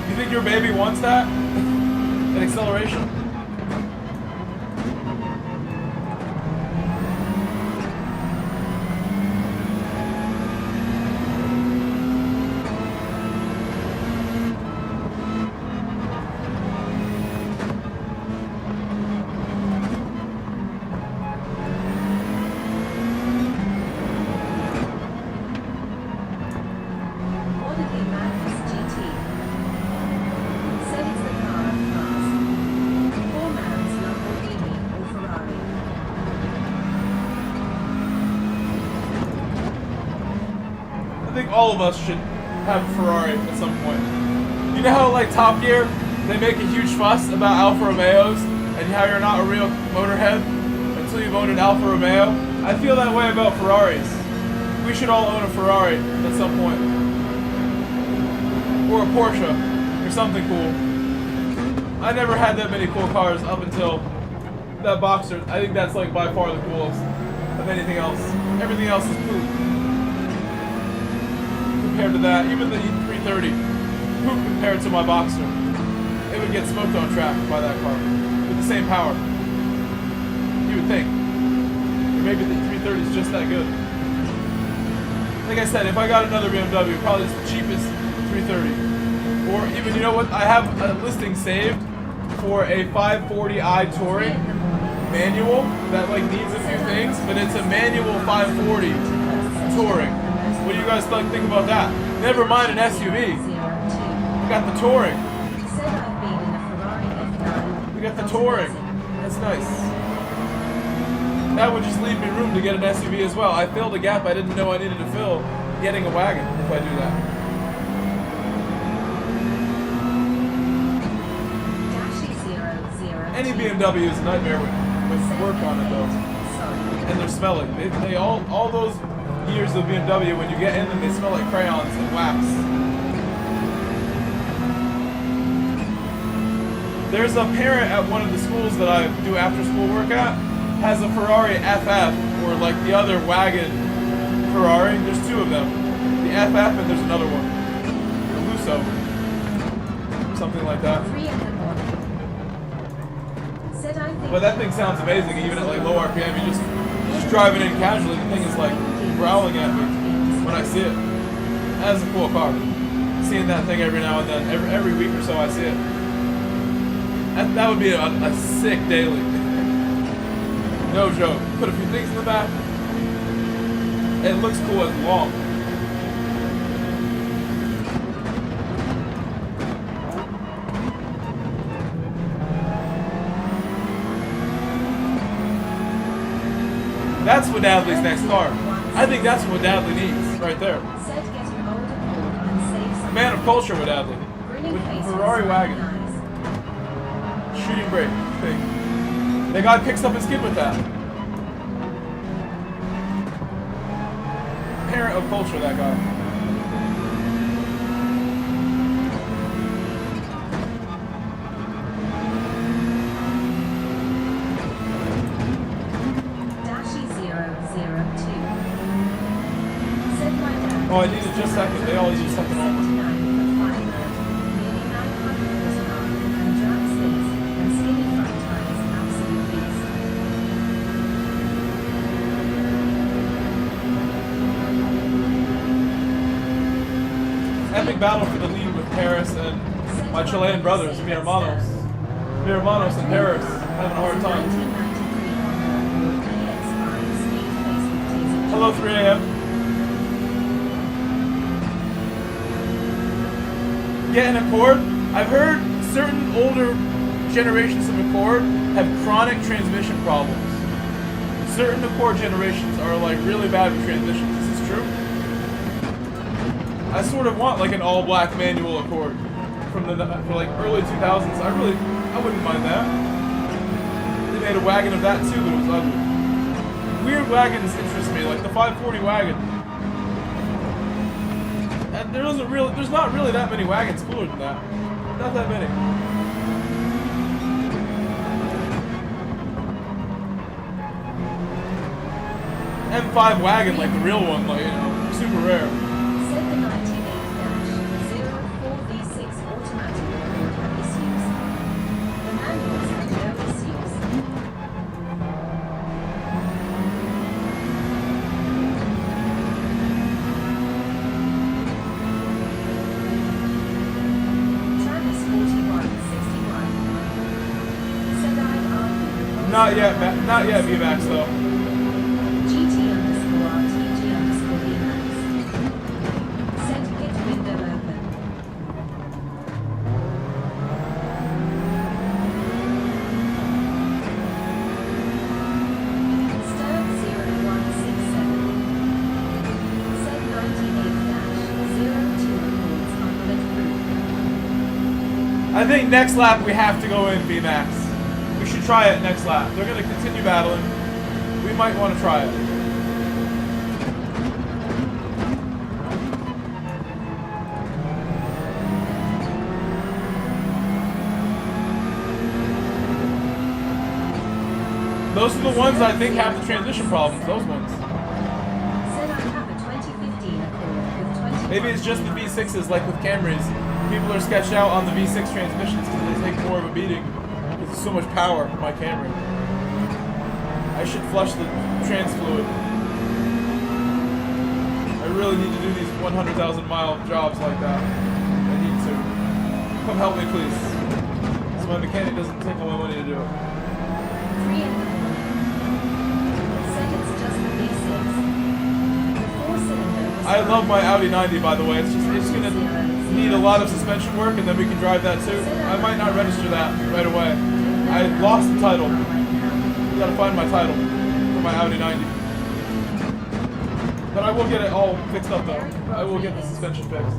You think your baby wants that? An acceleration? Woddedly Madness GT said it's the car of class. Poor man's Lamborghini or Ferrari. I think all of us should have a Ferrari at some point. You know how like Top Gear, they make a huge fuss about Alfa Romeos and how you're not a real motorhead until you've owned an Alfa Romeo? I feel that way about Ferraris. We should all own a Ferrari at some point. Or a Porsche, or something cool. I never had that many cool cars up until that Boxster. I think that's like by far the coolest of anything else. Everything else is poop. Compared to that, even the E330, poop compared to my Boxster. It would get smoked on track by that car with the same power. You would think. Or maybe the 330 is just that good. Like I said, if I got another BMW, probably it's the cheapest 330. Or even, you know what? I have a listing saved for a 540i Touring manual that like needs a few things, but it's a manual 540 touring. What do you guys think about that? Never mind an SUV. We got the touring. We got the touring. That's nice. That would just leave me room to get an SUV as well. I filled a gap I didn't know I needed to fill getting a wagon if I do that. Any BMW is a nightmare with work on it though. And they're smelly. They all those years of BMW, when you get in them, they smell like crayons and wax. There's a parent at one of the schools that I do after school work at, has a Ferrari FF, or like the other wagon Ferrari. There's two of them. The FF and there's another one. The Lusso. Something like that. But that thing sounds amazing, even at like low RPM. You just drive it in casually, the thing is like growling at me when I see it. That's a cool car. Seeing that thing every now and then, every week or so I see it. That would be a sick daily. No joke. Put a few things in the back. It looks cool and long. That's what Dadley's next car. I think that's what Dadley needs, right there. A man of culture with Dadley. With Ferrari wagon. Shooting brake thing. The guy picks up his kid with that. Parent of culture, that guy. Oh, I needed just a second. They all use a second only. Epic battle for the lead with Paris and my Chilean brothers, mi hermanos. Mi hermanos in Paris, having a hard time. Hello, 3 a.m. Get an Accord. I've heard certain older generations of Accord have chronic transmission problems. Certain Accord generations are like really bad with transmissions. Is this true? I sort of want like an all-black manual Accord from the like early 2000s. I wouldn't mind that. They made a wagon of that too, but it was ugly. Weird wagons interest me, like the 540 wagon. And there's not really that many wagons cooler than that. Not that many. M5 wagon, like the real one, like, you know, super rare. Not yet, VMAX though. GT_RTG_VMAX. Set hit window open. Stern 0167. Set 98-02 reports on LedgeCrew. I think next lap we have to go in VMAX. We should try it next lap. They're going to continue battling. We might want to try it. Those are the ones I think have the transition problems. Those ones. Maybe it's just the V6s like with Camrys. People are sketched out on the V6 transmissions because they take more of a beating. There's so much power in my Camry. I should flush the trans fluid. I really need to do these 100,000 mile jobs like that. I need to. Come help me, please. So my mechanic doesn't take all my money to do it. I love my Audi 90, by the way. It's gonna need a lot of suspension work, and then we can drive that too. I might not register that right away. I lost the title. Gotta find my title for my Audi 90. But I will get it all fixed up though. I will get the suspension fixed.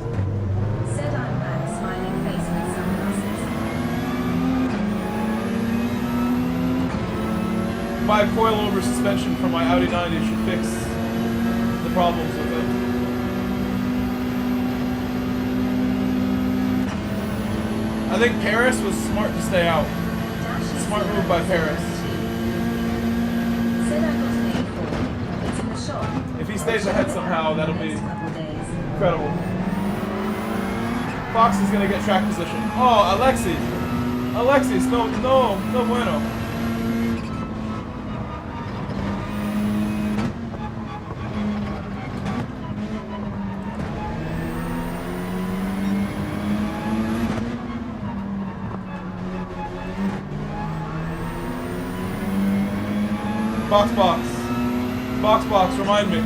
Said I'm back, smiling face with sunglasses. My coilover suspension for my Audi 90 should fix the problems with it. I think Paris was smart to stay out. Smart move by Paris. Said I got an A4. It's in the shop. If he stays ahead somehow, that'll be Couple days. incredible. Fox is gonna get track position. Oh, Alexis, no bueno. Box, remind me.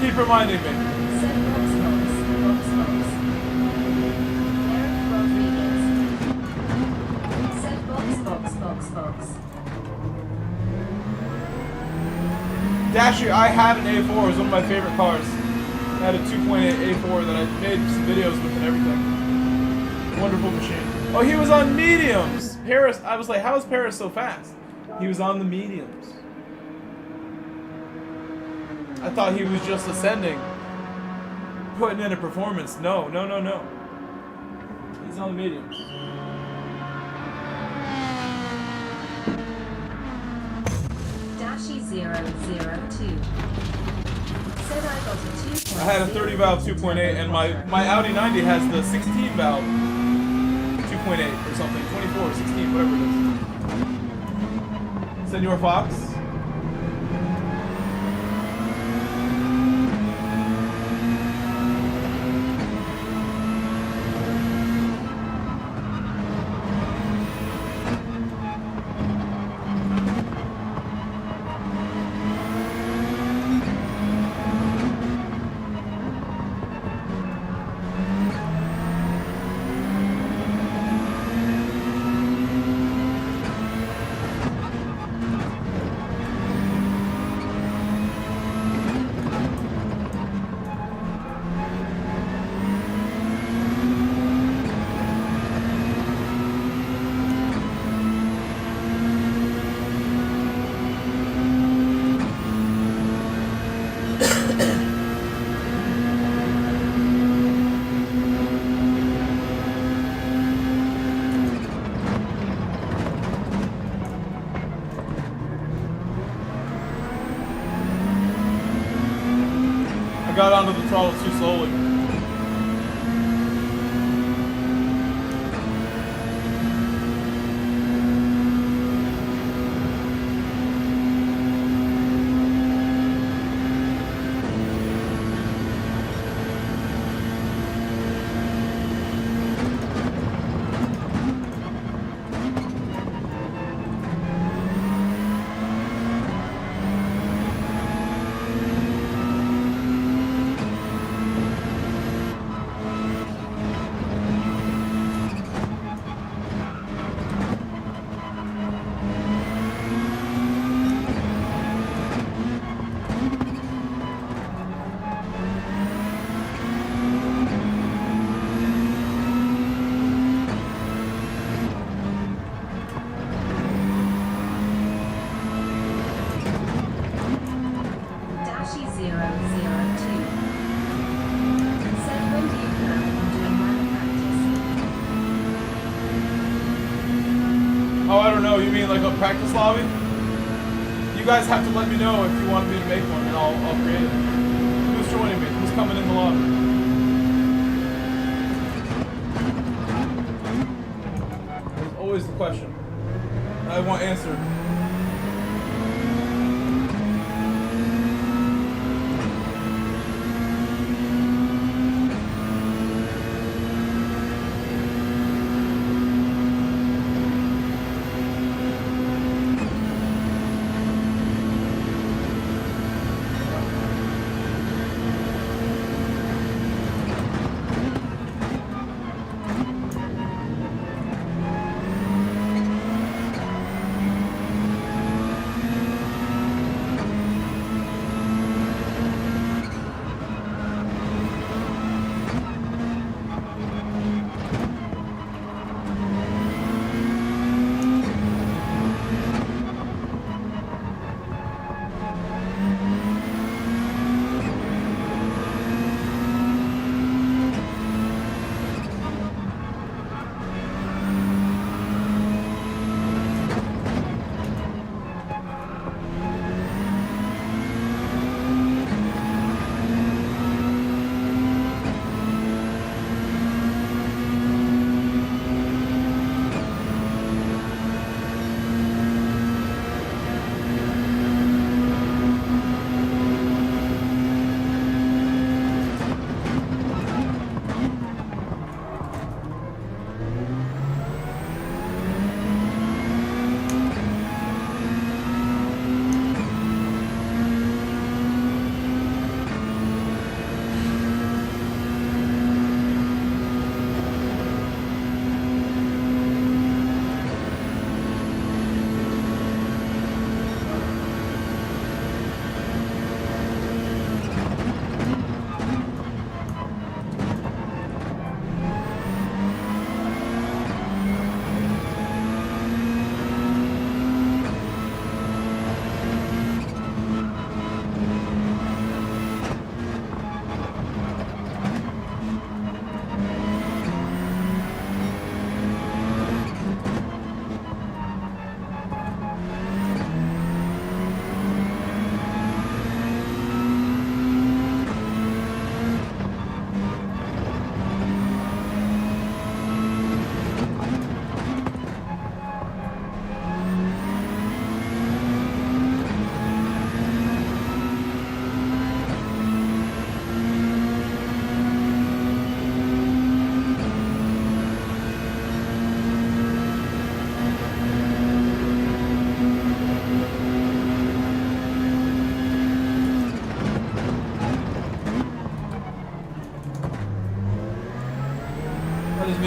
Keep reminding me. Said Box. Eric Rodriguez. Said Box. Dasher, I had an A4. It was one of my favorite cars. I had a 2.8 A4 that I made some videos with and everything. Wonderful machine. Oh, he was on mediums. Paris. I was like, how is Paris so fast? He was on the mediums. I thought he was just ascending, putting in a performance. No. He's on the mediums. Dashi 002. Said I got a 2.8. I had a 30 valve 2.8, and my Audi 90 has the 16 valve 2.8 or something, 24, 16, whatever it is. Senor Fox. Got onto the throttle too slowly. Oh, I don't know. You mean like a practice lobby? You guys have to let me know if you want me to make one, and I'll create it. Who's joining me? Who's coming in the lobby? That's always the question I want answered.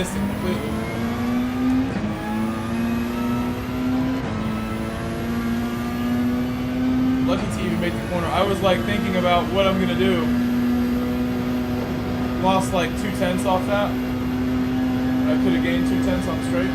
missed it completely. Lucky to even make the corner. I was like thinking about what I'm gonna do. Lost like 2/10 off that. I could have gained 2/10 on straight.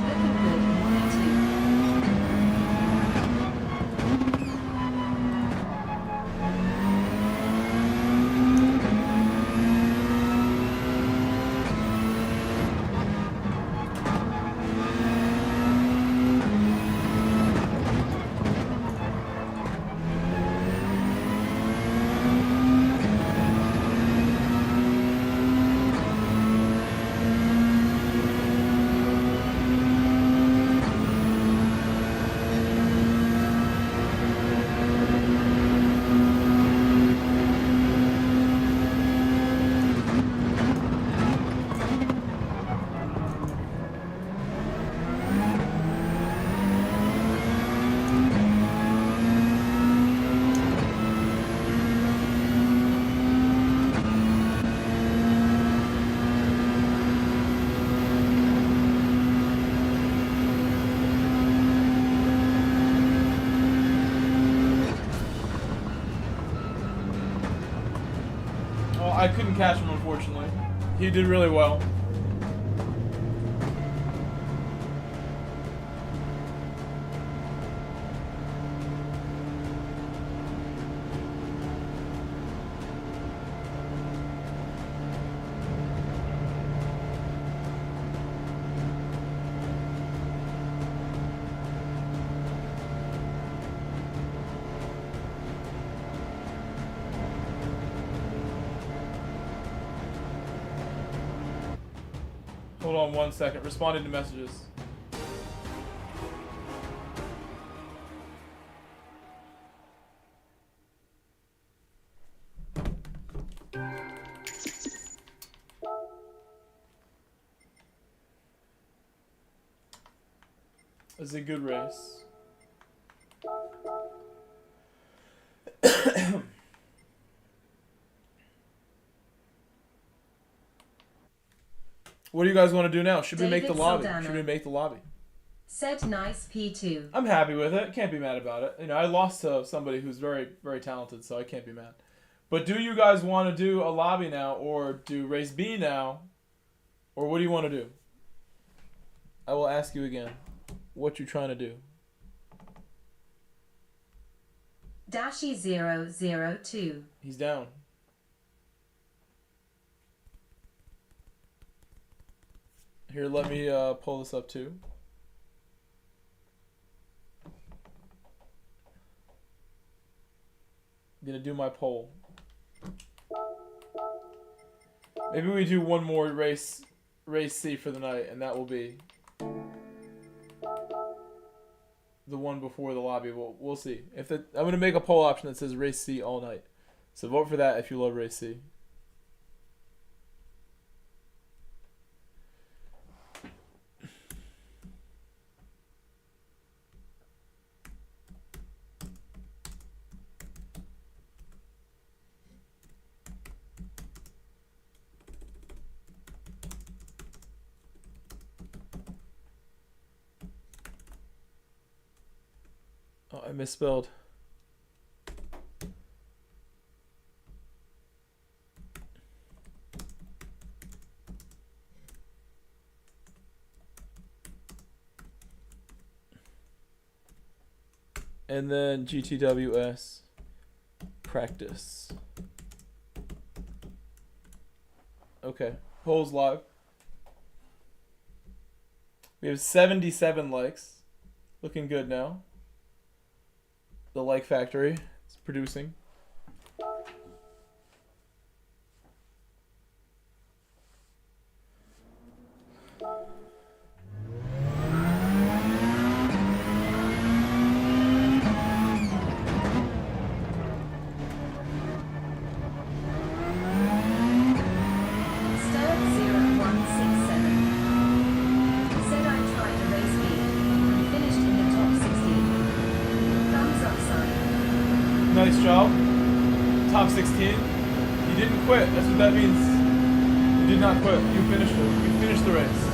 Said looking good in P2. I couldn't catch him, unfortunately. He did really well. Hold on 1 second. Responding to messages. It's a good race. What do you guys want to do now? Should we make the lobby? Saldana. Should we make the lobby? Said nice P2. I'm happy with it. Can't be mad about it. You know, I lost to somebody who's very, very talented, so I can't be mad. But do you guys want to do a lobby now, or do race B now, or what do you want to do? I will ask you again. What you trying to do? Dashy002. He's down. Here, let me pull this up too. I'm gonna do my poll. Maybe we do one more race C for the night, and that will be the one before the lobby. We'll see. I'm gonna make a poll option that says race C all night. So vote for that if you love race C. Oh, I misspelled. And then GTWS practice. Okay, polls live. We have 77 likes. Looking good now. The like factory is producing. Nice job. Top 16. You didn't quit. That's what that means. You did not quit. You finished it. You finished the race.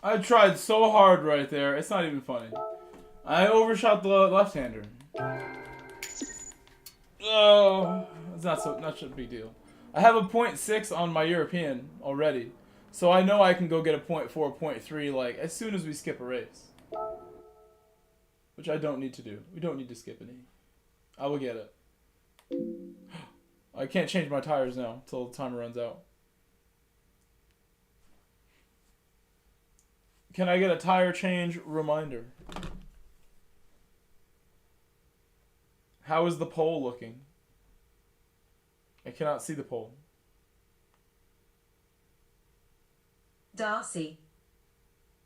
I tried so hard right there. It's not even funny. I overshot the left-hander. Oh, it's not such a big deal. I have a 0.6 on my European already, so I know I can go get a 0.4, 0.3 like as soon as we skip a race. Which I don't need to do. We don't need to skip any. I will get it. I can't change my tires now until the timer runs out. Can I get a tire change reminder? How is the poll looking? I cannot see the poll. Darcy.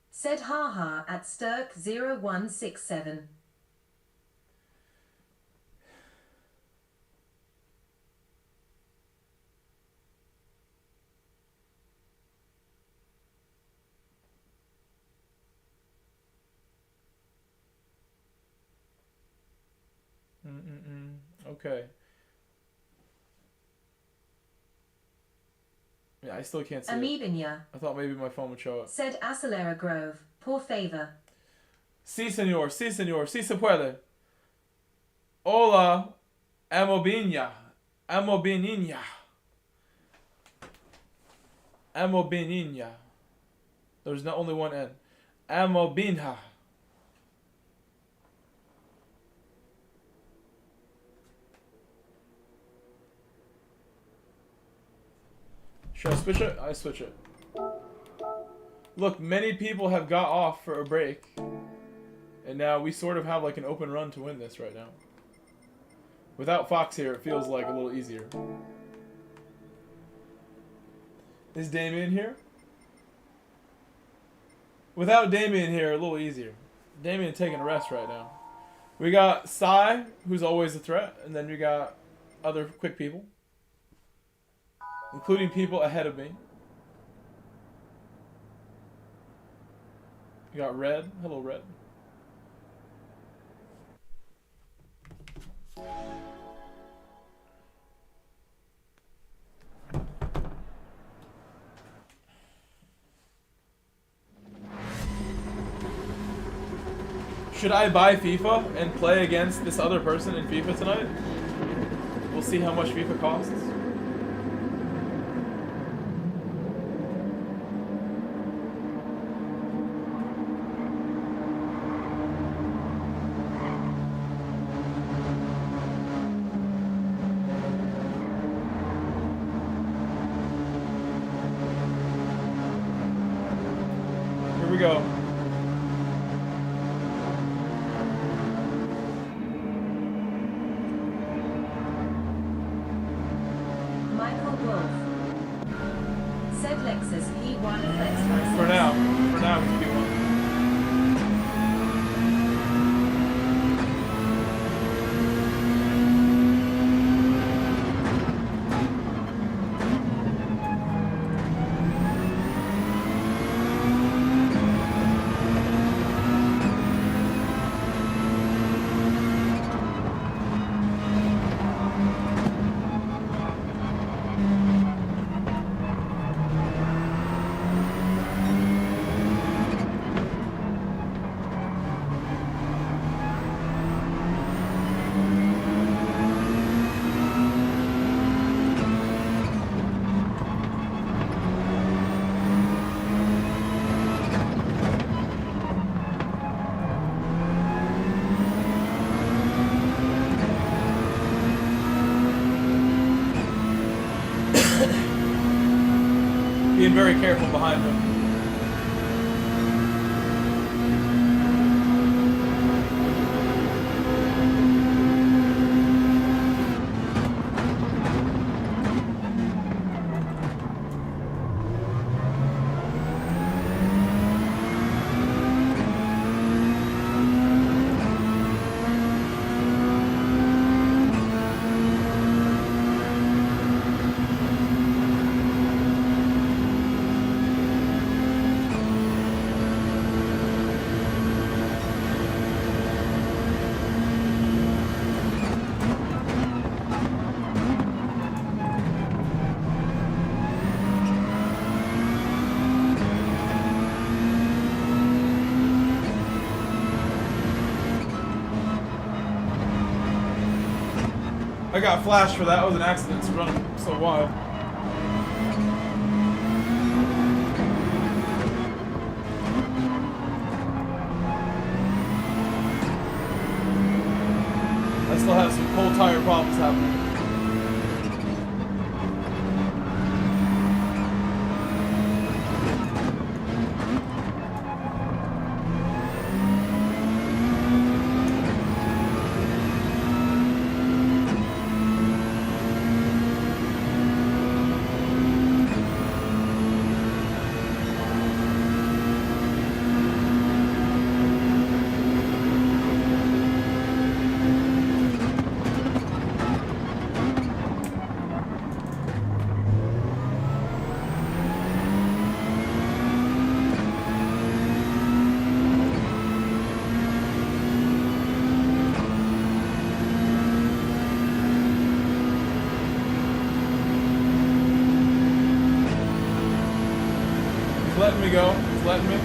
Said haha at Sturk0167. Okay. Yeah, I still can't see it. Amoebinia. I thought maybe my phone would show up. Said Acelera Grove. Por favor. Sí, señor. Sí, señor. Sí se puede. Hola. Amoebinia. Amoebinia. Amoebinia. There's not only one N. Amoebinia. Should I switch it? I switch it. Look, many people have got off for a break. And now we sort of have like an open run to win this right now. Without Fox here, it feels like a little easier. Is Damien here? Without Damien here, a little easier. Damien taking a rest right now. We got Sai, who's always a threat, and then we got other quick people. Including people ahead of me. You got Red. Hello, Red. Should I buy FIFA and play against this other person in FIFA tonight? We'll see how much FIFA costs. Here we go. Michael Wolf. Said Lexus P1 Flex license. For now, it's P1. Being very careful behind him. I got flashed for that. It was an accident to run so wild. I still have some cold tire problems happening. Letting me go. It's letting me.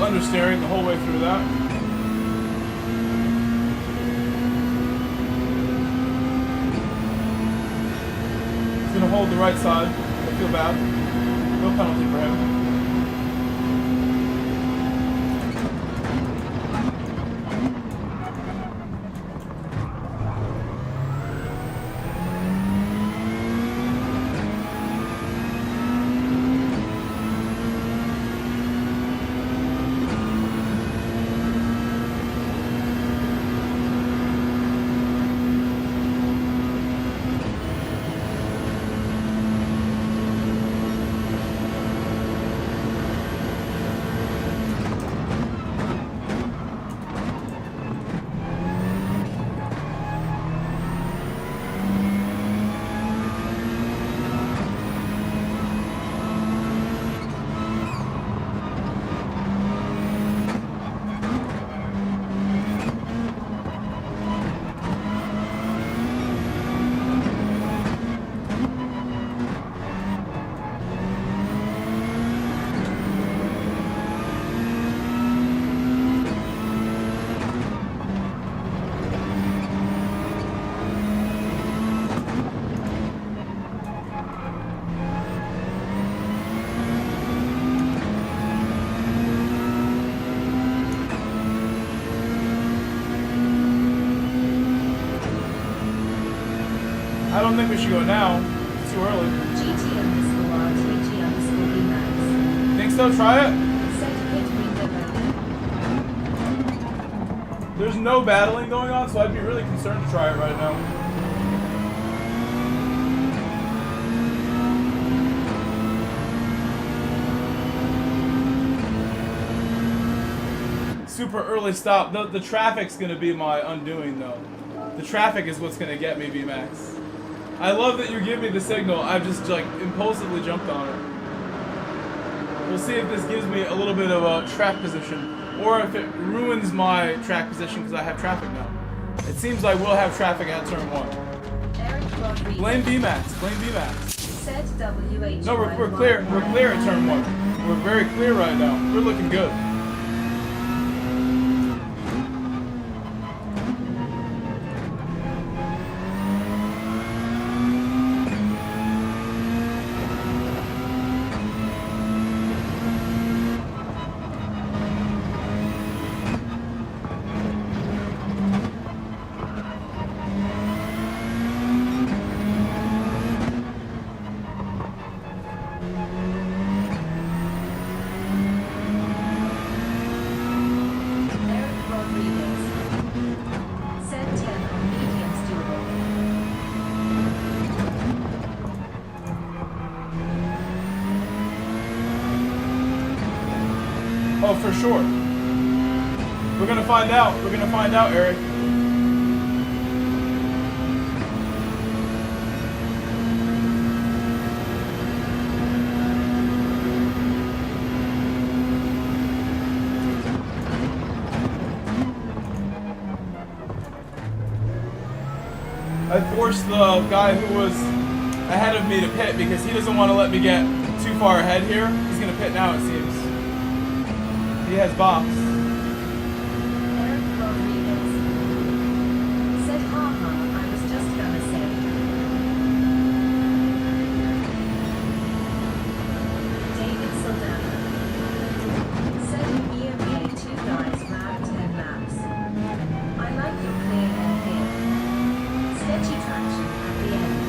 Understeering the whole way through that. He's gonna hold the right side. I feel bad. No penalty for him. I don't think we should go now. It's too early. GT_RTG_BMAX. Think so? Try it? Set pit window. There's no battling going on, so I'd be really concerned to try it right now. Super early stop. The traffic's gonna be my undoing though. The traffic is what's gonna get me, BMAX. I love that you give me the signal. I've just like impulsively jumped on it. We'll see if this gives me a little bit of a track position, or if it ruins my track position because I have traffic now. It seems like we'll have traffic at turn 1. Blame BMAX. Blame BMAX. Said WH. No, we're clear. We're clear at turn 1. We're very clear right now. We're looking good. Oh, for sure. We're gonna find out. We're gonna find out, Eric. I forced the guy who was ahead of me to pit because he doesn't want to let me get too far ahead here. He's gonna pit now, it seems. He has box. Eric Rodriguez said, haha, I was just gonna say. David Saldana said, EMA 2 guys round 10 laps. I like your clear air here. Sketchy traction at the end.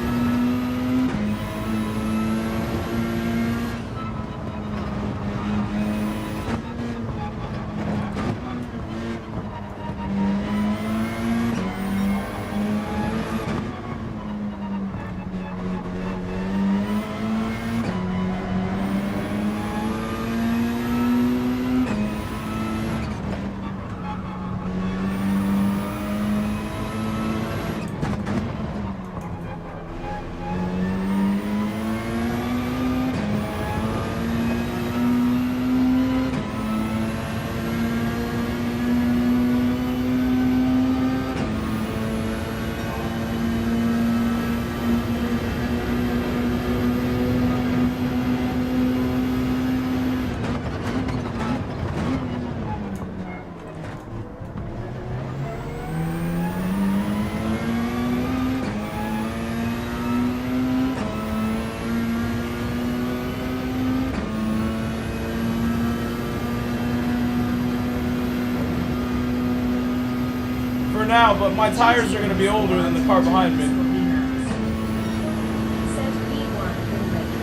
For now, but my tires are gonna be older than the car behind me. Said B1 already.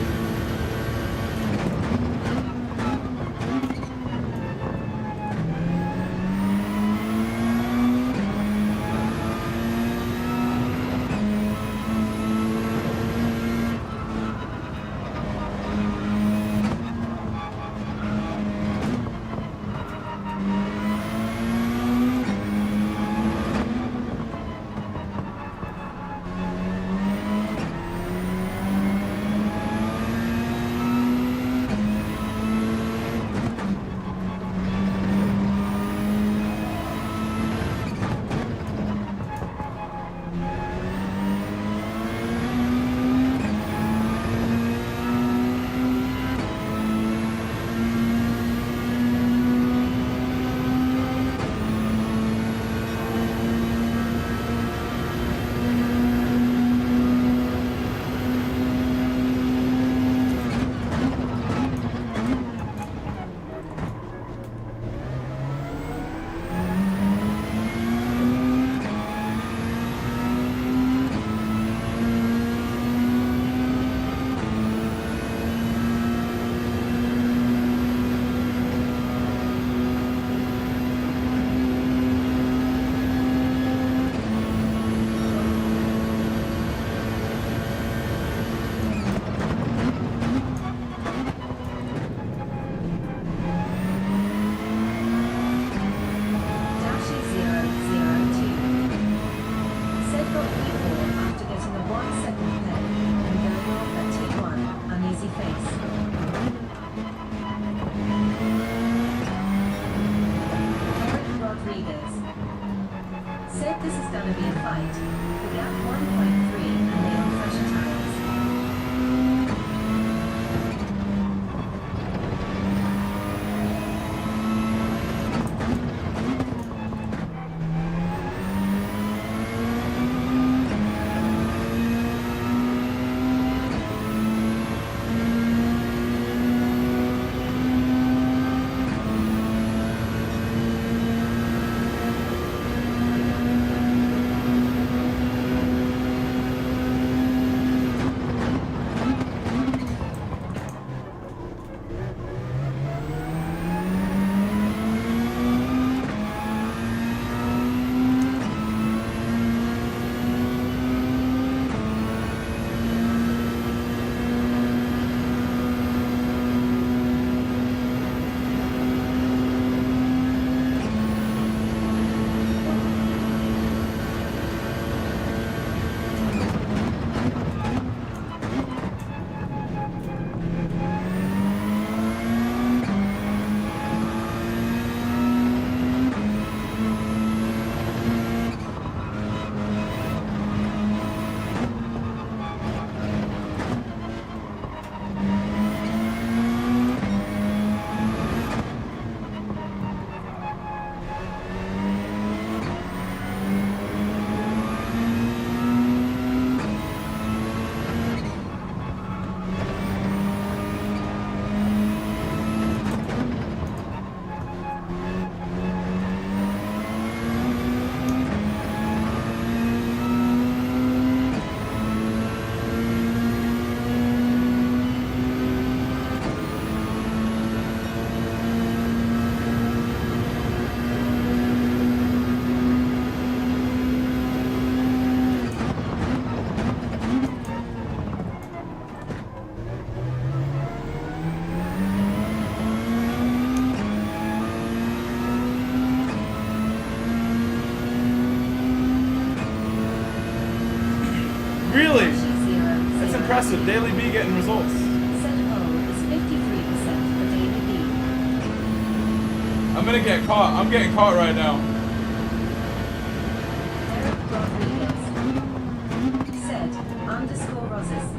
impressive. Daily B getting results. Said hole is 53% for Daily B. I'm gonna get caught. I'm getting caught right now. Eric Rodriguez. Said underscore Roses.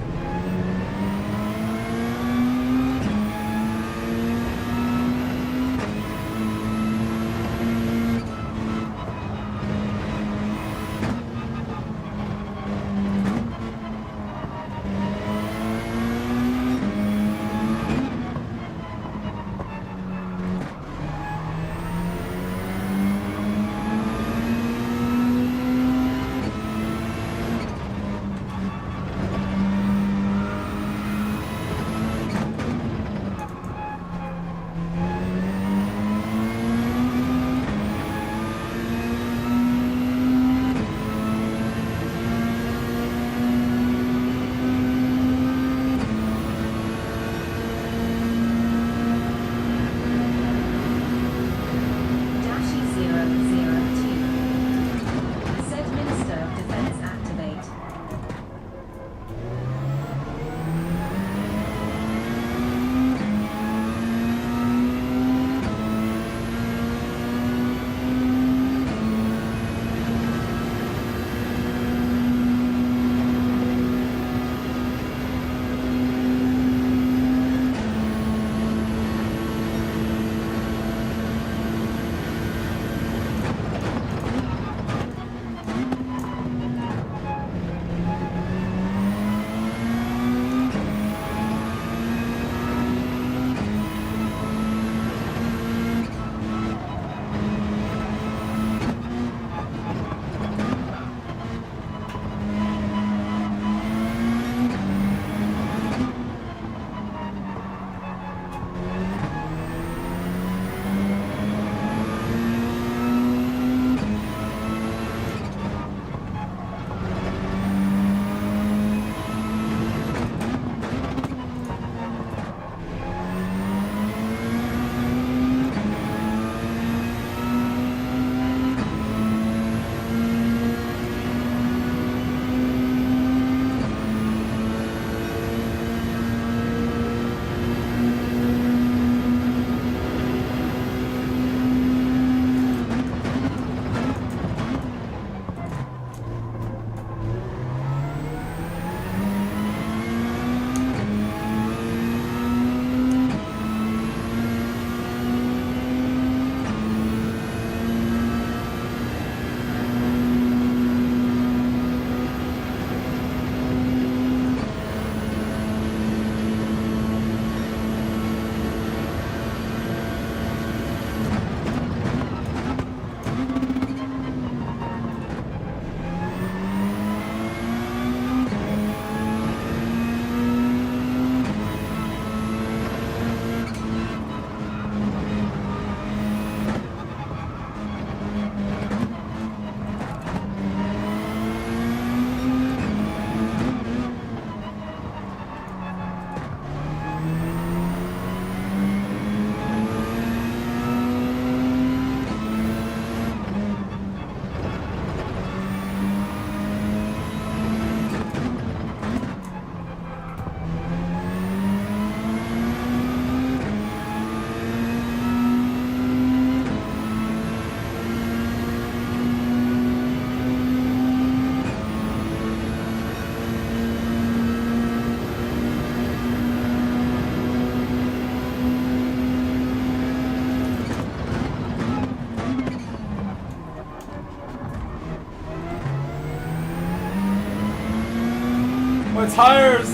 My tires!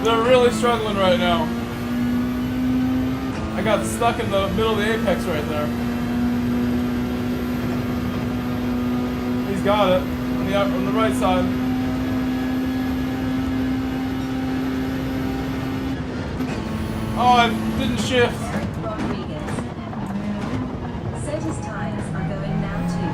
They're really struggling right now. I got stuck in the middle of the apex right there. He's got it. On the right side. Oh, I didn't shift. Rodriguez. Said his tires are going now too.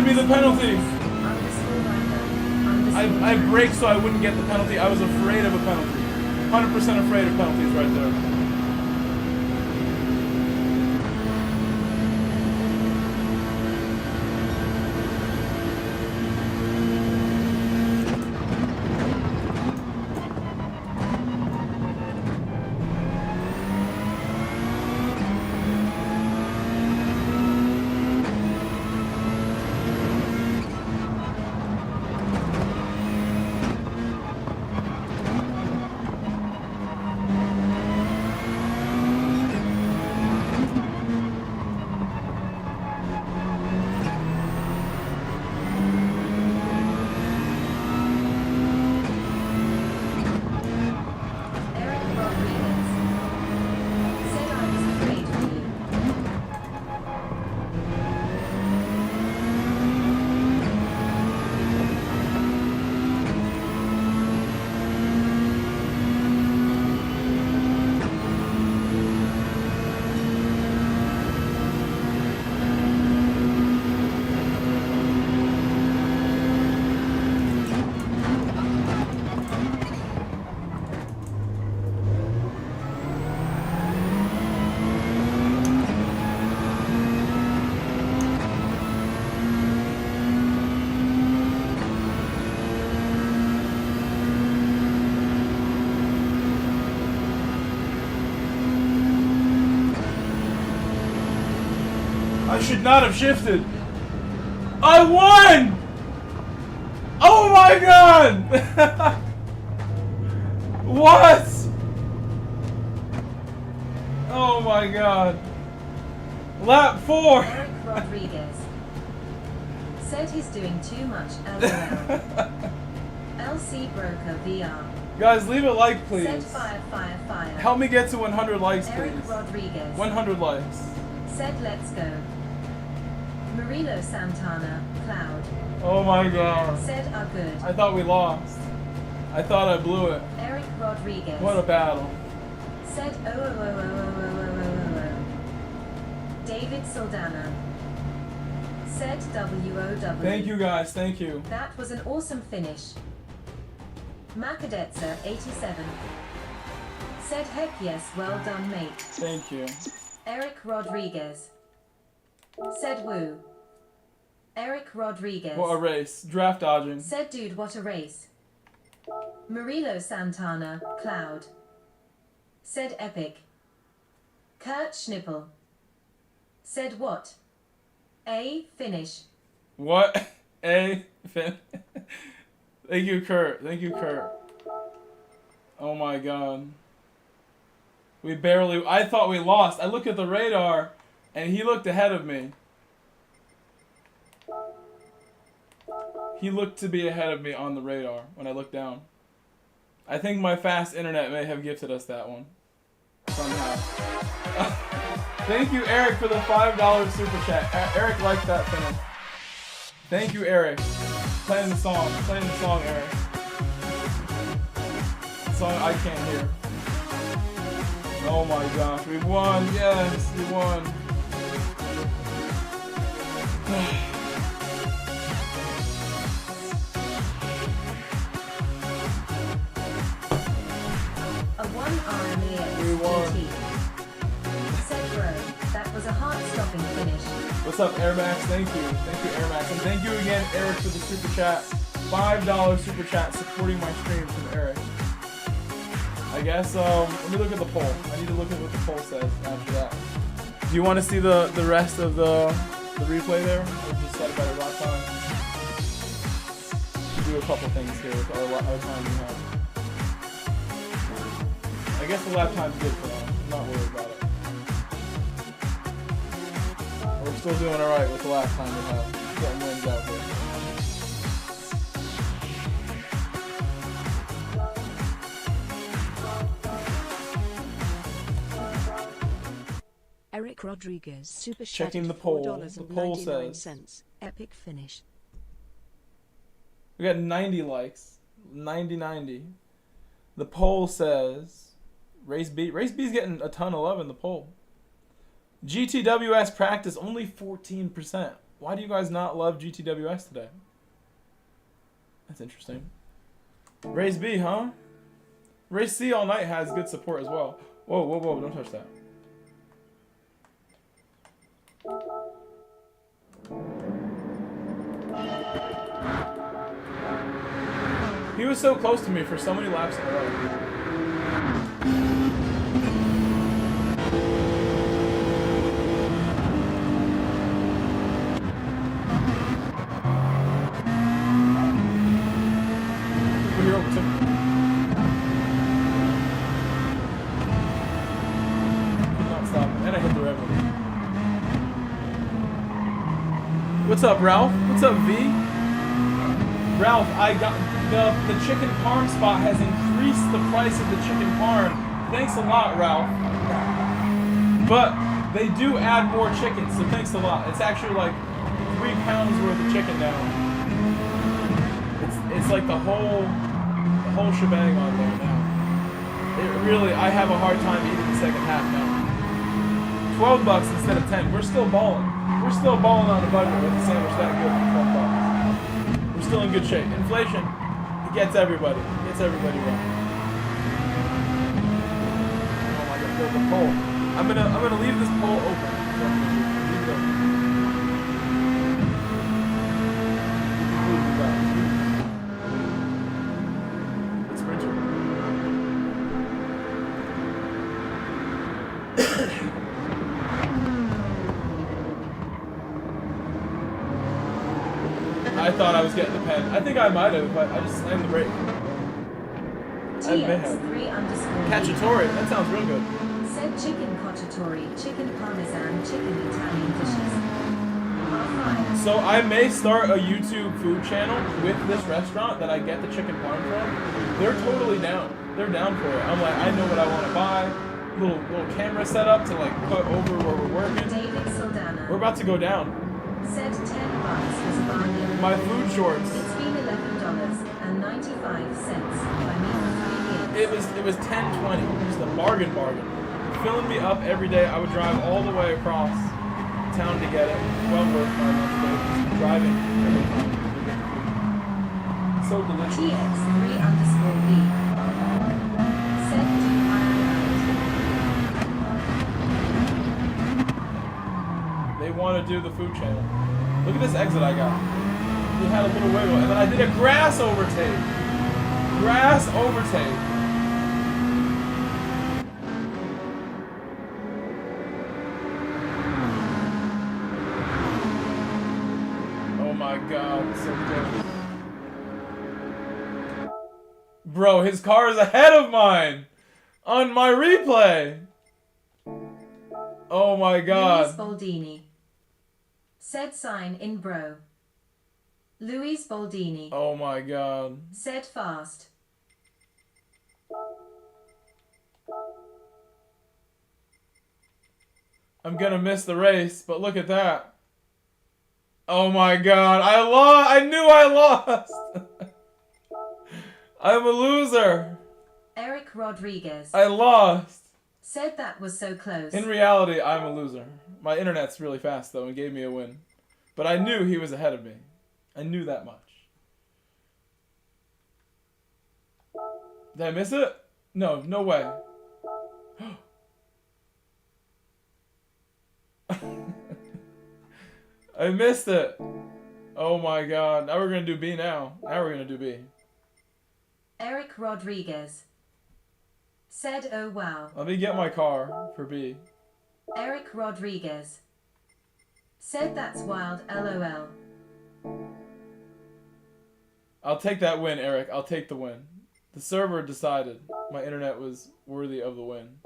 me the penalty. Underscore random. I braked so I wouldn't get the penalty. I was afraid of a penalty. 100% afraid of penalties right there. I should not have shifted. I won! Oh my god! What? Oh my god. Lap 4. Eric Rodriguez said he's doing too much LOL. LC Broker VR. Guys, leave a like, please. Said fire, fire, fire. Help me get to 100 likes, Eric please. Rodriguez 100 likes. said let's go. Murilo Santana, Cloud. Oh my god. Said are good. I thought we lost. I thought I blew it. Eric Rodriguez. What a battle. Said David Saldana. Said WOW. Thank you guys, thank you. That was an awesome finish. Macadetza 87. Said heck yes, well done mate. Thank you. Eric Rodriguez. Said woo. Eric Rodriguez. What a race. Draft dodging. Said dude what a race. Murilo Santana, Cloud. Said epic. Kurt Schnippel. Said what? A finish. What? A fin. Thank you, Kurt. Thank you, Kurt. Oh my god. We barely... I thought we lost. I looked at the radar, and he looked ahead of me. He looked to be ahead of me on the radar when I looked down. I think my fast internet may have gifted us that one. Somehow. Thank you, Eric, for the $5 super chat. Eric liked that finish. Thank you, Eric. Playing the song, Eric. The song I can't hear. Oh my gosh, we won! Yes, we won. A 1 RMA We won. GT. Said bro, that was a heart-stopping finish. What's up, Air Max? Thank you. Thank you, Air Max. And thank you again, Eric, for the super chat. $5 super chat supporting my stream from Eric. I guess, let me look at the poll. I need to look at what the poll says after that. Do you want to see the rest of the replay there? Or just set about a lap time? We'll do a couple things here with our time we have. I guess the lap time's good for now. I'm not worried about it. We're still doing alright with the lap time we have. Getting wins out here. Eric Rodriguez super Checking the chatted poll. $4.99. The poll says epic finish. we got 90 likes. 90. The poll says Race B's getting a ton of love in the poll. GTWS practice only 14%. Why do you guys not love GTWS today? That's interesting. Race B, huh? Race C all night has good support as well. Whoa, whoa, whoa, don't touch that. He was so close to me for so many laps in a row. What's up, Ralph? What's up, V? Ralph, I got the chicken parm spot has increased the price of the chicken parm. Thanks a lot, Ralph. But they do add more chicken, so thanks a lot. It's actually like 3 pounds worth of chicken now. It's like the whole shebang on there now. It really, I have a hard time eating the second half now. $12 instead of 10. We're still balling. We're still balling on the budget with a sandwich that good for $12. We're still in good shape. Inflation, it gets everybody. It gets everybody wrong. Oh my God, the poll. I'm gonna leave this poll open. Leave it open. It's Richard. I thought I was getting the pen. I think I might have, but I just slammed the brake. I may have. Cacciatore, that sounds real good. Said chicken cacciatore, chicken parmesan, chicken Italian dishes. Half-fried. So I may start a YouTube food channel with this restaurant that I get the chicken parm from. They're totally down. They're down for it. I'm like, I know what I want to buy. Little camera setup to like put over where we're working. David Saldana. We're about to go down. Said $10 was a bargain. My food shorts. It's been $11.95 by me for 3 years. It was $10.20. Just a bargain. Filling me up every day. I would drive all the way across town to get it. Well worth my lunch break. Just driving every time. So delicious. TX3_V. Said to Ireland. They want to do the food channel. Look at this exit I got. We had a little wiggle, and then I did a grass overtake. Grass overtake. Oh my God, so good. Bro, his car is ahead of mine on my replay. Oh my God. Luis Baldini. Said sign in bro. Luis Baldini. Oh my God. Said fast. I'm gonna miss the race, but look at that. Oh my God. I lost. I knew I lost. I'm a loser. Eric Rodriguez. I lost. Said that was so close. In reality, I'm a loser. My internet's really fast, though, and gave me a win. But I knew he was ahead of me. I knew that much. Did I miss it? No, no way. I missed it. Oh my God. Now we're going to do B now. Now we're going to do B. Eric Rodriguez. Said oh wow. Let me get my car for B. Eric Rodriguez. Said that's wild LOL. I'll take that win, Eric. I'll take the win. The server decided my internet was worthy of the win.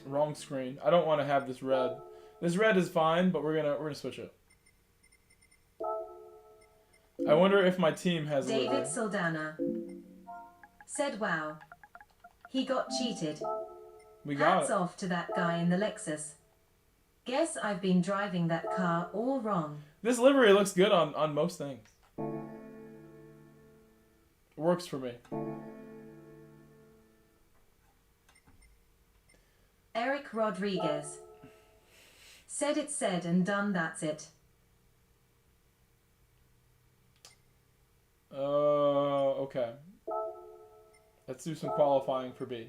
Wrong screen. I don't want to have this red. This red is fine, but we're gonna switch it. I wonder if my team has David Saldana. Said wow. He got cheated. We got Hats it. off to that guy in the Lexus. Guess I've been driving that car all wrong. This livery looks good on most things. Works for me. Eric Rodriguez. Said it's said and done, that's it. Okay. Let's do some qualifying for B.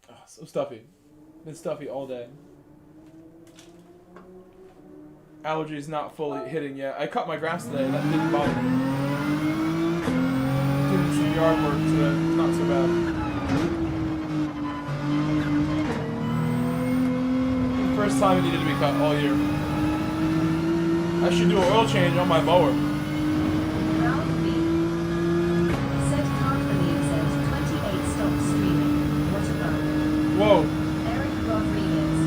Oh, so stuffy. Been stuffy all day. Allergies not fully hitting yet. I cut my grass today. That didn't bother me. Doing some yard work today. Not so bad. First time it needed to be cut all year. I should do an oil change on my mower. Round B. Said can't believe said 28 stopped streaming. What about? Whoa. Eric Rodriguez.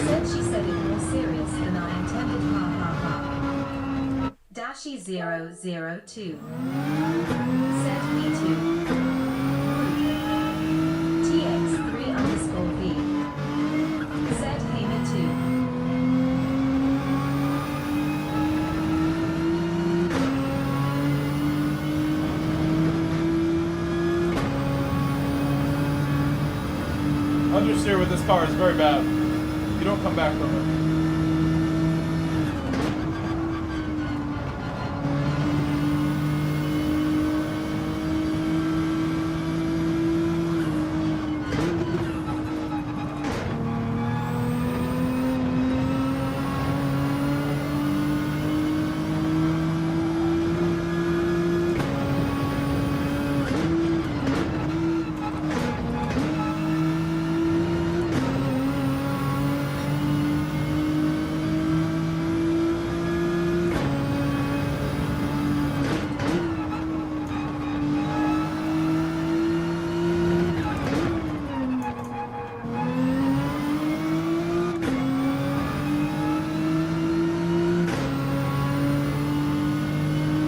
Said she said it more serious than I intended. Ha ha ha. Dashy 002. Said me too. TX3_V. Said hey me too. Understeer with this car is very bad. You don't come back from it.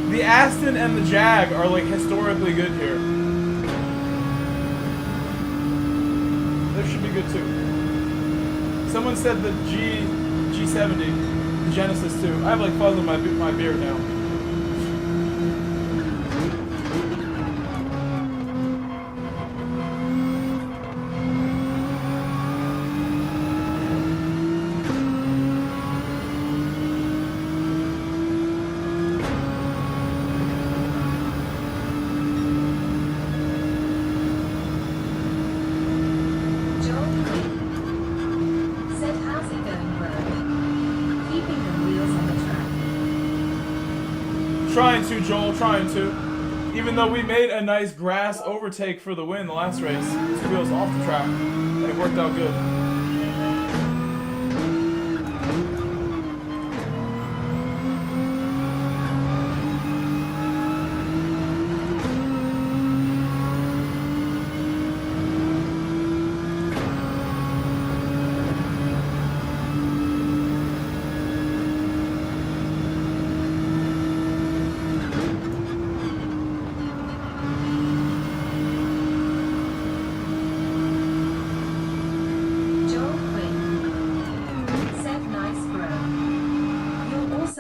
The Aston and the Jag are like historically good here. This should be good too. Someone said the G70, the Genesis too. I have like fuzz on my beard now. Trying to, Joel, trying to. Even though we made a nice grass overtake for the win the last race, 2 wheels off the track, and it worked out good.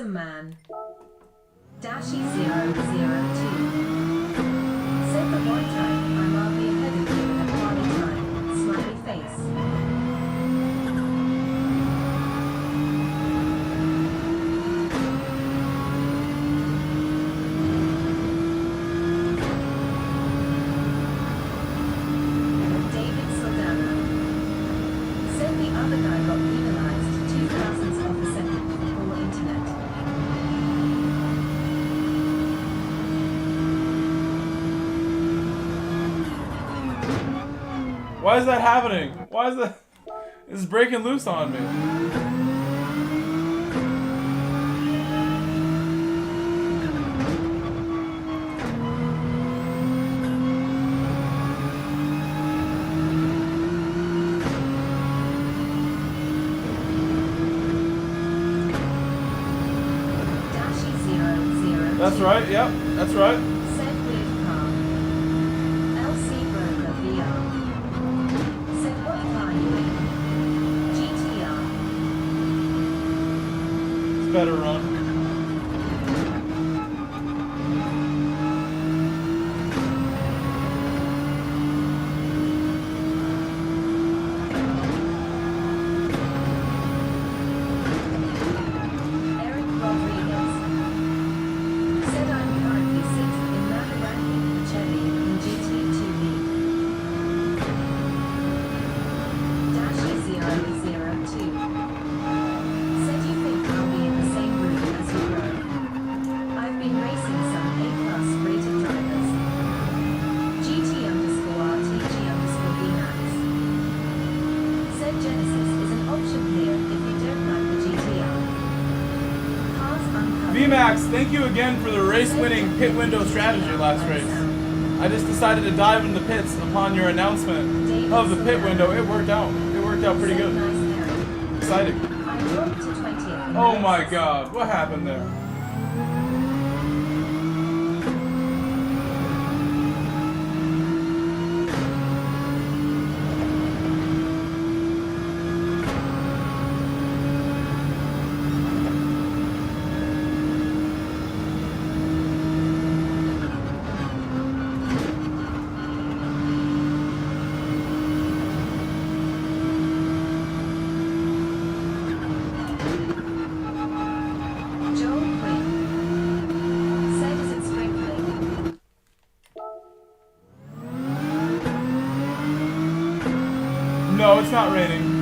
Man. Dashy 002. Said the one time I might be ahead of you in a quality time. Smiley face. David Soldano. Said the other guy got penalized 2,000 off a second for internet. Why is that happening? Why is that? This is breaking loose on me. Dashy 002. That's right, yep, that's right. Said weird car. better run. Thank you again for the race-winning pit window strategy last race. I just decided to dive into the pits upon your announcement of the pit window. It worked out. It worked out pretty good. Exciting. Oh my god, what happened there? No, it's not raining.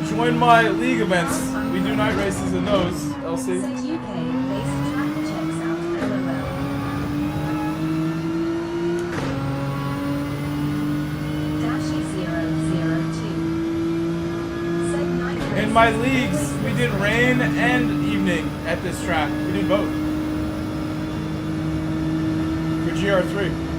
Join my league events. We do night races in those, LC. In my leagues, we did rain and evening at this track. We did both. For GR3.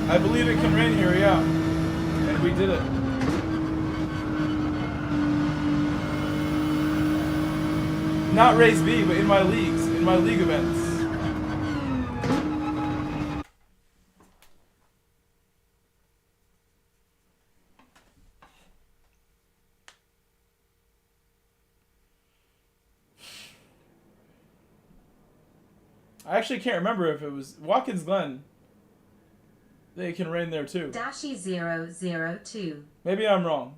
I believe it can rain here, yeah. And we did it. Not race B, but in my leagues, in my league events. I actually can't remember if it was Watkins Glen. They can rain there too. Dashy 002. Maybe I'm wrong.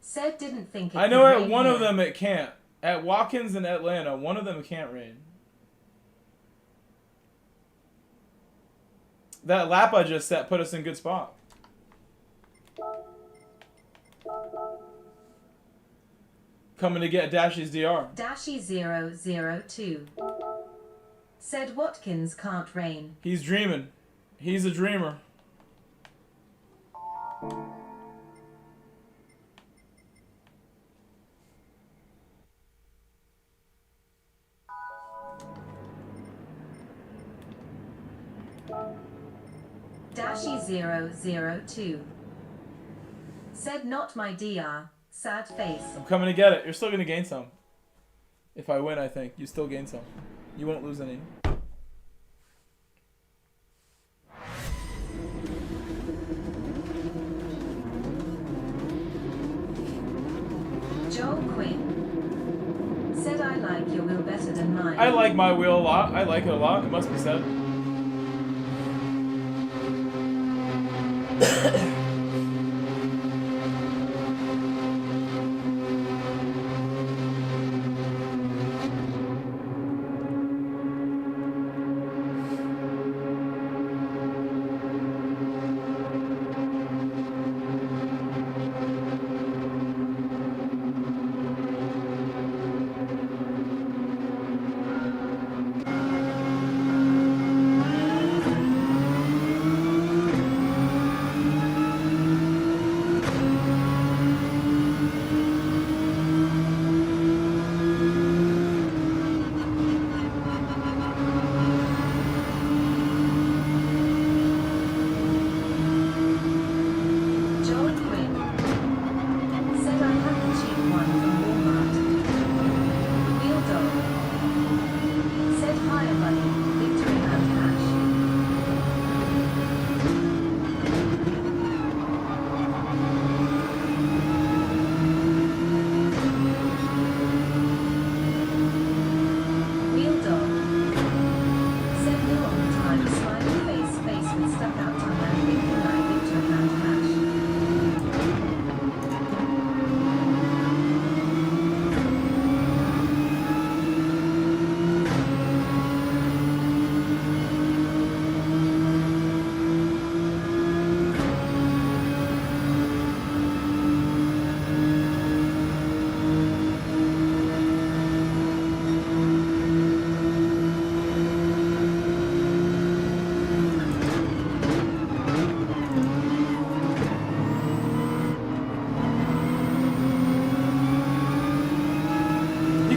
Said didn't think it I know could at one rain of them it can't. At Watkins and Atlanta, one of them can't rain. That lap I just set put us in good spot. Coming to get Dashy's DR. Dashy 002. Said Watkins can't rain. He's dreaming. He's a dreamer. Dashy 002. Said not my DR. Sad face. I'm coming to get it. You're still going to gain some. If I win, I think. You still gain some. You won't lose any. I like my wheel a lot. I like it a lot. It must be said.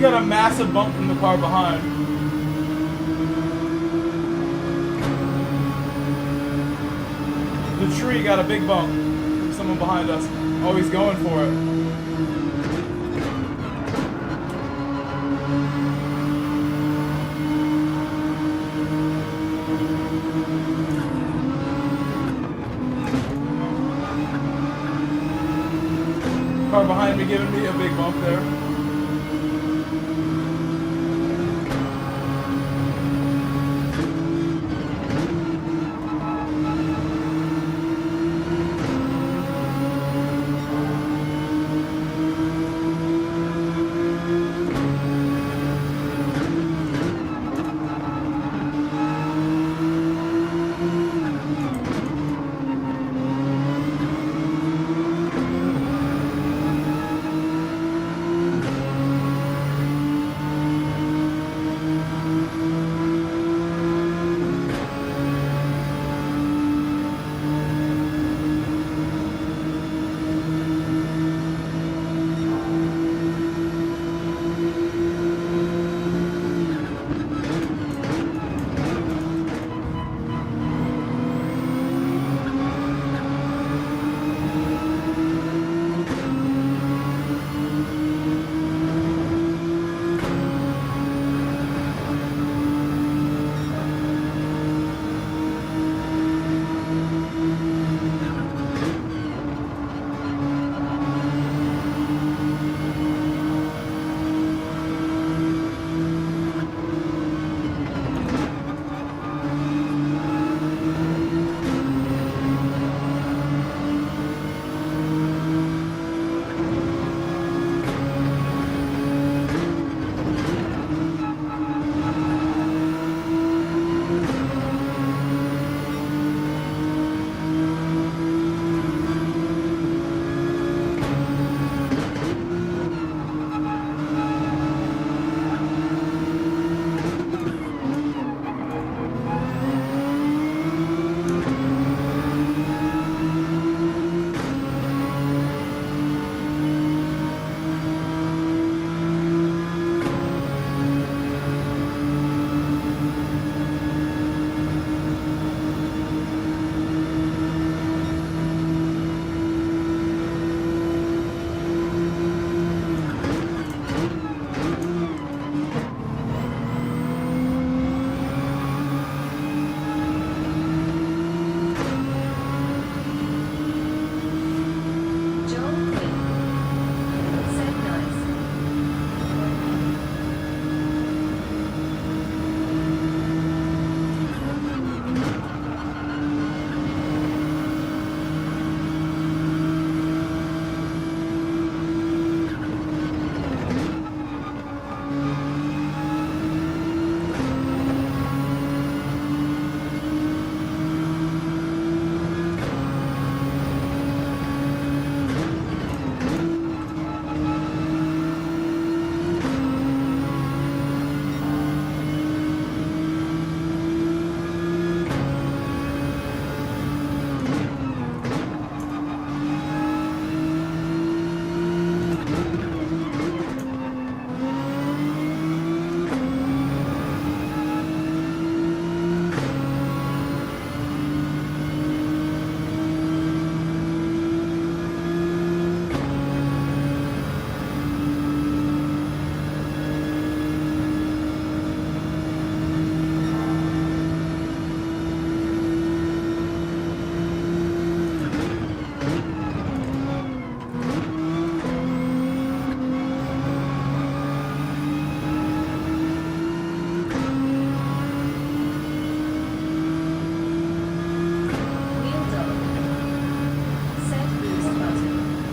Got a massive bump from the car behind. The tree got a big bump from someone behind us. Oh, he's going for it. Car behind me giving me a big bump there.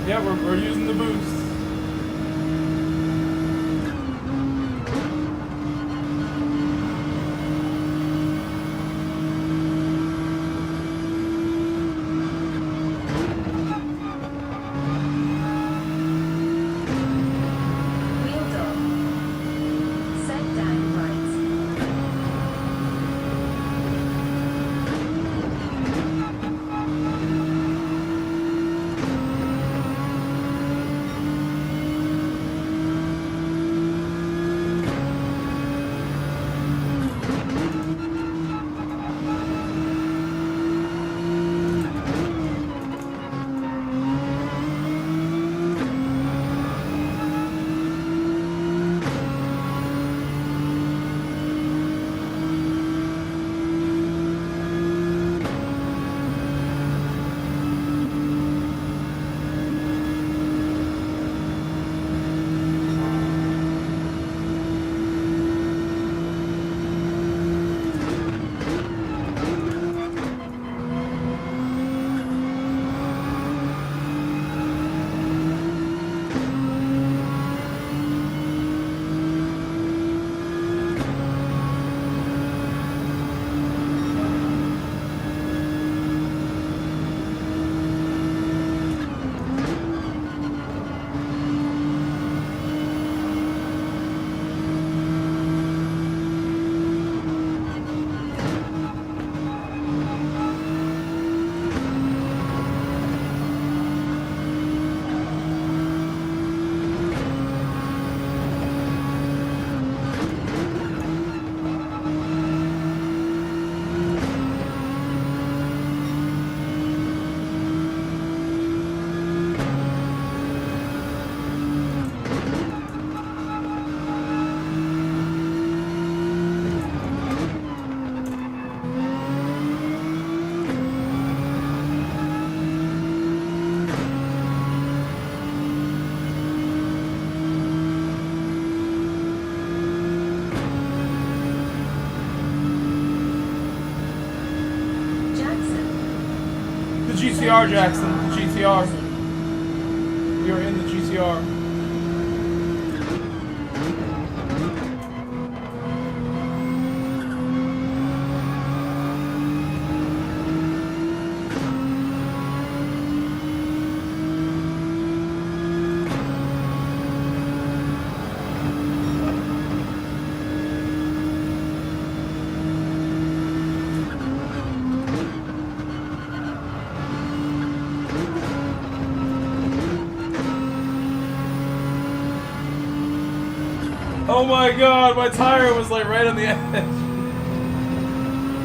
Yeah, we're using the boost. Wheel dog. Set down right. GTR, Jackson. The GTR. We are in the GTR. Oh my god, my tire was like right on the edge.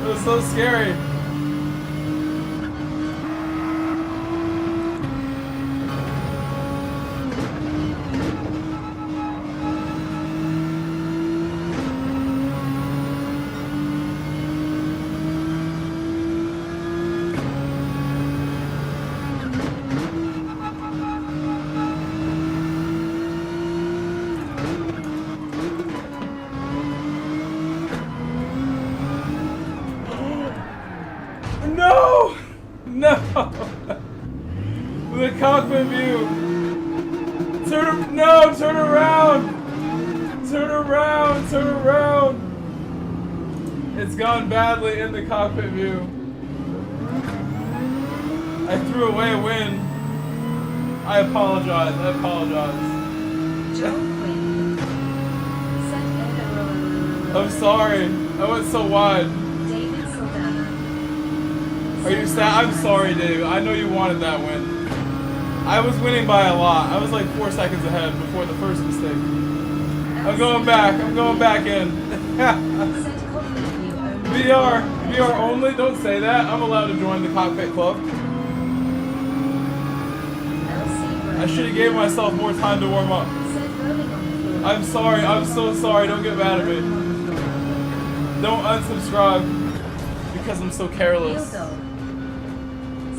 It was so scary. No! No! The cockpit view! Turn around! Turn around! Turn around! It's gone badly in the cockpit view. I threw away a win. I apologize. I apologize. I'm sorry. I went so wide. Are you sad? I'm sorry, Dave. I know you wanted that win. I was winning by a lot. I was like 4 seconds ahead before the first mistake. I'm going back. I'm going back in. VR only? Don't say that. I'm allowed to join the cockpit club. I should have gave myself more time to warm up. I'm sorry. I'm so sorry. Don't get mad at me. Don't unsubscribe because I'm so careless.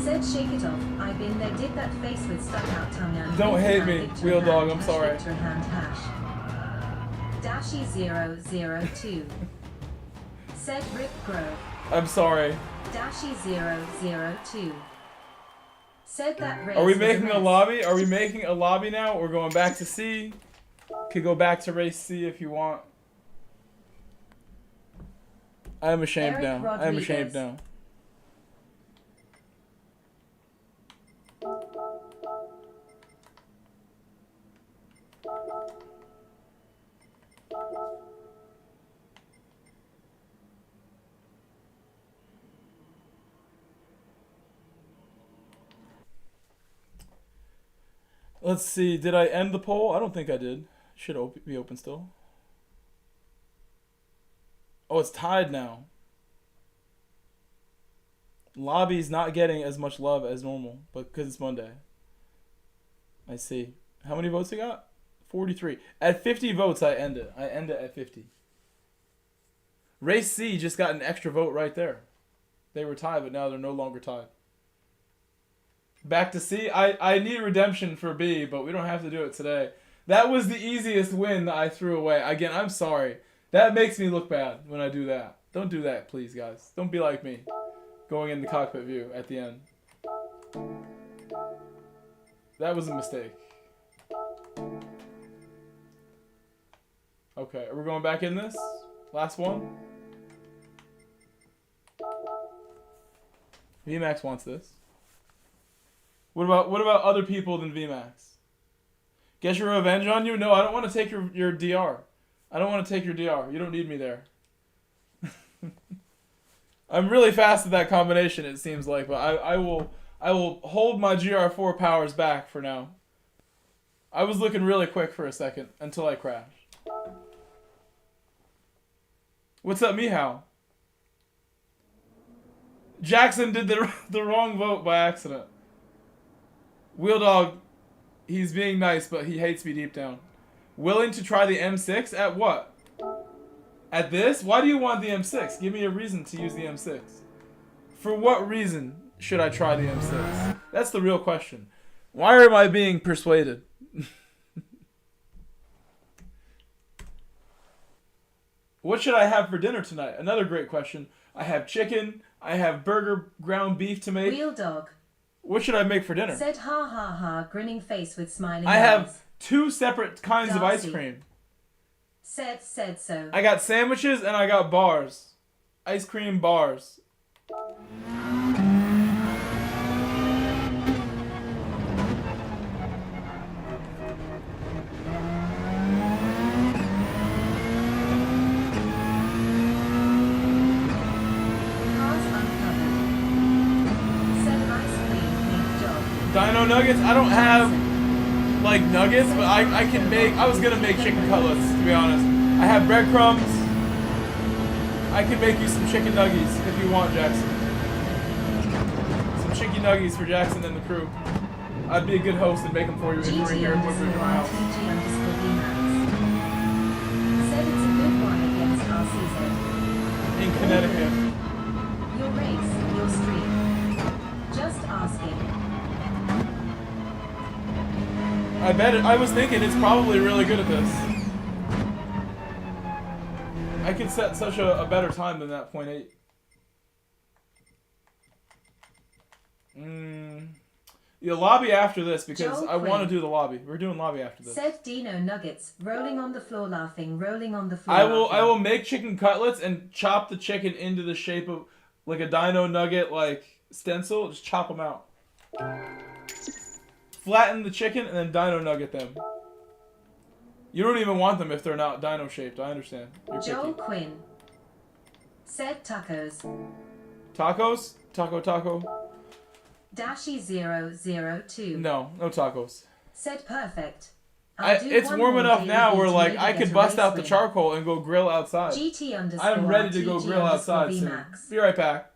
Said shake it off. I've been there, did that face with stuck out tongue and don't hate me, Wheel Dog, I'm sorry. Dashy 002. Said Rip Grove. I'm sorry. Dashy 002. Said that race Are we was making a mess. lobby? Are we making a lobby now? We're going back to C. Could go back to race C if you want. I am ashamed Eric now. I am Rodriguez. ashamed now. Let's see. Did I end the poll? I don't think I did. Should be open still. Oh, it's tied now. Lobby's not getting as much love as normal, but because it's Monday. I see. How many votes we got? 43. At 50 votes, I end it. I end it at 50. Race C just got an extra vote right there. They were tied, but now they're no longer tied. Back to C. I need redemption for B, but we don't have to do it today. That was the easiest win that I threw away. Again, I'm sorry. That makes me look bad when I do that. Don't do that, please, guys. Don't be like me. Going in the cockpit view at the end. That was a mistake. Okay, are we going back in this? Last one? VMAX wants this. What about other people than VMAX? Get your revenge on you? No, I don't want to take your DR. I don't want to take your DR. You don't need me there. I'm really fast at that combination, it seems like, but I will hold my GR4 powers back for now. I was looking really quick for a second until I crashed. What's up, Mihao? Jackson did the wrong vote by accident. Wheel Dog, he's being nice, but he hates me deep down. Willing to try the M6? At what? At this? Why do you want the M6? Give me a reason to use the M6. For what reason should I try the M6? That's the real question. Why am I being persuaded? What should I have for dinner tonight? Another great question. I have chicken. I have burger, ground beef to make. Wheel Dog. What should I make for dinner? Said ha ha ha, grinning face with smiling I eyes. have 2 separate kinds of ice Darcy. cream. Said so. I got sandwiches and I got bars. Ice cream bars. Cars uncovered. Said ice cream, big job. Dino nuggets? I don't have like nuggets, but I can make, I was gonna make chicken cutlets, to be honest. I have breadcrumbs. I can make you some chicken nuggies if you want, Jackson. Some chicken nuggies for Jackson and the crew. I'd be a good host and make them for you if you were here in Woodbridge, my house. Said it's a good one against RCZ. In Connecticut. Your race, your stream. Just asking. I bet I was thinking it's probably really good at this. I could set such a better time than that 0.8. Yeah, lobby after this because Joel I want to Quinn. do the lobby. We're doing lobby after this. Said Dino Nuggets, rolling on the floor laughing, rolling on the floor I laughing. will make chicken cutlets and chop the chicken into the shape of like a dino nugget like stencil. Just chop them out. Flatten the chicken and then dino nugget them. You don't even want them if they're not dino shaped. I understand. You're Joel picky. Quinn. Said tacos. Tacos? Taco. Dashy 002. No tacos. Said perfect. It's warm enough now where like I could bust out the charcoal and go grill outside. GT _ I'm ready to go grill outside soon. Be right back.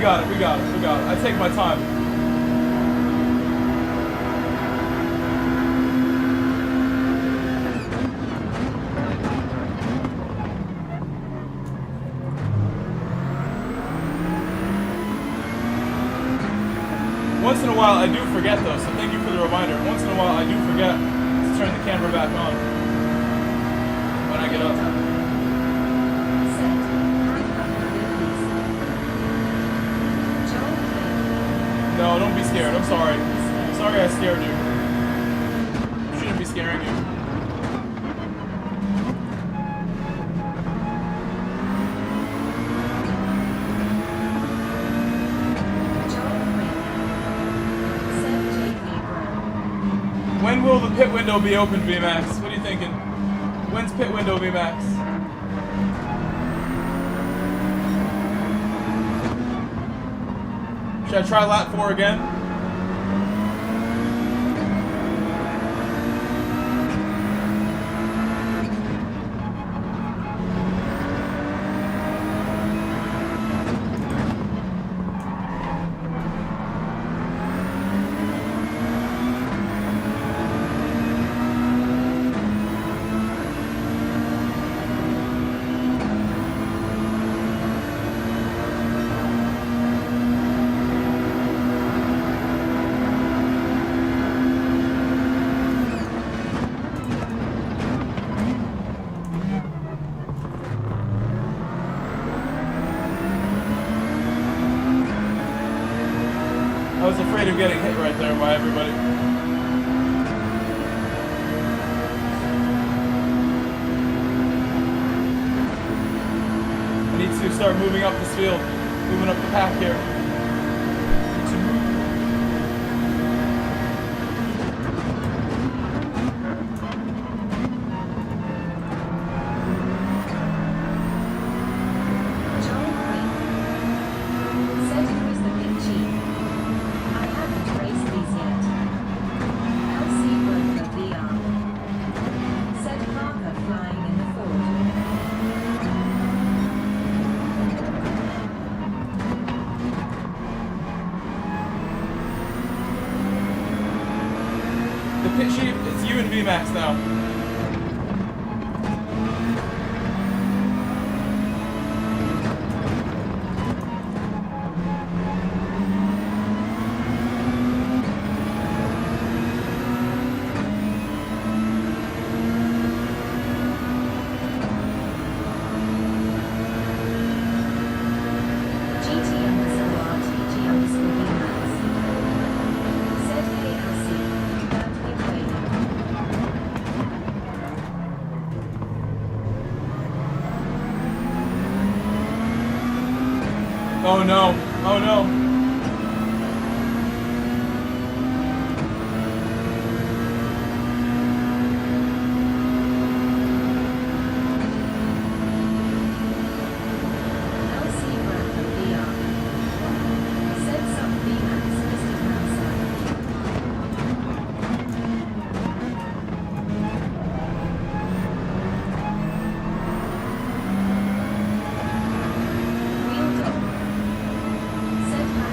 got it. I take my time. Once in a while I do forget though, so thank you for the reminder. Once in a while I do forget to turn the camera back on when I get up. No, don't be scared. I'm sorry. Sorry I scared you. Shouldn't be scaring you. When will the pit window be open, VMAX? What are you thinking? When's pit window, VMAX? Should I try lap 4 again? I was afraid of getting hit right there by everybody. I need to start moving up this field, moving up the pack here. Pit Chief, it's you and VMAX now. Oh no, oh no. Set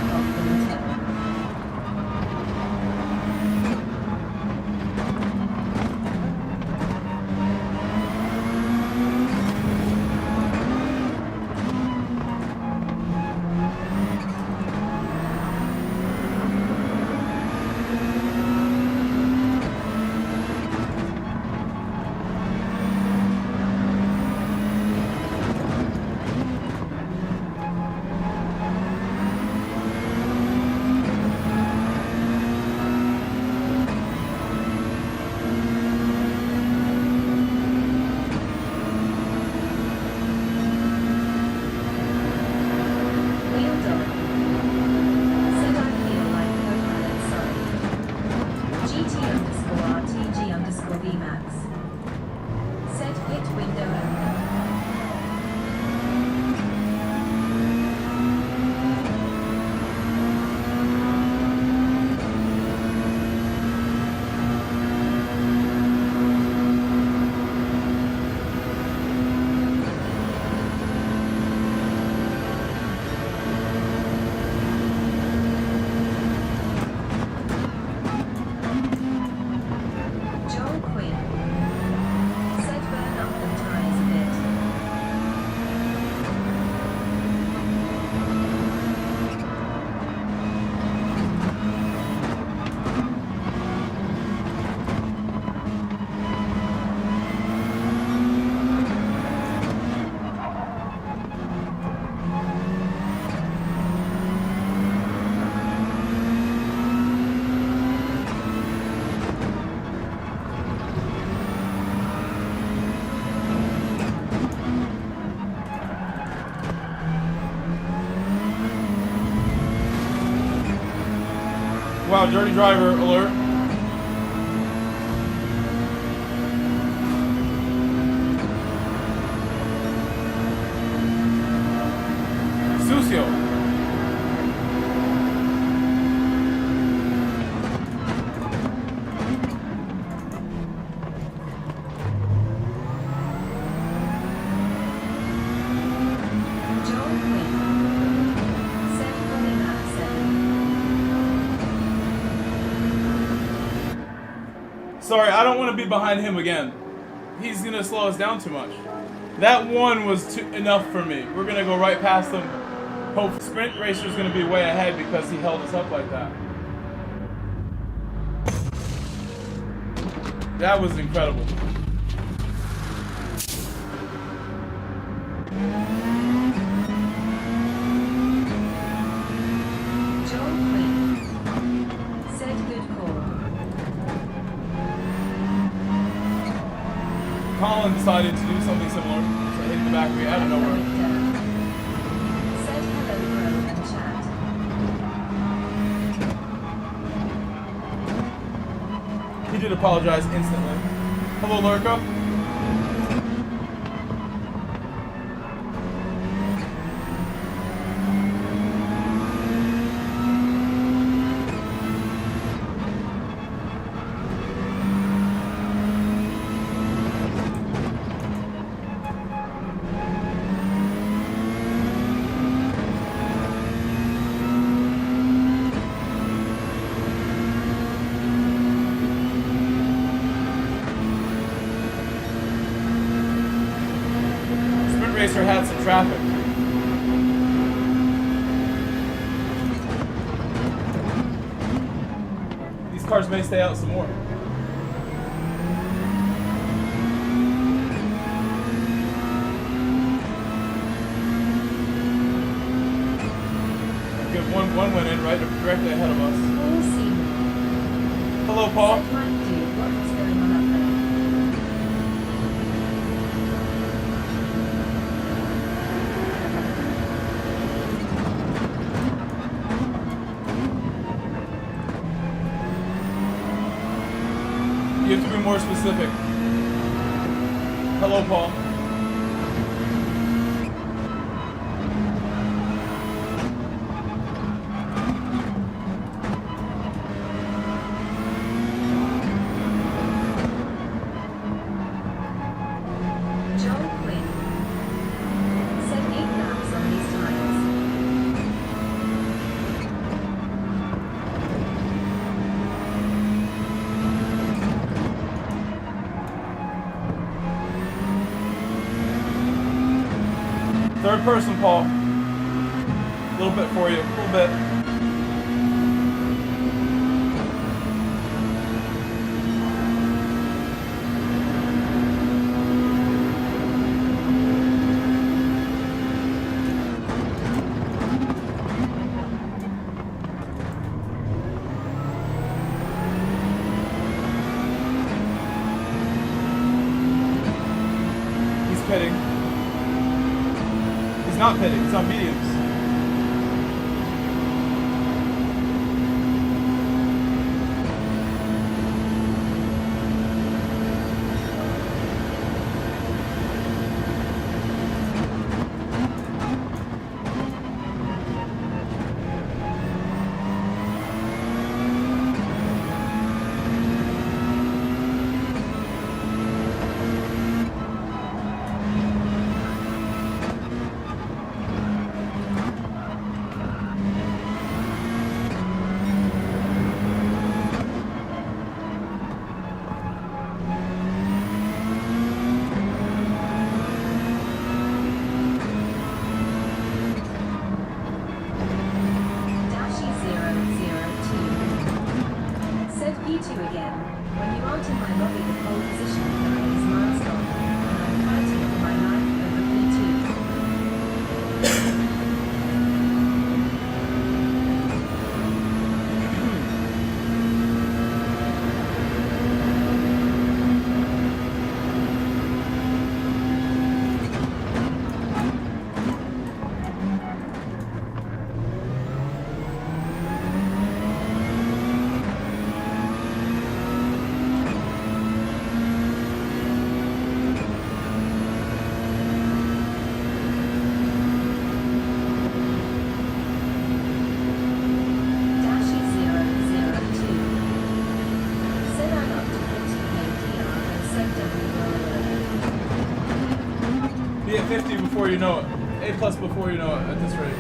Wow, dirty driver alert. Sucio. Joel Quinn. Set calling up 7. Sorry, I don't want to be behind him again. He's gonna slow us down too much. That one was enough for me. We're gonna go right past him. Hope Sprint Racer's gonna be way ahead because he held us up like that. That was incredible. Joel Quinn. Said good call. Colin decided to do something similar, so I hit the back of me out of nowhere. Said hello bro in chat. He did apologize instantly. Hello, Lurko. Racer had some traffic. These cars may stay out some more. Good, one went in right directly ahead of us. All seen. Hello, Paul. Said might do what was going on up there. You have to be more specific. Hello, Paul. Joel Quinn. Said 8 laps on these tires. Third person, Paul. A little bit for you. A little bit. He's pitting. He's not pitting, he's on mediums. before you know it. A+ before you know it at this rate.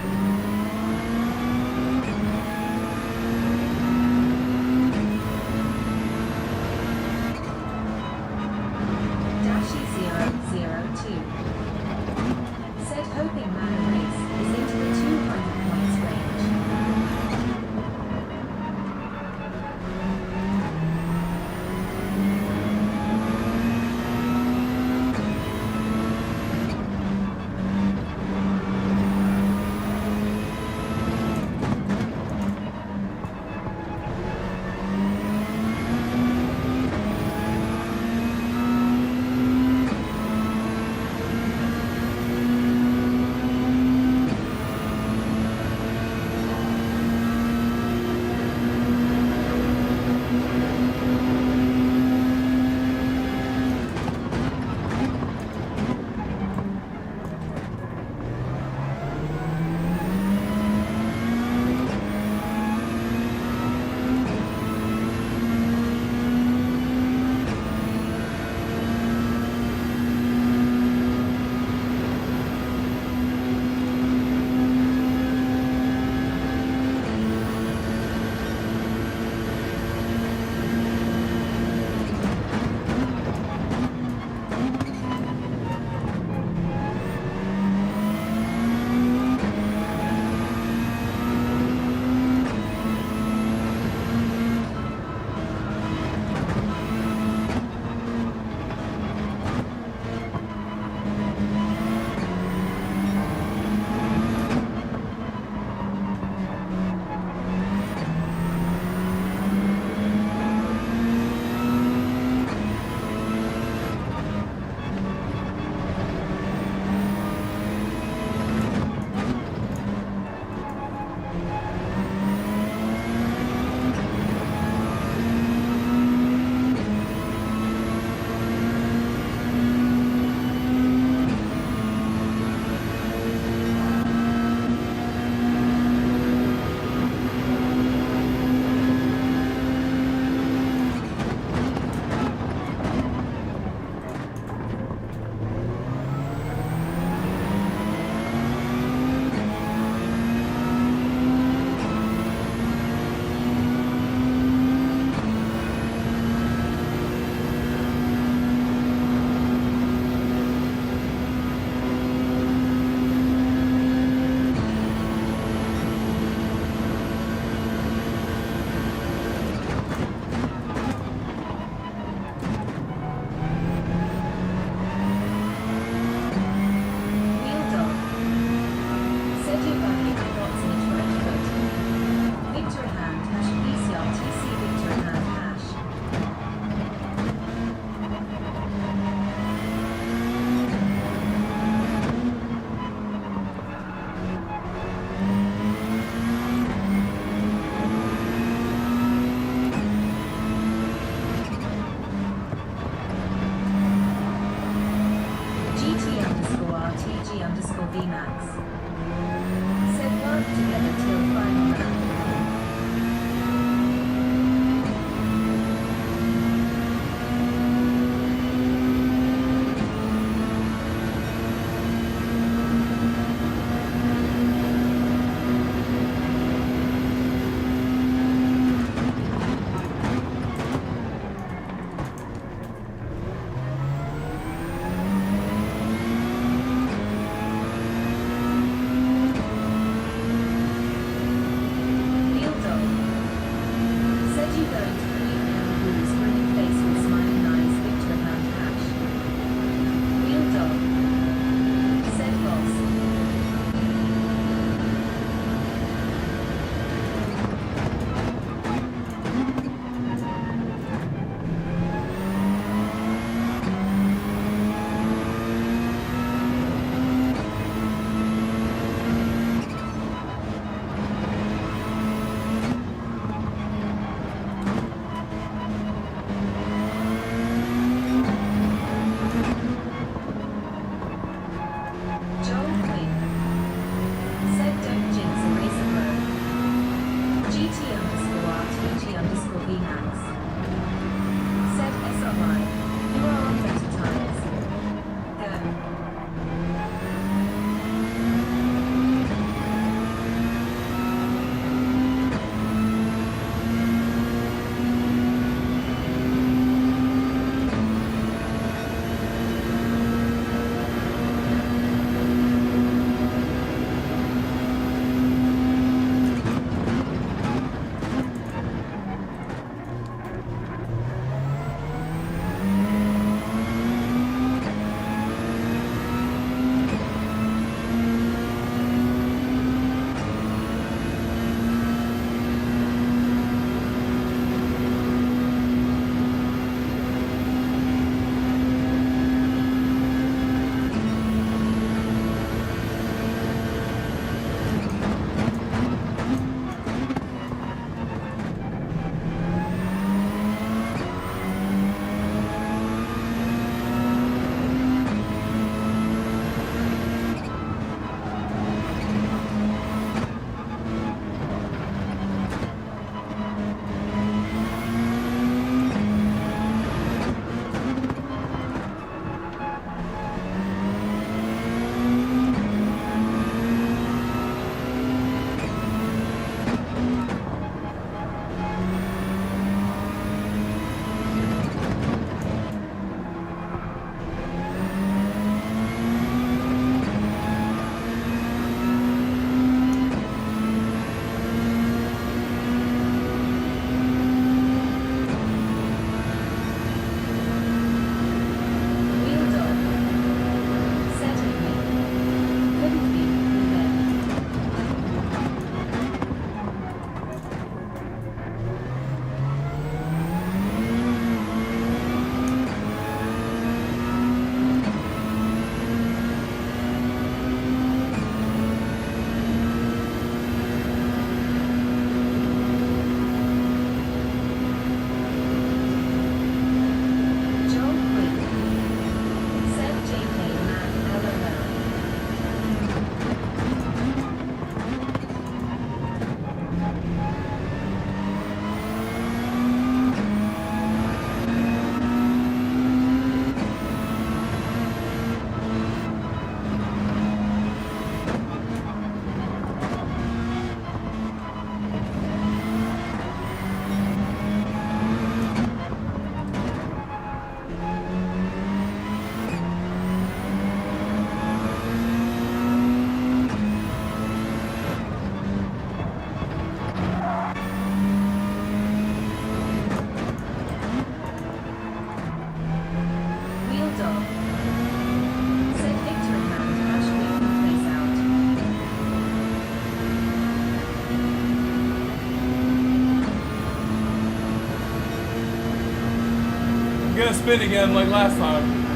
Dashi 002 said hoping MANU race is into the 200 points range. gonna spin again like last time.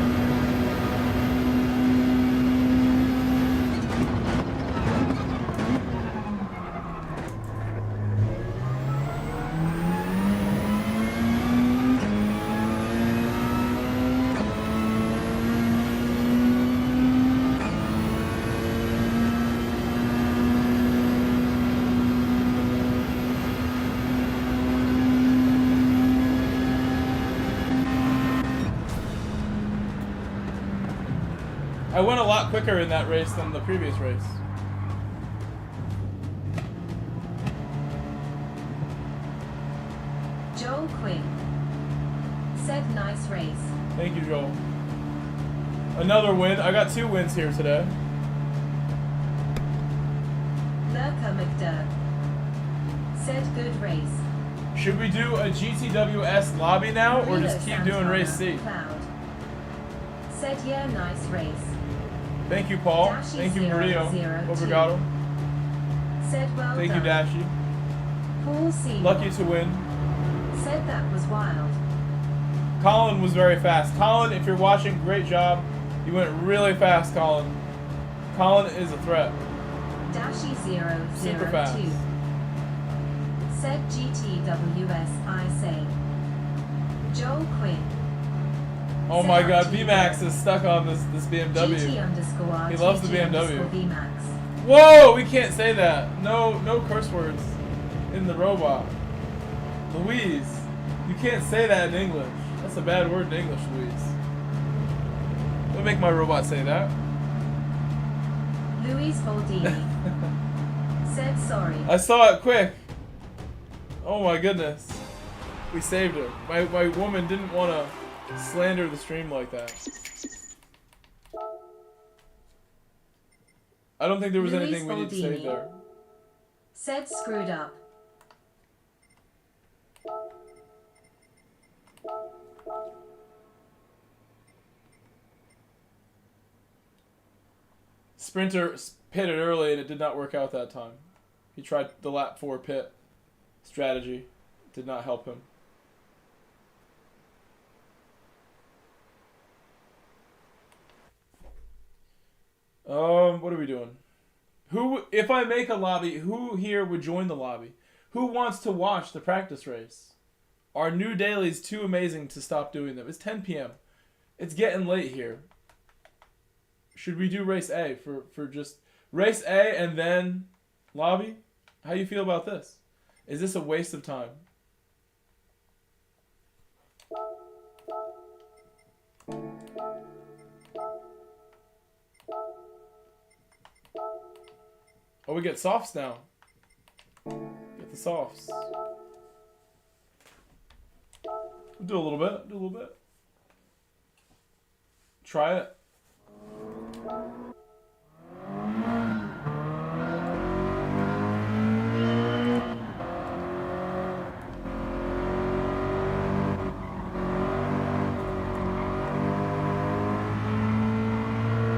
I went a lot quicker in that race than the previous race. Joel Quinn said nice race. Thank you, Joel. Another win. I got 2 wins here today. Lurker McDurk said good race. Should we do a GTWS lobby now, or just keep doing race C? Cloud said yeah, nice race. Thank you, Paul. Dashi Thank you, 002 Murillo. Obrigado. Said well Thank you, done. Dashi. Paul Seymour Lucky to win. said that was wild. Colin was very fast. Colin, if you're watching, great job. You went really fast, Colin. Colin is a threat. Dashi 002 Super fast. said GTWS I say. Joel Quinn. Oh my god, VMAX is stuck on this BMW. He loves the BMW. VMAX. Whoa, we can't say that. No curse words in the robot. Louise, you can't say that in English. That's a bad word in English, Louise. Don't make my robot say that. Luis Baldini said sorry. I saw it quick. Oh my goodness. We saved her. My woman didn't want to slander the stream like that. I don't think there was anything we need to say there. Said screwed up. Sprinter pitted early and it did not work out that time. He tried the lap 4 pit strategy. Did not help him. What are we doing? Who, if I make a lobby, who here would join the lobby? Who wants to watch the practice race? Our new daily's too amazing to stop doing them. It's 10 p.m. It's getting late here. Should we do race A for just race A and then lobby? How you feel about this? Is this a waste of time? Oh, we get softs now. Get the softs. We'll do a little bit. Do a little bit. Try it.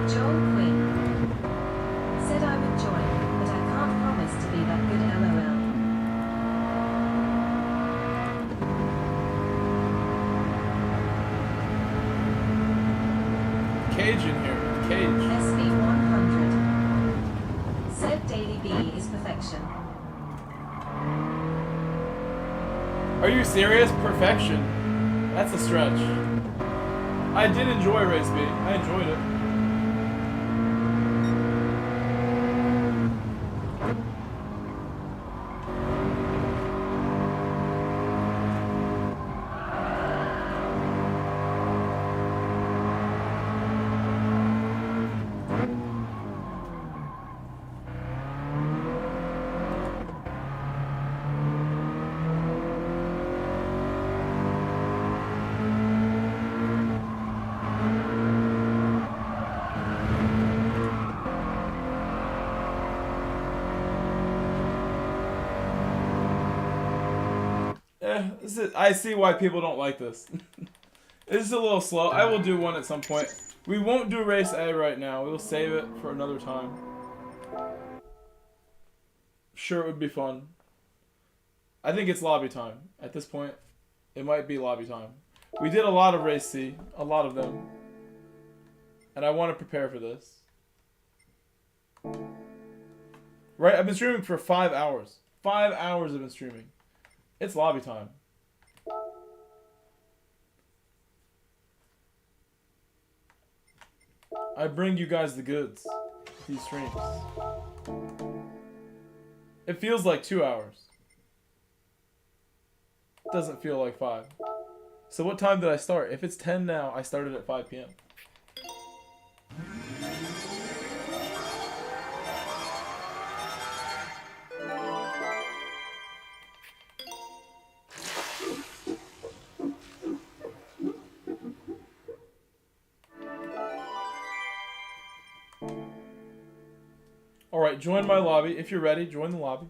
Joel Quinn said I would join, but I can't promise to be that good LOL. Cage in here. Cage. SB100 said Daily B is perfection. Are you serious? Perfection. That's a stretch. I did enjoy Race B. I enjoyed it. I see why people don't like this. This is a little slow. I will do one at some point. We won't do race A right now. We'll save it for another time. Sure, it would be fun. I think it's lobby time. At this point, it might be lobby time. We did a lot of race C, a lot of them. And I want to prepare for this. Right, I've been streaming for 5 hours. 5 hours I've been streaming. It's lobby time. I bring you guys the goods with these streams. It feels like 2 hours. Doesn't feel like 5. So what time did I start? If it's 10 now, I started at 5 p.m. Alright, join my lobby. If you're ready, join the lobby.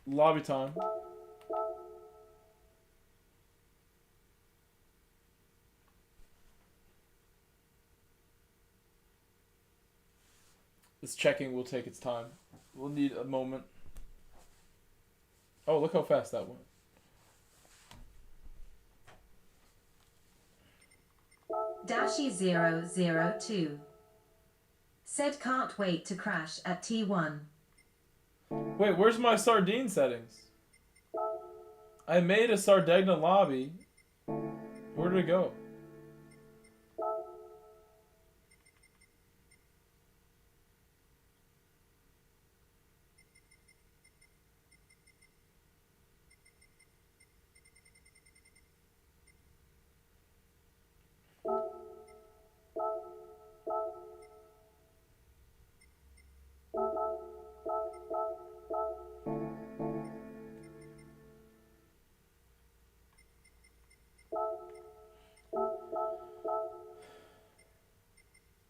Lobby time. This checking will take its time. We'll need a moment. Oh, look how fast that went. Dashy002 said can't wait to crash at T1. Wait, where's my sardine settings? I made a SARDEGNA lobby. Where did it go?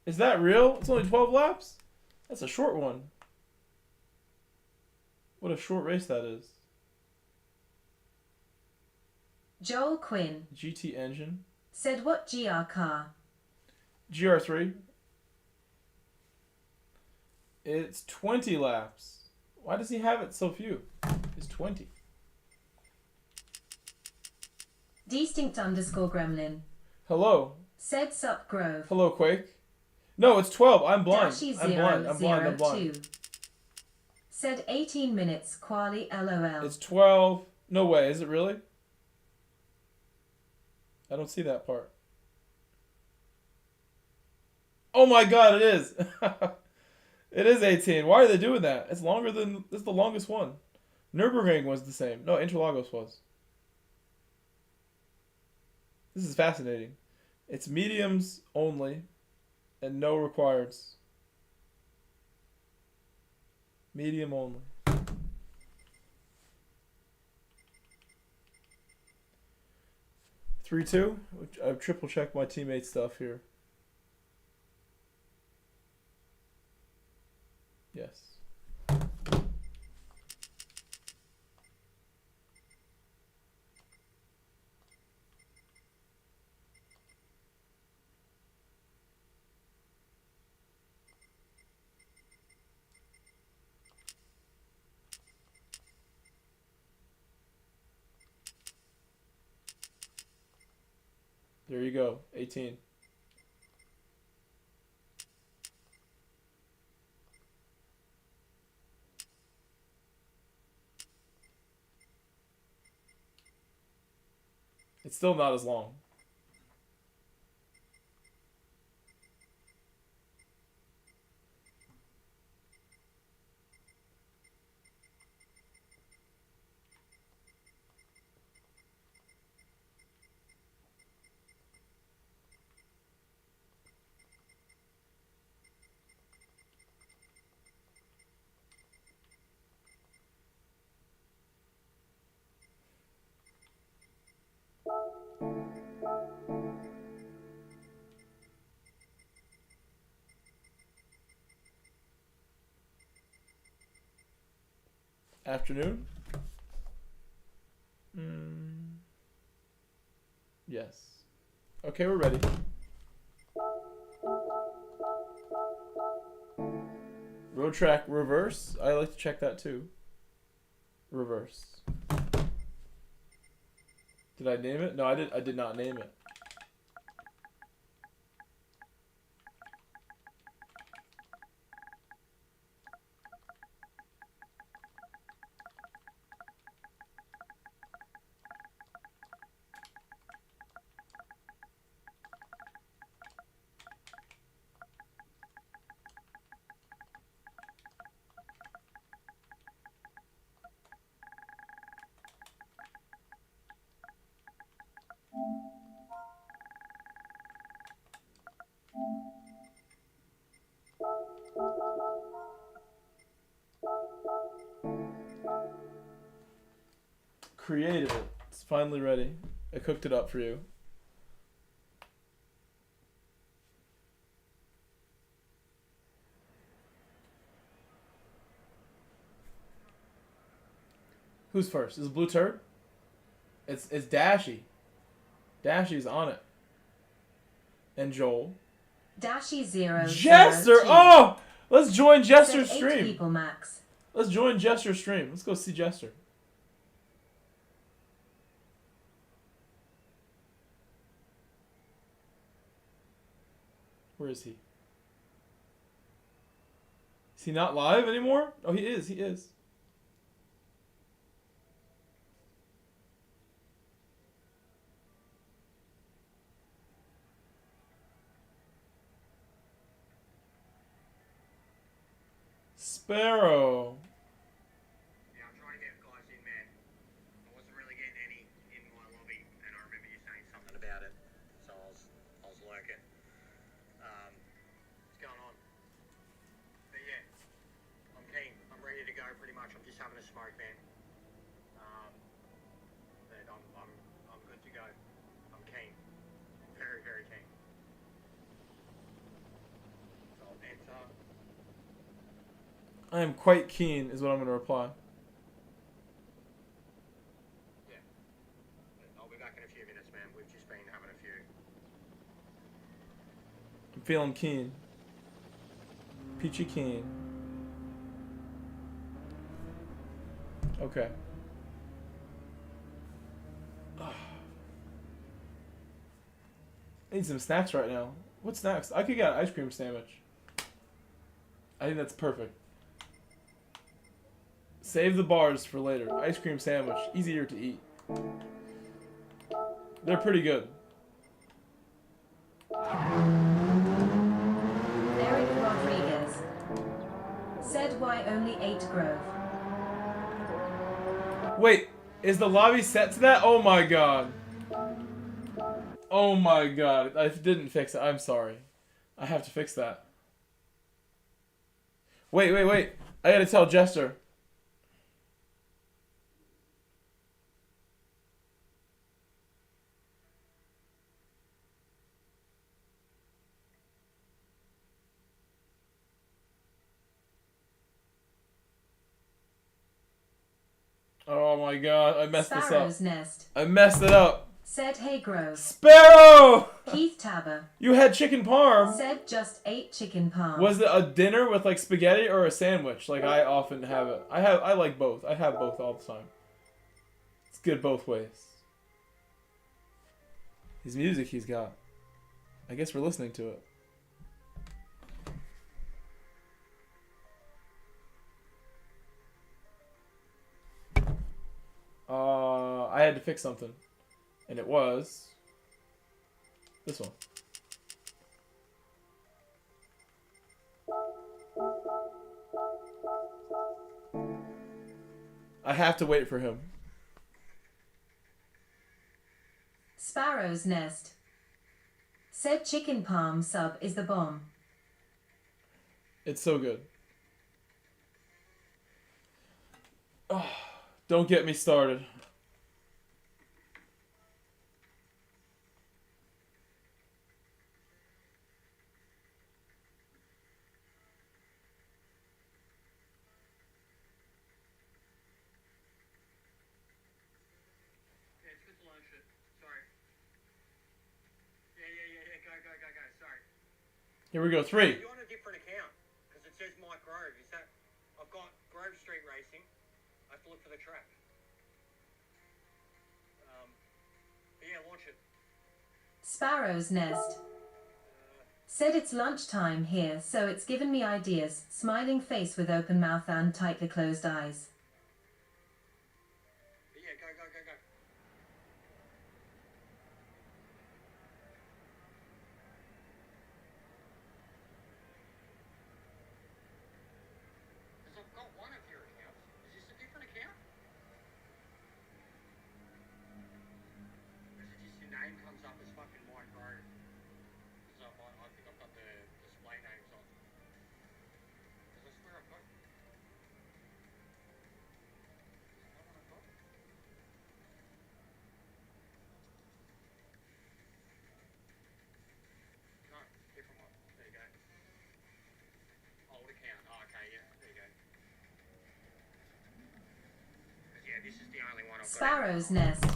Is that real? It's only 12 laps? That's a short one. What a short race that is. Joel Quinn GT engine. said what GR car? GR3. It's 20 laps. Why does he have it so few? It's 20. Distinct_gremlin Hello. said Sup Grove. Hello, Quake. No, it's 12. I'm blind. Dashy I'm blind. I'm blind. I'm blind. 002 said 18 minutes quali LOL. It's 12. No way. Is it really? I don't see that part. Oh my god, it is. It is 18. Why are they doing that? It's longer than... This is the longest one. Nürburgring was the same. No, Interlagos was. This is fascinating. It's mediums only. And no requireds. Medium only. Three, two. I've triple checked my teammate stuff here. Yes. There you go, 18. It's still not as long. Afternoon? Yes. Okay, we're ready. Road track reverse? I like to check that too. Reverse. Did I name it? No, I did not name it. Created it. It's finally ready. I cooked it up for you. Who's first? Is it Blue Turd? It's Dashy. Dashy's on it. And Joel. Dashy 0. Jester! 02. Oh! Let's join Jester's Said 8 stream. people max. Let's join Jester's stream. Let's go see Jester. Where is he? Is he not live anymore? Oh, he is. He is. Sparrow. Yeah, I'm trying to get guys in, man. I wasn't really getting any in my lobby, and I remember you saying something about it, so I was lurking. What's going on? But yeah, I'm keen. I'm ready to go. Pretty much. I'm just having a smoke, man. But I'm good to go. I'm keen. Very, very keen. So I'll enter. I am quite keen, is what I'm going to reply. Yeah. I'll be back in a few minutes, man. We've just been having a few. I'm feeling keen. Peachy keen. Okay. I need some snacks right now. What snacks? I could get an ice cream sandwich. I think that's perfect. Save the bars for later. Ice cream sandwich. Easier to eat. They're pretty good. Eric Rodriguez. Said why only 8 Grove. Wait, is the lobby set to that? Oh my god. Oh my god. I didn't fix it. I'm sorry. I have to fix that. Wait. I gotta tell Jester. Oh my god, I messed Sparrow's this up. Nest. I messed it up. Said hey Grove. Sparrow! Keith Tabber. You had chicken parm. Said just 8 chicken palm. Was it a dinner with like spaghetti or a sandwich? Like I often have it. I like both. I have both all the time. It's good both ways. His music he's got. I guess we're listening to it. I had to fix something. And it was this one. I have to wait for him. Sparrow's Nest. Said chicken palm sub is the bomb. It's so good. Oh, don't get me started. Here we go, 3. You're on a different account because it says Mike Grove. Is that? I've got Grove Street Racing. I have to look for the track. Sparrow's Nest. Said it's lunchtime here, so it's given me ideas. Smiling face with open mouth and tightly closed eyes. Yeah, go. Because I've got one of your accounts. Is this a different account? Because it just your name comes up as fucking Mike Rowe. Because I think I've got the display names on. Because I swear I've got. Is that one I've got? No, different one. There you go. Old account. Oh, okay, yeah, there you go. 'Cause, yeah, this is the only one I've got. Sparrow's Nest.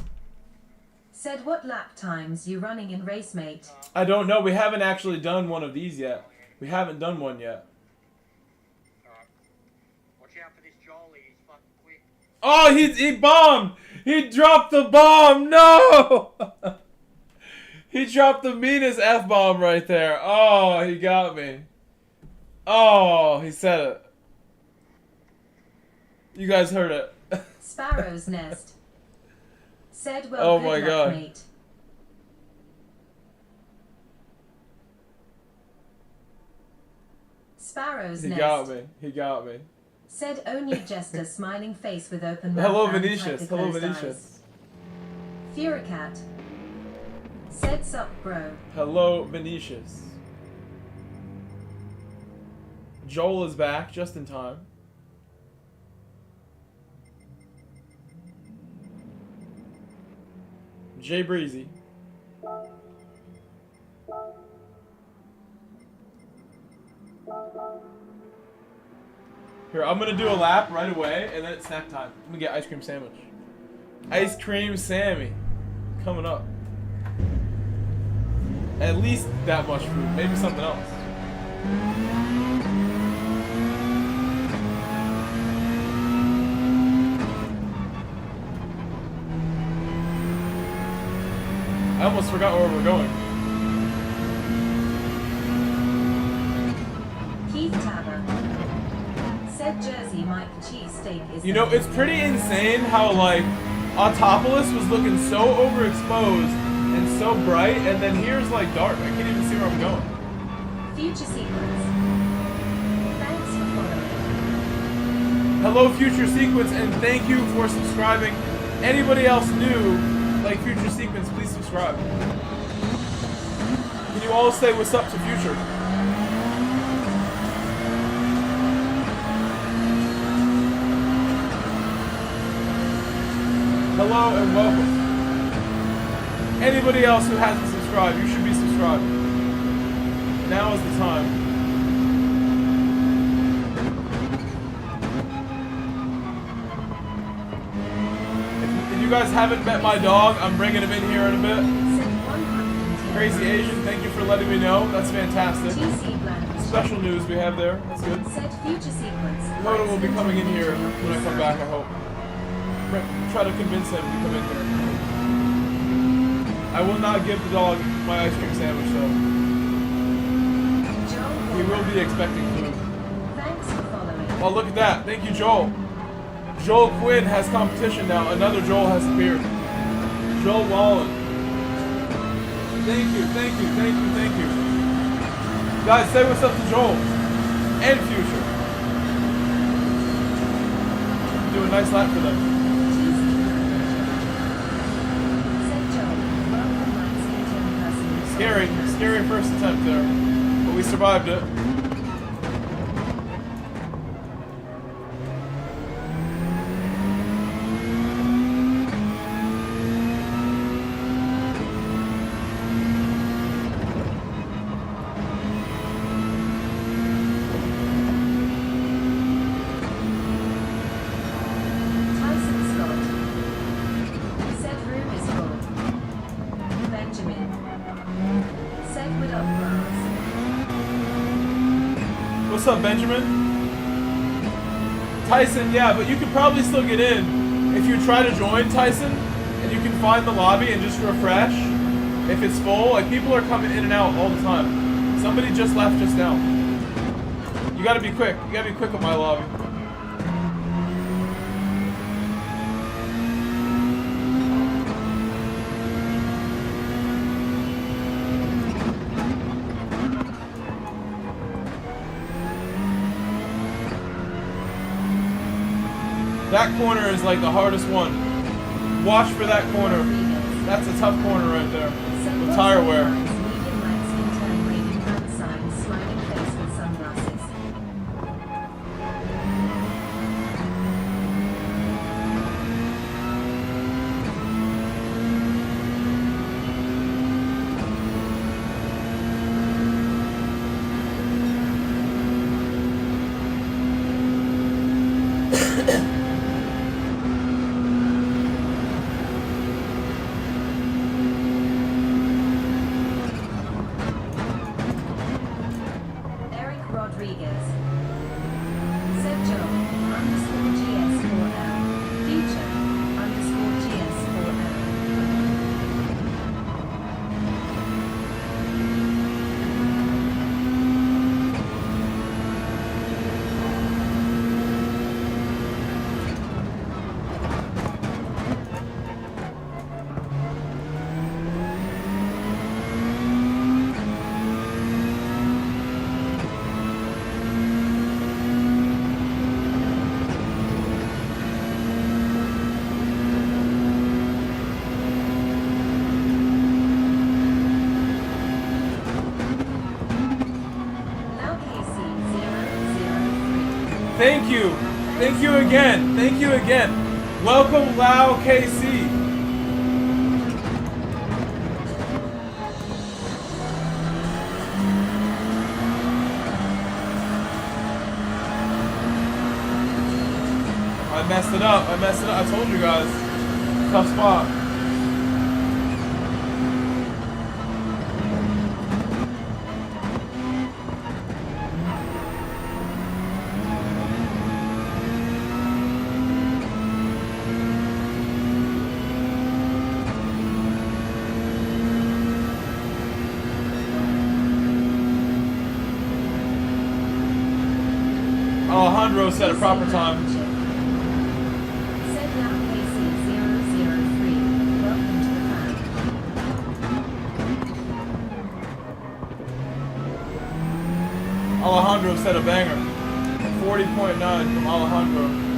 Said what lap times you running in Racemate? I don't know. We haven't actually done one of these yet. We haven't done one yet. Alright. Watch out for this Jolie, he's fucking quick. Oh, he bombed! He dropped the bomb! No! He dropped the meanest F-bomb right there. Oh, he got me. Oh, he said it. You guys heard it. Sparrow's Nest. Said well Oh good my luck, God. mate. Sparrow's He Nest. got me. He got me. Said only jester smiling face with open mouth. Hello, and Venetius. tightly Hello, closed Venetius. eyes. Furicat. Said sup bro. Hello, Venetius. Joel is back just in time. Jay Breezy. Here, I'm gonna do a lap right away, and then it's snack time. I'm gonna get ice cream sandwich. Ice cream Sammy. Coming up. At least that much food. Maybe something else. I almost forgot where we're going. Keith Tabber. Said Jersey Mike cheesesteak is. You know, it's pretty insane how, like, Autopolis was looking so overexposed and so bright, and then here's, like, dark. I can't even see where I'm going. Future Sequence. Thanks for following. Hello, Future Sequence, and thank you for subscribing. Anybody else new, like Future Sequence, please subscribe. Can you all say what's up to Future? Hello and welcome. Anybody else who hasn't subscribed, you should be subscribed. Now is the time. If you guys haven't met my dog, I'm bringing him in here in a bit. Said 110. Crazy Asian, thank you for letting me know. That's fantastic. TC Blank. Special news we have there. That's good. Said Future Sequence. Hoda will be coming in here when I come back, I hope. Try to convince him to come in here. I will not give the dog my ice cream sandwich, though. He will be expecting food. Thanks for following. Oh, look at that. Thank you, Joel. Joel Quinn has competition now. Another Joel has appeared. Joel Wallen. Thank you, thank you, thank you, thank you. Guys, say what's up to Joel. And Future. Do a nice lap for them. Said Joel. Welcome, my Seaton person. Scary, scary first attempt there. But we survived it. Tyson Scott. Said room is full. Benjamin. Said what up, bros. What's up, Benjamin? Tyson, yeah, but you can probably still get in if you try to join, Tyson, and you can find the lobby and just refresh. If it's full, like people are coming in and out all the time. Somebody just left just now. You gotta be quick. You gotta be quick with my lobby. That corner is like the hardest one. Watch for that corner. That's a tough corner right there. With tire wear. Thank you. Thank you again. Thank you again. Welcome, Lau KC. I messed it up. I messed it up. I told you guys. Tough spot. Alejandro set a proper time. Alejandro set a banger. 40.9 from Alejandro.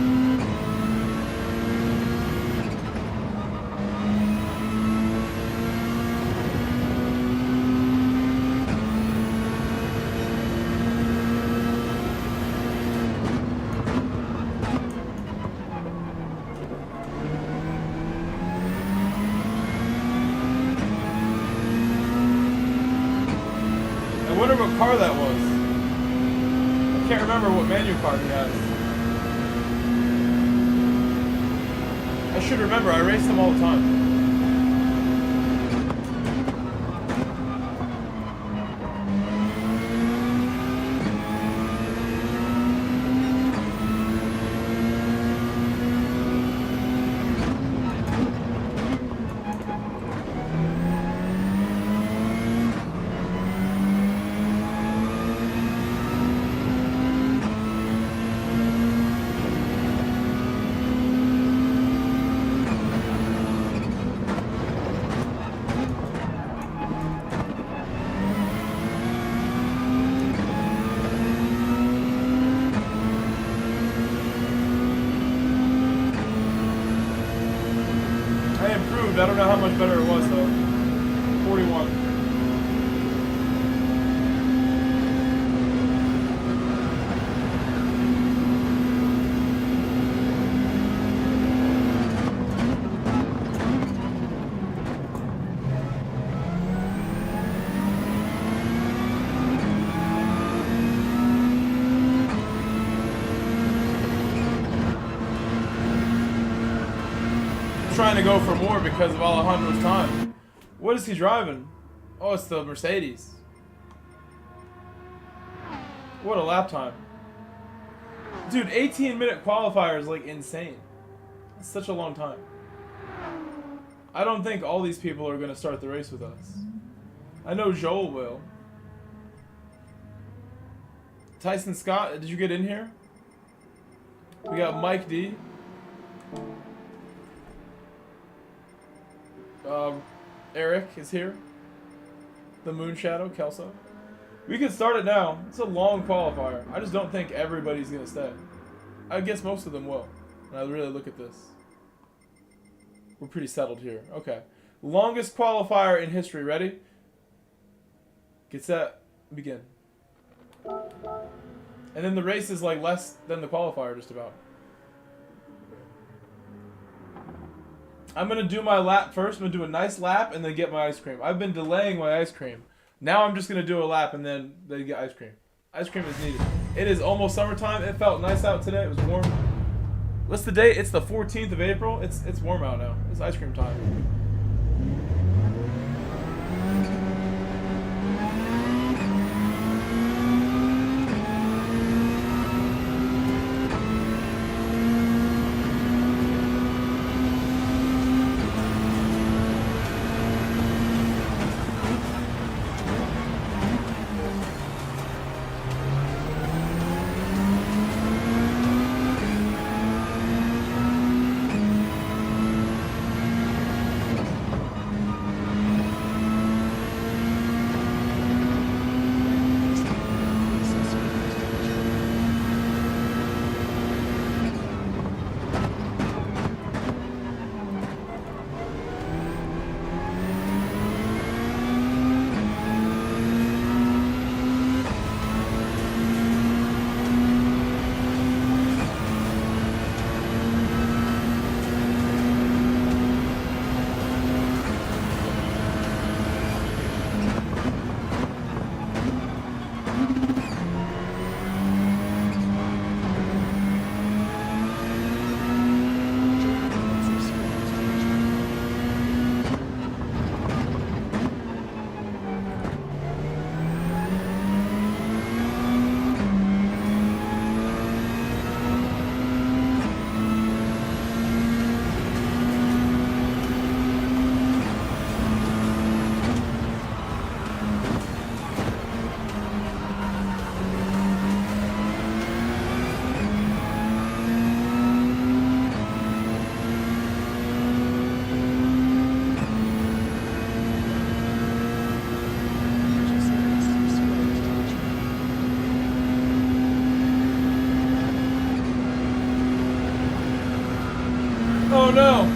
I wonder what car that was. I can't remember what menu card he has. I should remember, I race them all the time. I don't know how much better it was though. 41. Trying to go for more because of Alejandro's time. What is he driving? Oh, it's the Mercedes. What a lap time. Dude, 18-minute qualifier is like insane. It's such a long time. I don't think all these people are gonna start the race with us. I know Joel will. Tyson Scott, did you get in here? We got Mike D. Eric is here. The Moon Shadow, Kelso. We can start it now. It's a long qualifier. I just don't think everybody's gonna stay. I guess most of them will. When I really look at this. We're pretty settled here. Okay. Longest qualifier in history. Ready? Get set. Begin. And then the race is like less than the qualifier, just about. I'm going to do my lap first. I'm going to do a nice lap and then get my ice cream. I've been delaying my ice cream. Now I'm just going to do a lap and then get ice cream. Ice cream is needed. It is almost summertime. It felt nice out today. It was warm. What's the date? It's the 14th of April. It's warm out now. It's ice cream time. Oh no!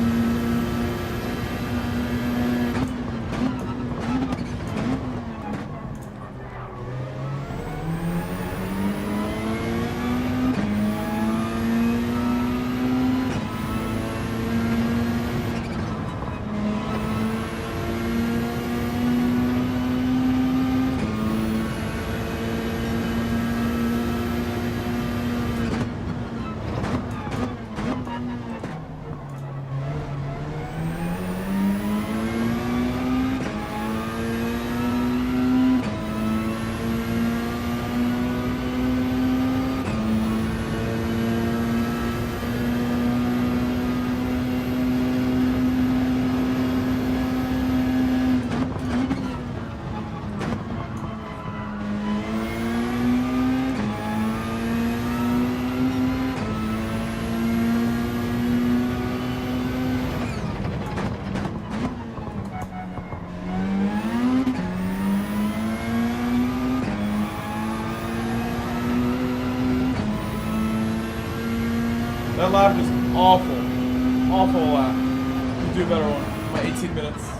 That lap was awful. Awful lap. We'll do a better one. My 18 minutes.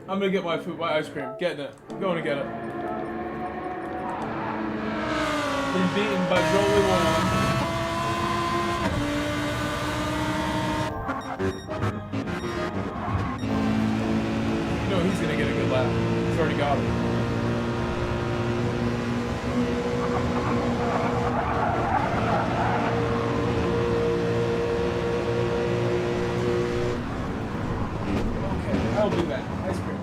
I'm gonna get my food, my ice cream. Getting it. I'm going to get it. Been beaten by Jolie Long. You know he's gonna get a good lap. He's already got it. I'll do that. Ice cream.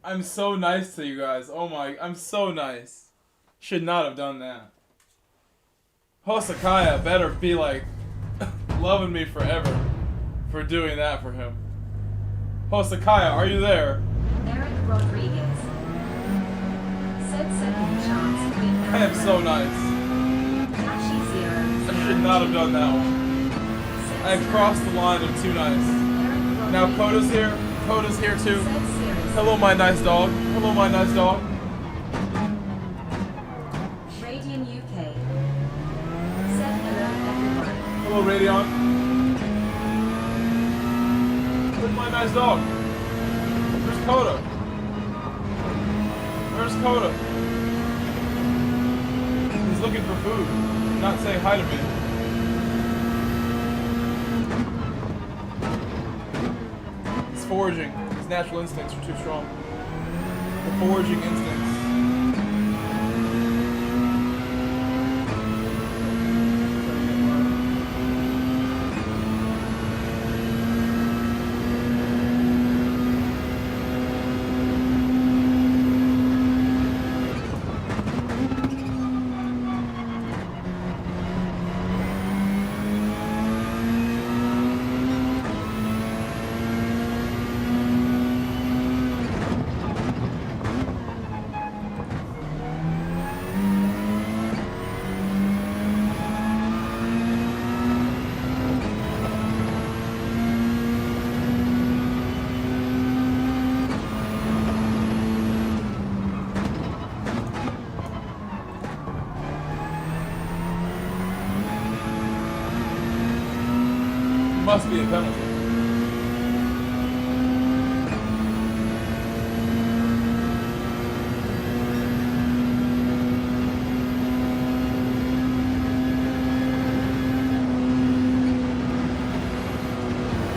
I'm so nice to you guys. Oh my, I'm so nice. Should not have done that. Hosakaya better be like loving me forever for doing that for him. Hosakaya, are you there? Eric Rodriguez. Said second chance Queen I am so nice. Tashi 0. I should not have done that one. I have crossed the line of too nice. Now Koda's here. Koda's here too. Hello, my nice dog. Hello, my nice dog. Radian UK. Said hello everyone. Hello, Radion. Where's my nice dog? Where's Koda? Where's Koda? He's looking for food. Not saying hi to me. He's foraging. His natural instincts are too strong. The foraging instincts. Must be a penalty.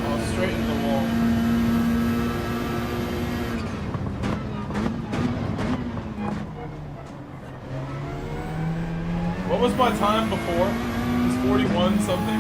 Oh, straight into the wall. What was my time before? It was 41 something.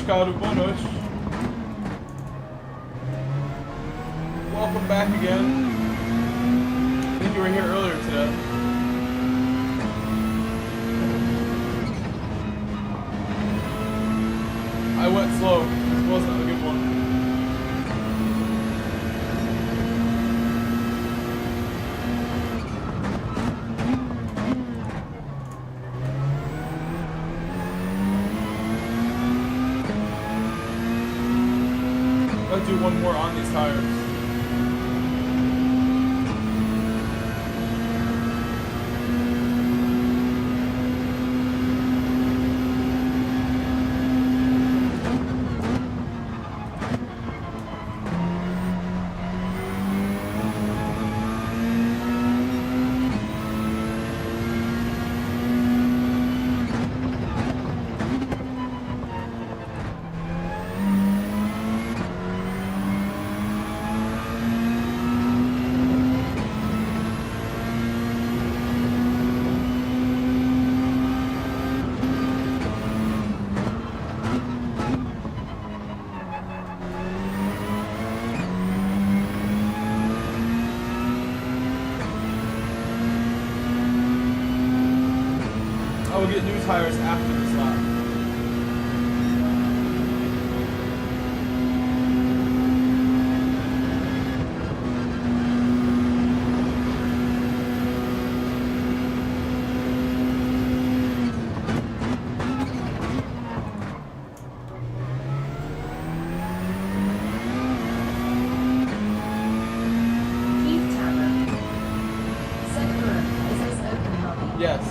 caro, boa noite. Welcome back again. I think you were here earlier today. I went slow. This wasn't a good one. Let's do one more on these tires. I will get new tires after this lap. Keith Tower. Second room, is this open lobby? Yes.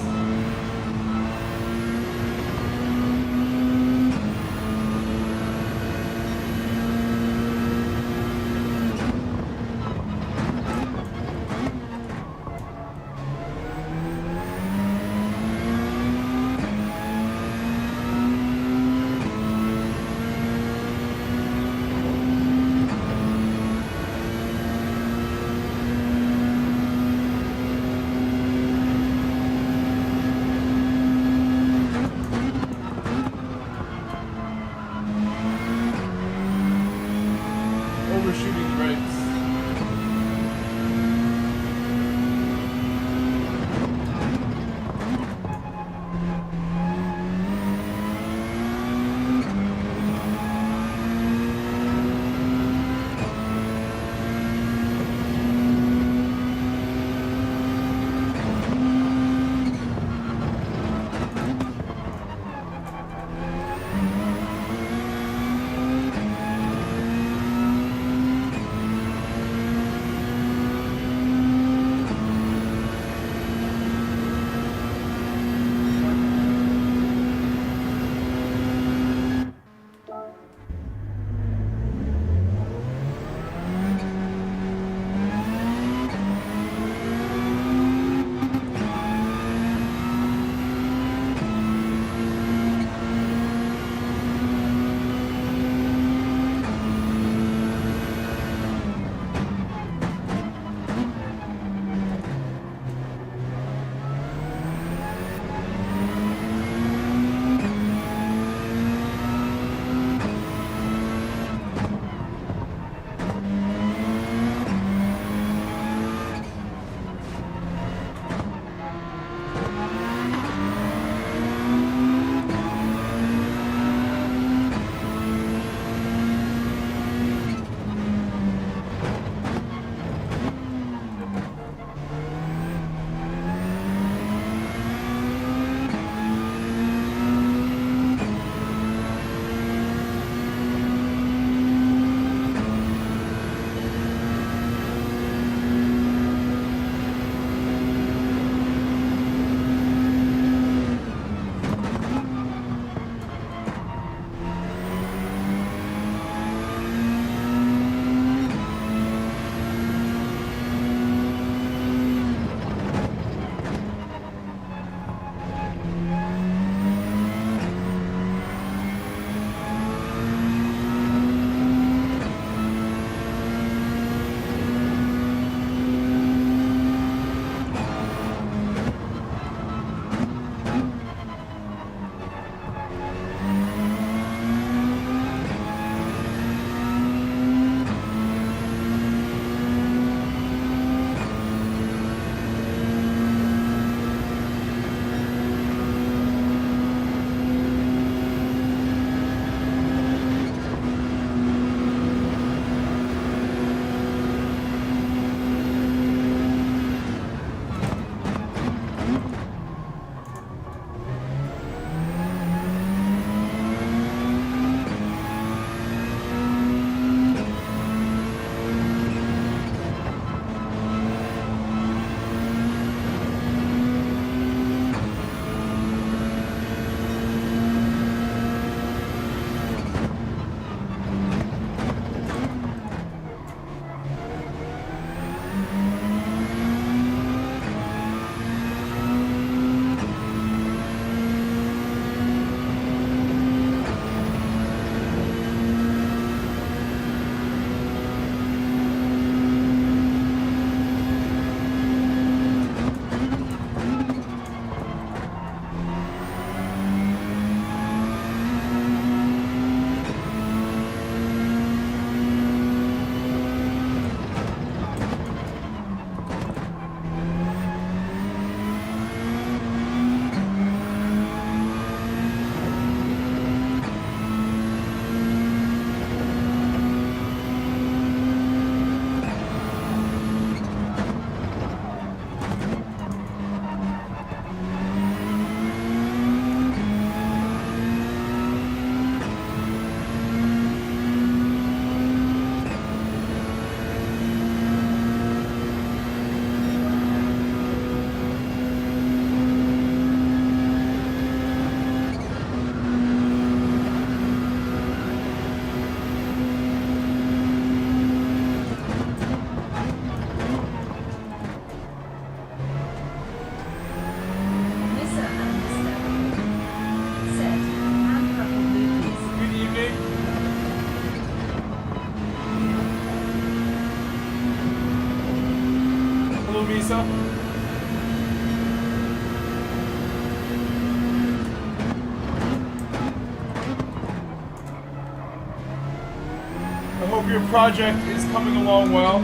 hope your project is coming along well.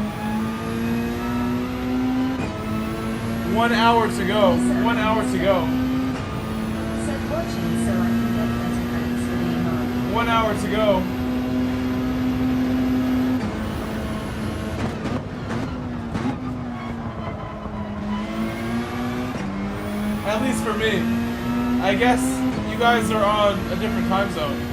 1 hour to go. 1 hour to go. Said watching so I can get better thanks for being on. 1 hour to go. At least for me. I guess you guys are on a different time zone.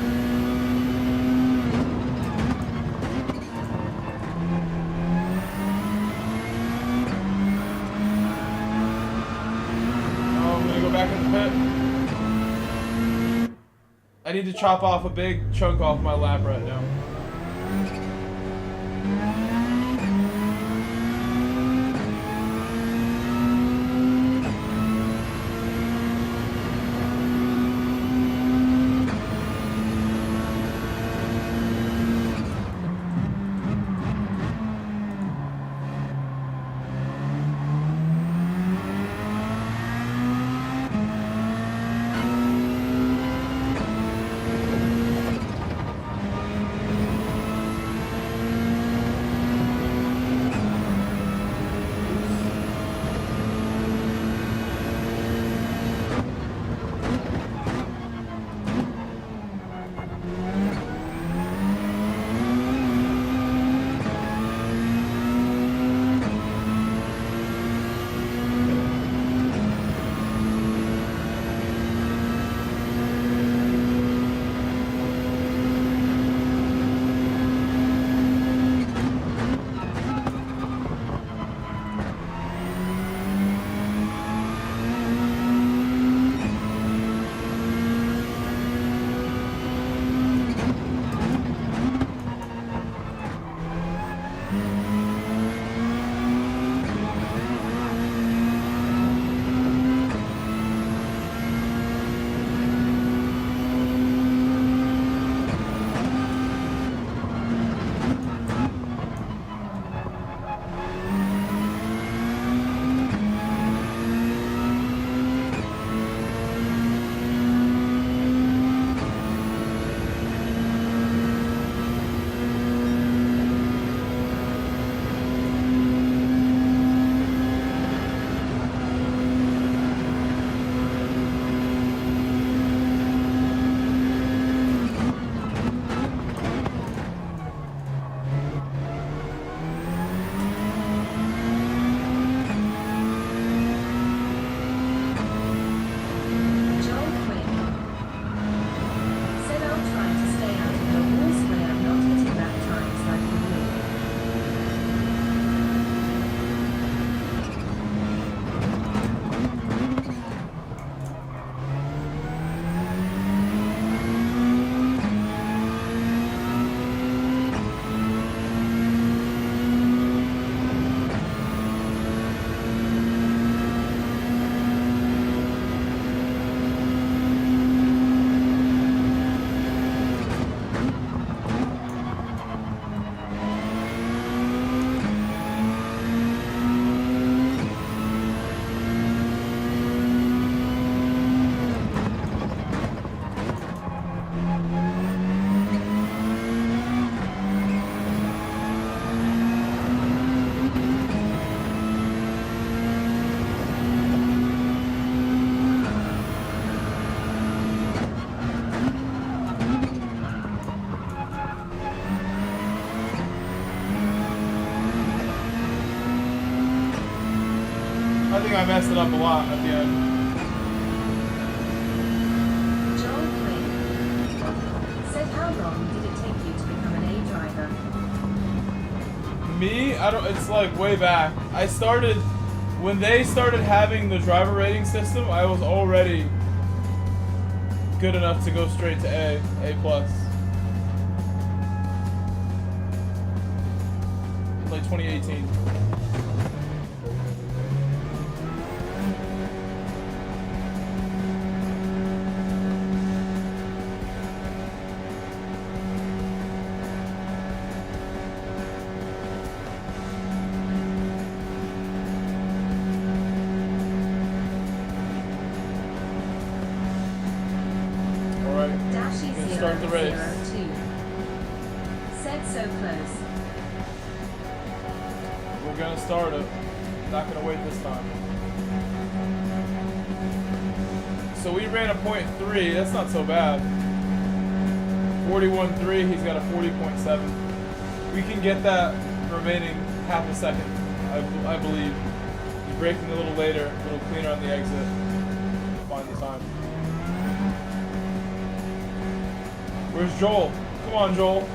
Oh, I'm gonna go back in the pit. I need to chop off a big chunk off my lap right now. I think I messed it up a lot at the end. Joel Quinn said, how long did it take you to become an A driver? Me? I don't, it's like way back. I started, when they started having the driver rating system, I was already good enough to go straight to A+. In like 2018. Dashy Start the race. 002 said Said so close. We're gonna start it. Not gonna wait this time. So we ran a 0.3. That's not so bad. 41.3. He's got a 40.7. We can get that remaining half a second. I believe. He's braking a little later, a little cleaner on the exit. Find the time. Where's Joel? Come on, Joel.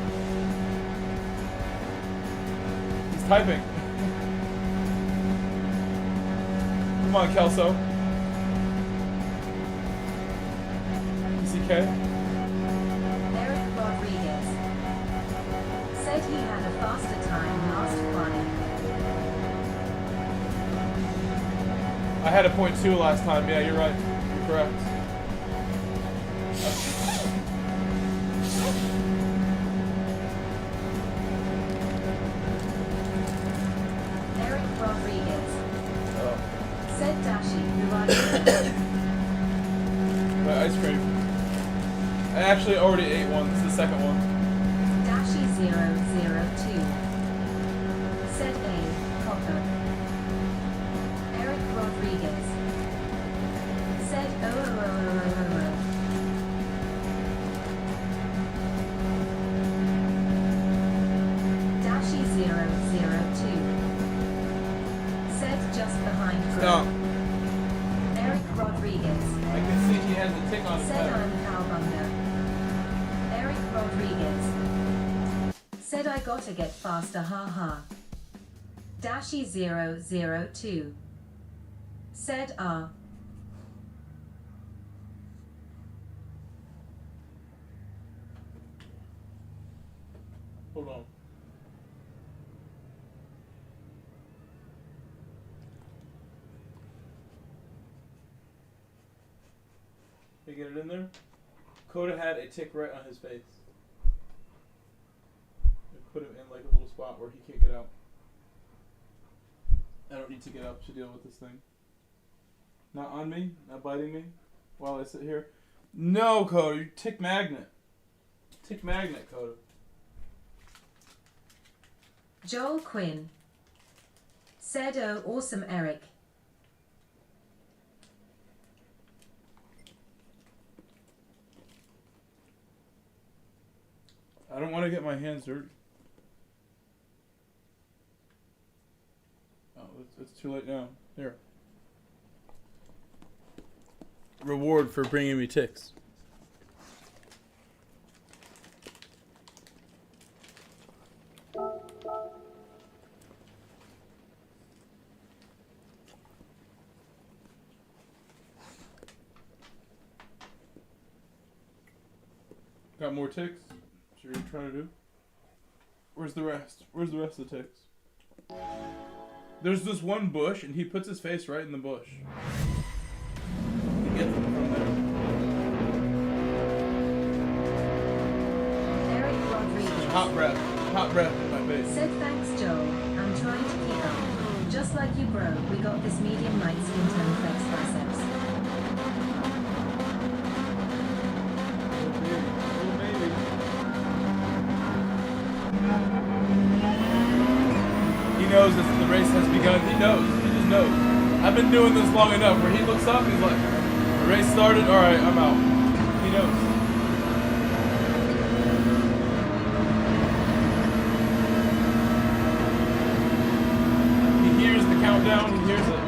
He's typing. Come on, Kelso. PCK. Eric Rodriguez said he had a faster time last qualifying. I had a 0.2 last time. Yeah, you're right. You're correct. Eric Rodriguez Oh. said Dashi, who are you? My ice cream. I actually already ate one. This is the second one. Dashi 002 said A. Copper. Eric Rodriguez said Dashi 002 said just behind Fred. No. Eric Rodriguez I can see he has a tick on his said head. I'm Cowbunga. Eric Rodriguez said I gotta get faster, haha. Dashi 002 said Hold on. You get it in there? Coda had a tick right on his face. I put him in like a little spot where he can't get out. I don't need to get up to deal with this thing. Not on me, not biting me while I sit here. No, Coda, you're tick magnet. Tick magnet, Coda. Joel Quinn said oh awesome Eric. I don't want to get my hands dirty. Oh, it's too late now. Here. Reward for bringing me ticks. Got more ticks? That's what you're trying to do? Where's the rest? Where's the rest of the ticks? There's this one bush, and he puts his face right in the bush. He gets them from there. Eric Rodriguez Hot breath in my face. said thanks Joel, I'm trying to keep up. Just like you bro, we got this medium light skin tone flex biceps. He knows that the race has begun. He knows. He just knows. I've been doing this long enough where he looks up, he's like, the race started, alright, I'm out. He knows. He hears the countdown, he hears it.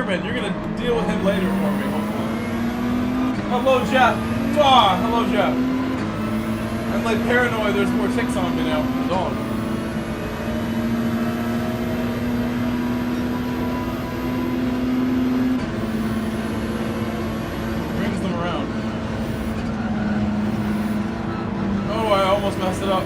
Sherman. You're gonna deal with him later for me, hopefully. Hello, Jeff. Mwah! Hello, Jeff. I'm like paranoid. There's more ticks on me now from the dog. Brings them around. Oh, I almost messed it up.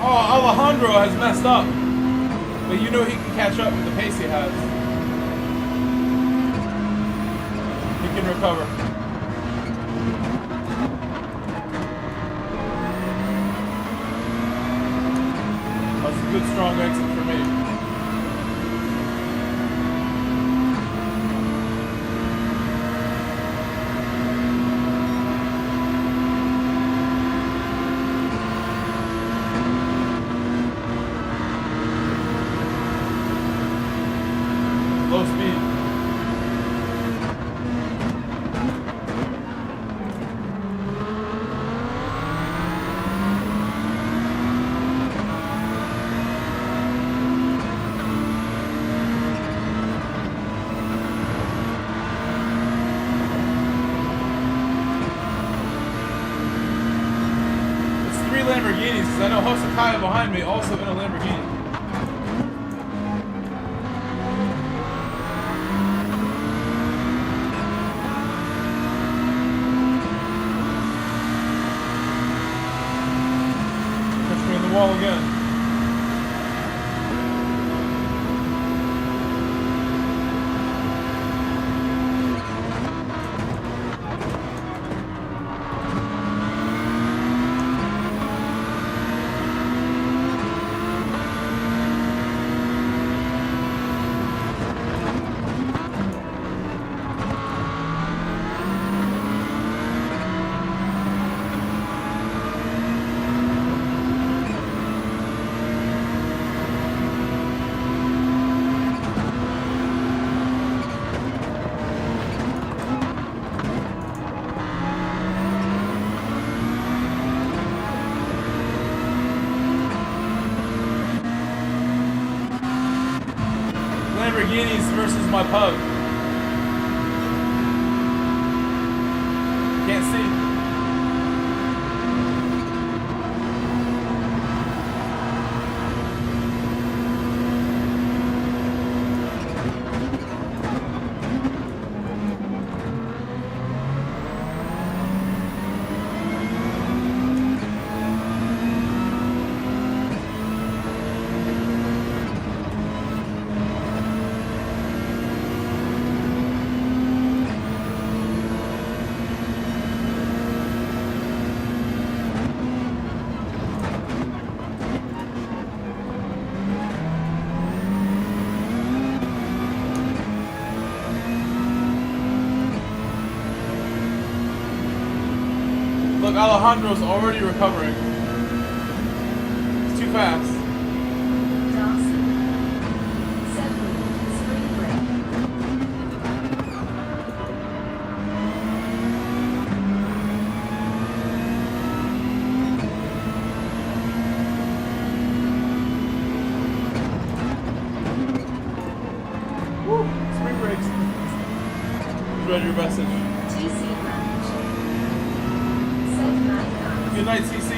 Alejandro has messed up, but you know he can catch up with the pace he has. He can recover. That's a good strong exit for me. Low speed. It's 3 Lamborghinis, because I know Hosakaya behind me also in a Lamborghini. Wall again. Lamborghinis versus my pug. Can't see. Look, Alejandro's already recovering. It's too fast. Dawson. 7. Spring break. Woo! Spring breaks. Read your message. TC Ranch. Said night. Good night, CC.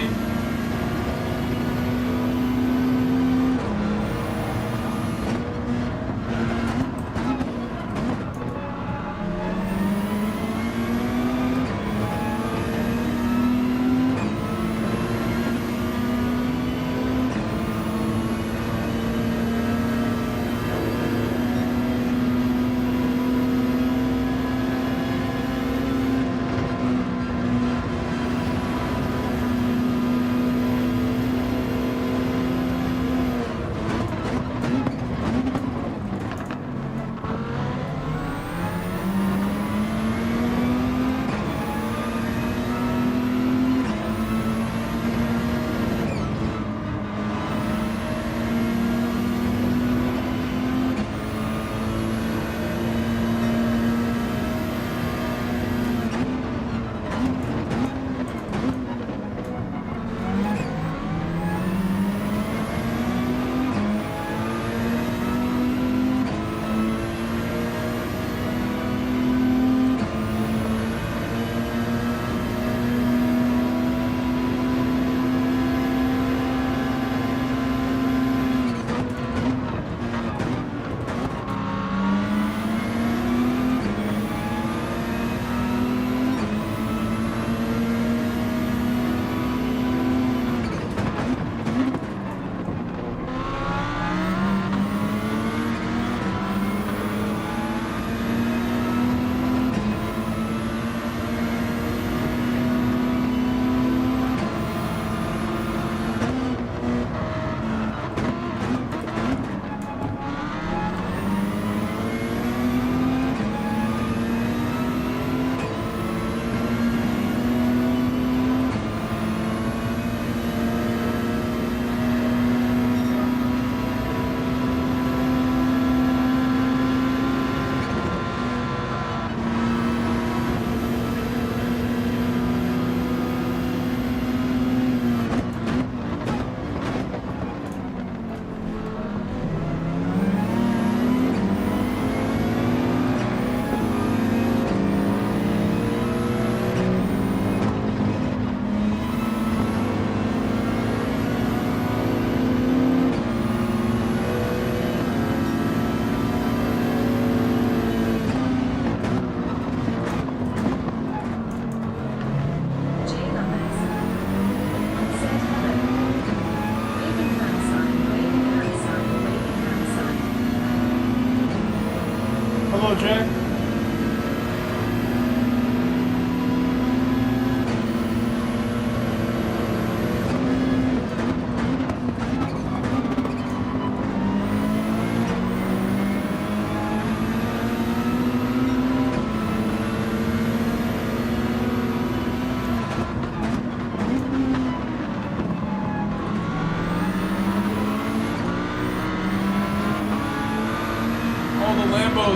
Lambo, Jay.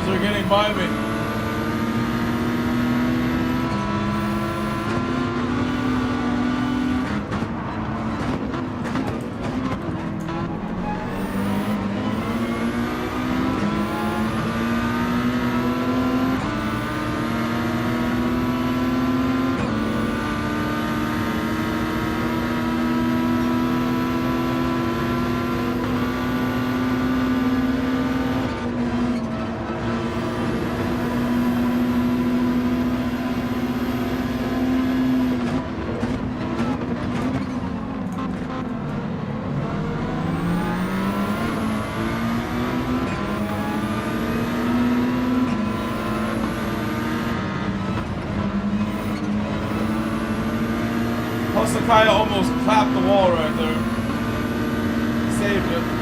Are getting by me. Kaya almost clapped the wall right there. Saved it.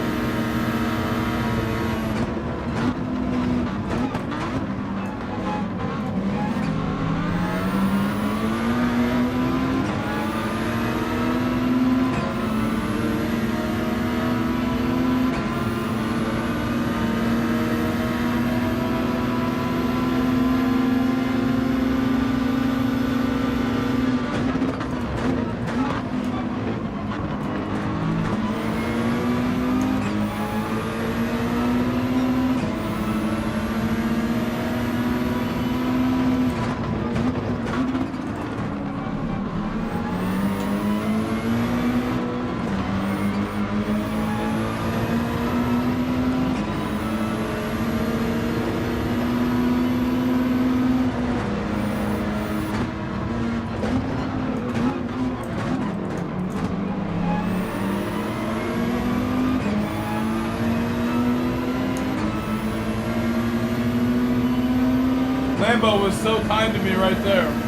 Lambo was so kind to me right there.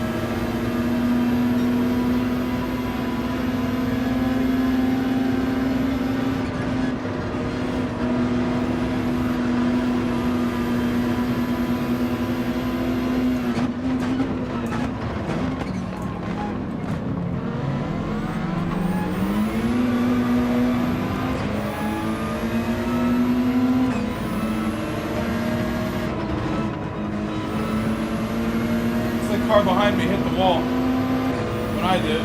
Car behind me hit the wall when I did.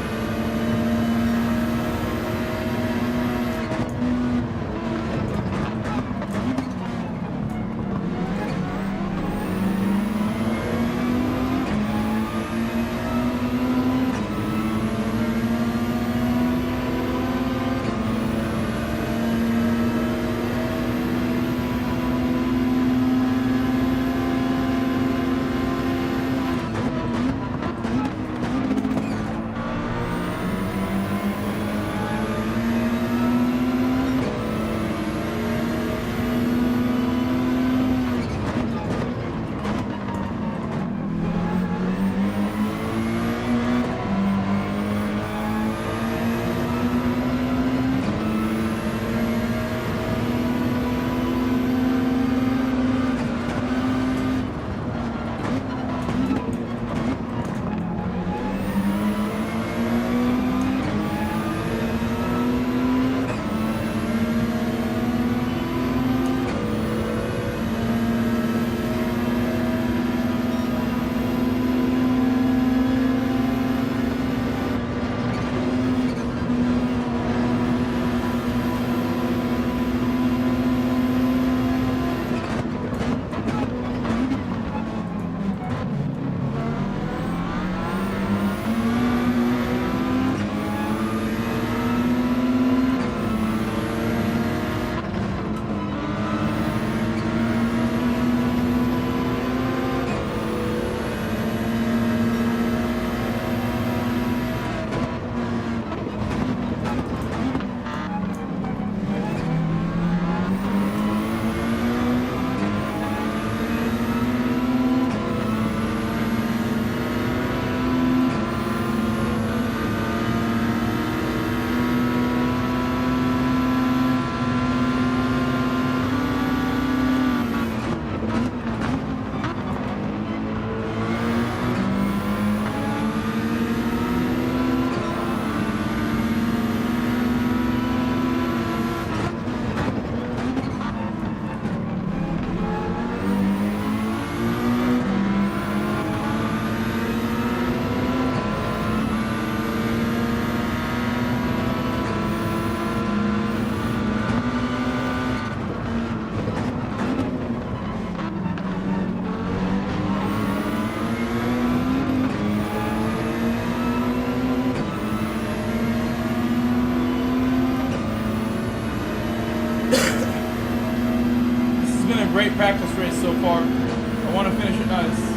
been a great practice race so far. I want to finish it nice.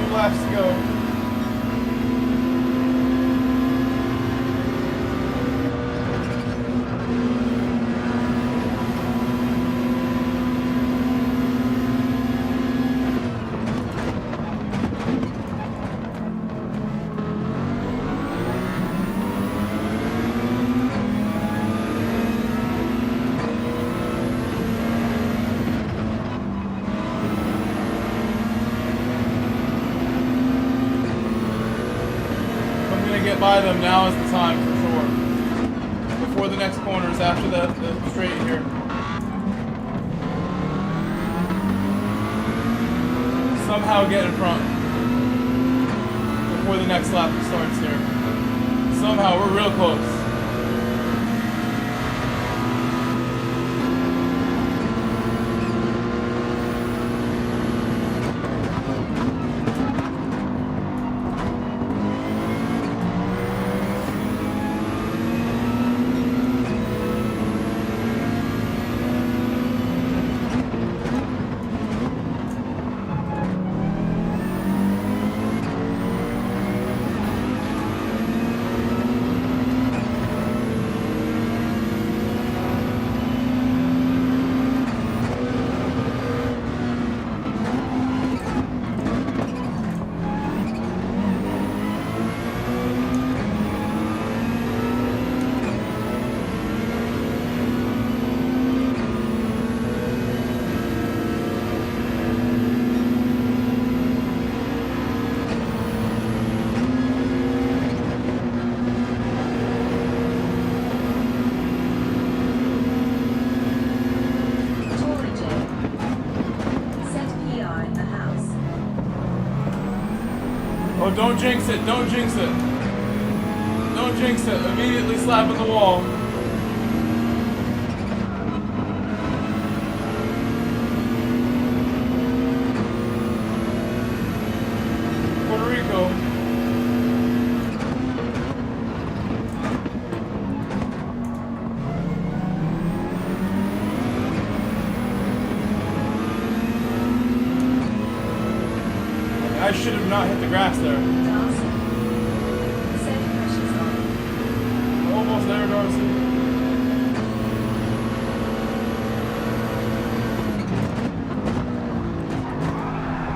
Laps to go. Get by them, now is the time for sure. Before the next corners, after the straight here. Somehow get in front before the next lap starts here. Somehow, we're real close. Oh, don't jinx it, don't jinx it. Don't jinx it, immediately slap at the wall. Puerto Rico. I should have not hit the grass there. Almost there, Darcy.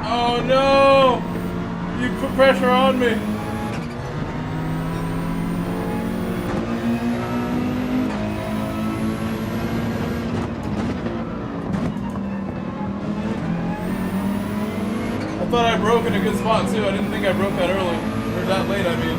Oh no! You put pressure on me. I thought I broke in a good spot too. I didn't think I broke that early. Or that late, I mean.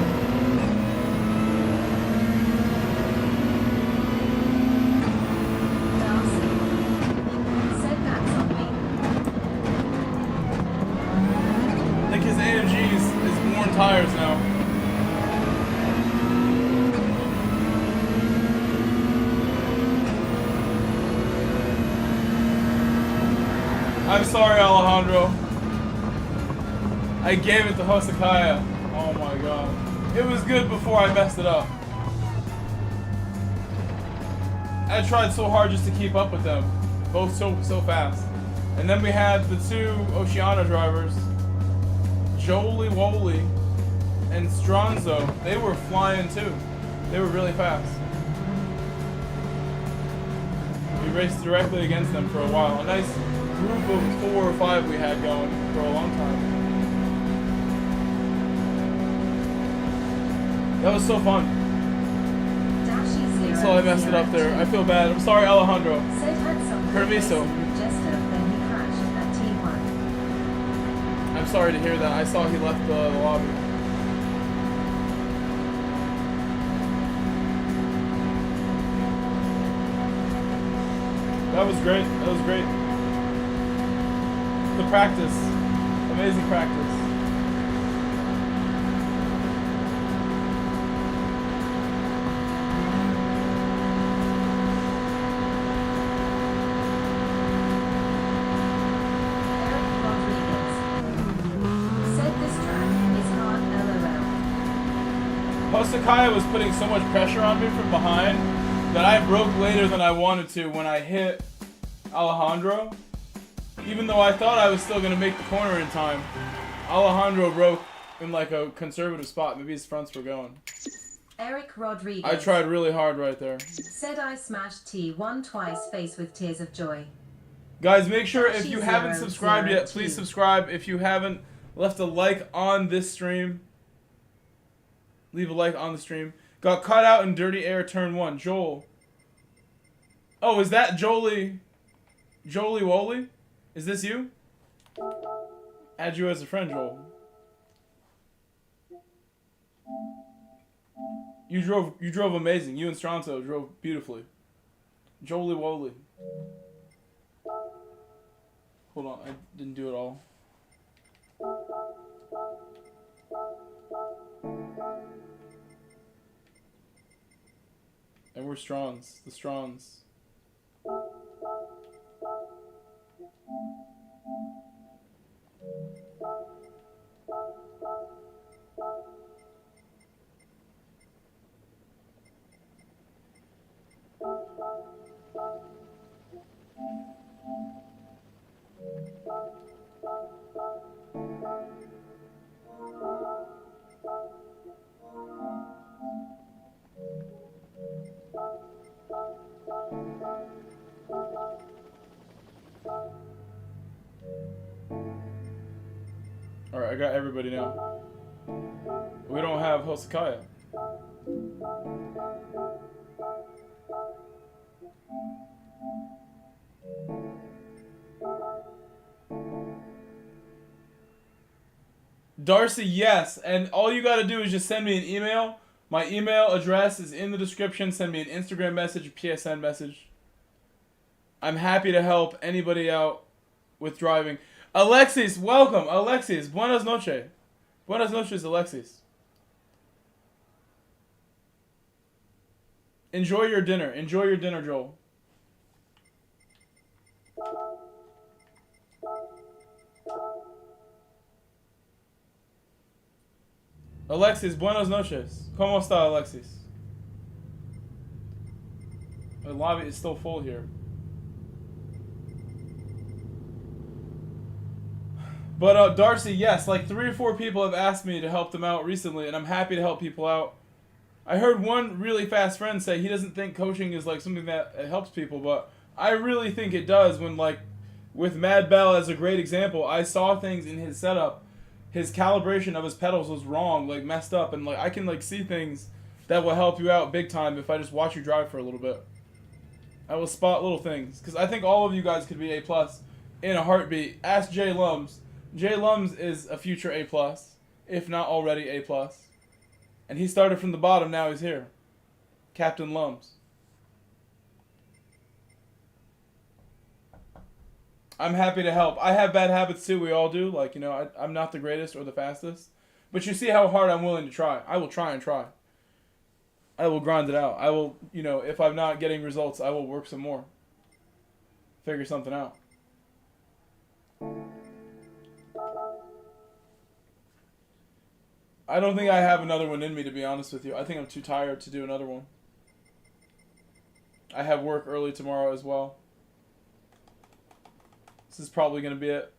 I think his AMG is worn tires now. I'm sorry, Alejandro. I gave it to Hosekaya. Oh my god. It was good before I messed it up. I tried so hard just to keep up with them. Both so fast. And then we had the two Oceana drivers, Jolie Woley and Stronzo. They were flying too. They were really fast. We raced directly against them for a while. A nice group of 4 or 5 we had going for a long time. That was so fun. Until I messed it up there. I feel bad. I'm sorry, Alejandro. Permiso. I'm sorry to hear that. I saw he left the lobby. That was great. That was great. The practice. Amazing practice. Hosekaya was putting so much pressure on me from behind that I broke later than I wanted to when I hit Alejandro. Even though I thought I was still going to make the corner in time, Alejandro broke in like a conservative spot. Maybe his fronts were going. Eric Rodriguez. I tried really hard right there. Said I smashed T1 twice face with tears of joy. Guys, make sure if you haven't subscribed yet, please subscribe. If you haven't left a like on this stream, leave a like on the stream. Got caught out in Dirty Air Turn 1. Joel. Oh, is that Jolie Woley? Is this you? Add you as a friend, Joel. You drove amazing. You and Stronzo drove beautifully. Jolie Woley. Hold on, I didn't do it all. And we're Strongs. The Strongs. Alright, I got everybody now. We don't have Hosekaya. Darcy, yes. And all you gotta do is just send me an email. My email address is in the description. Send me an Instagram message, a PSN message. I'm happy to help anybody out with driving. Alexis, welcome. Alexis, buenas noches. Buenas noches, Alexis. Enjoy your dinner. Enjoy your dinner, Joel. Alexis, buenas noches. ¿Cómo está, Alexis? The lobby is still full here. But Darcy, yes, like 3 or 4 people have asked me to help them out recently, and I'm happy to help people out. I heard one really fast friend say he doesn't think coaching is like something that helps people, but I really think it does. When like with Mad Bell as a great example, I saw things in his setup. His calibration of his pedals was wrong, like messed up, and like I can like see things that will help you out big time if I just watch you drive for a little bit. I will spot little things, because I think all of you guys could be A+ in a heartbeat. Ask Jay Lums. Jay Lums is a future A+, if not already A+. And he started from the bottom, now he's here. Captain Lums. I'm happy to help. I have bad habits too, we all do. Like, you know, I'm not the greatest or the fastest. But you see how hard I'm willing to try. I will try and try. I will grind it out. I will, you know, if I'm not getting results, I will work some more. Figure something out. I don't think I have another one in me, to be honest with you. I think I'm too tired to do another one. I have work early tomorrow as well. This is probably going to be it.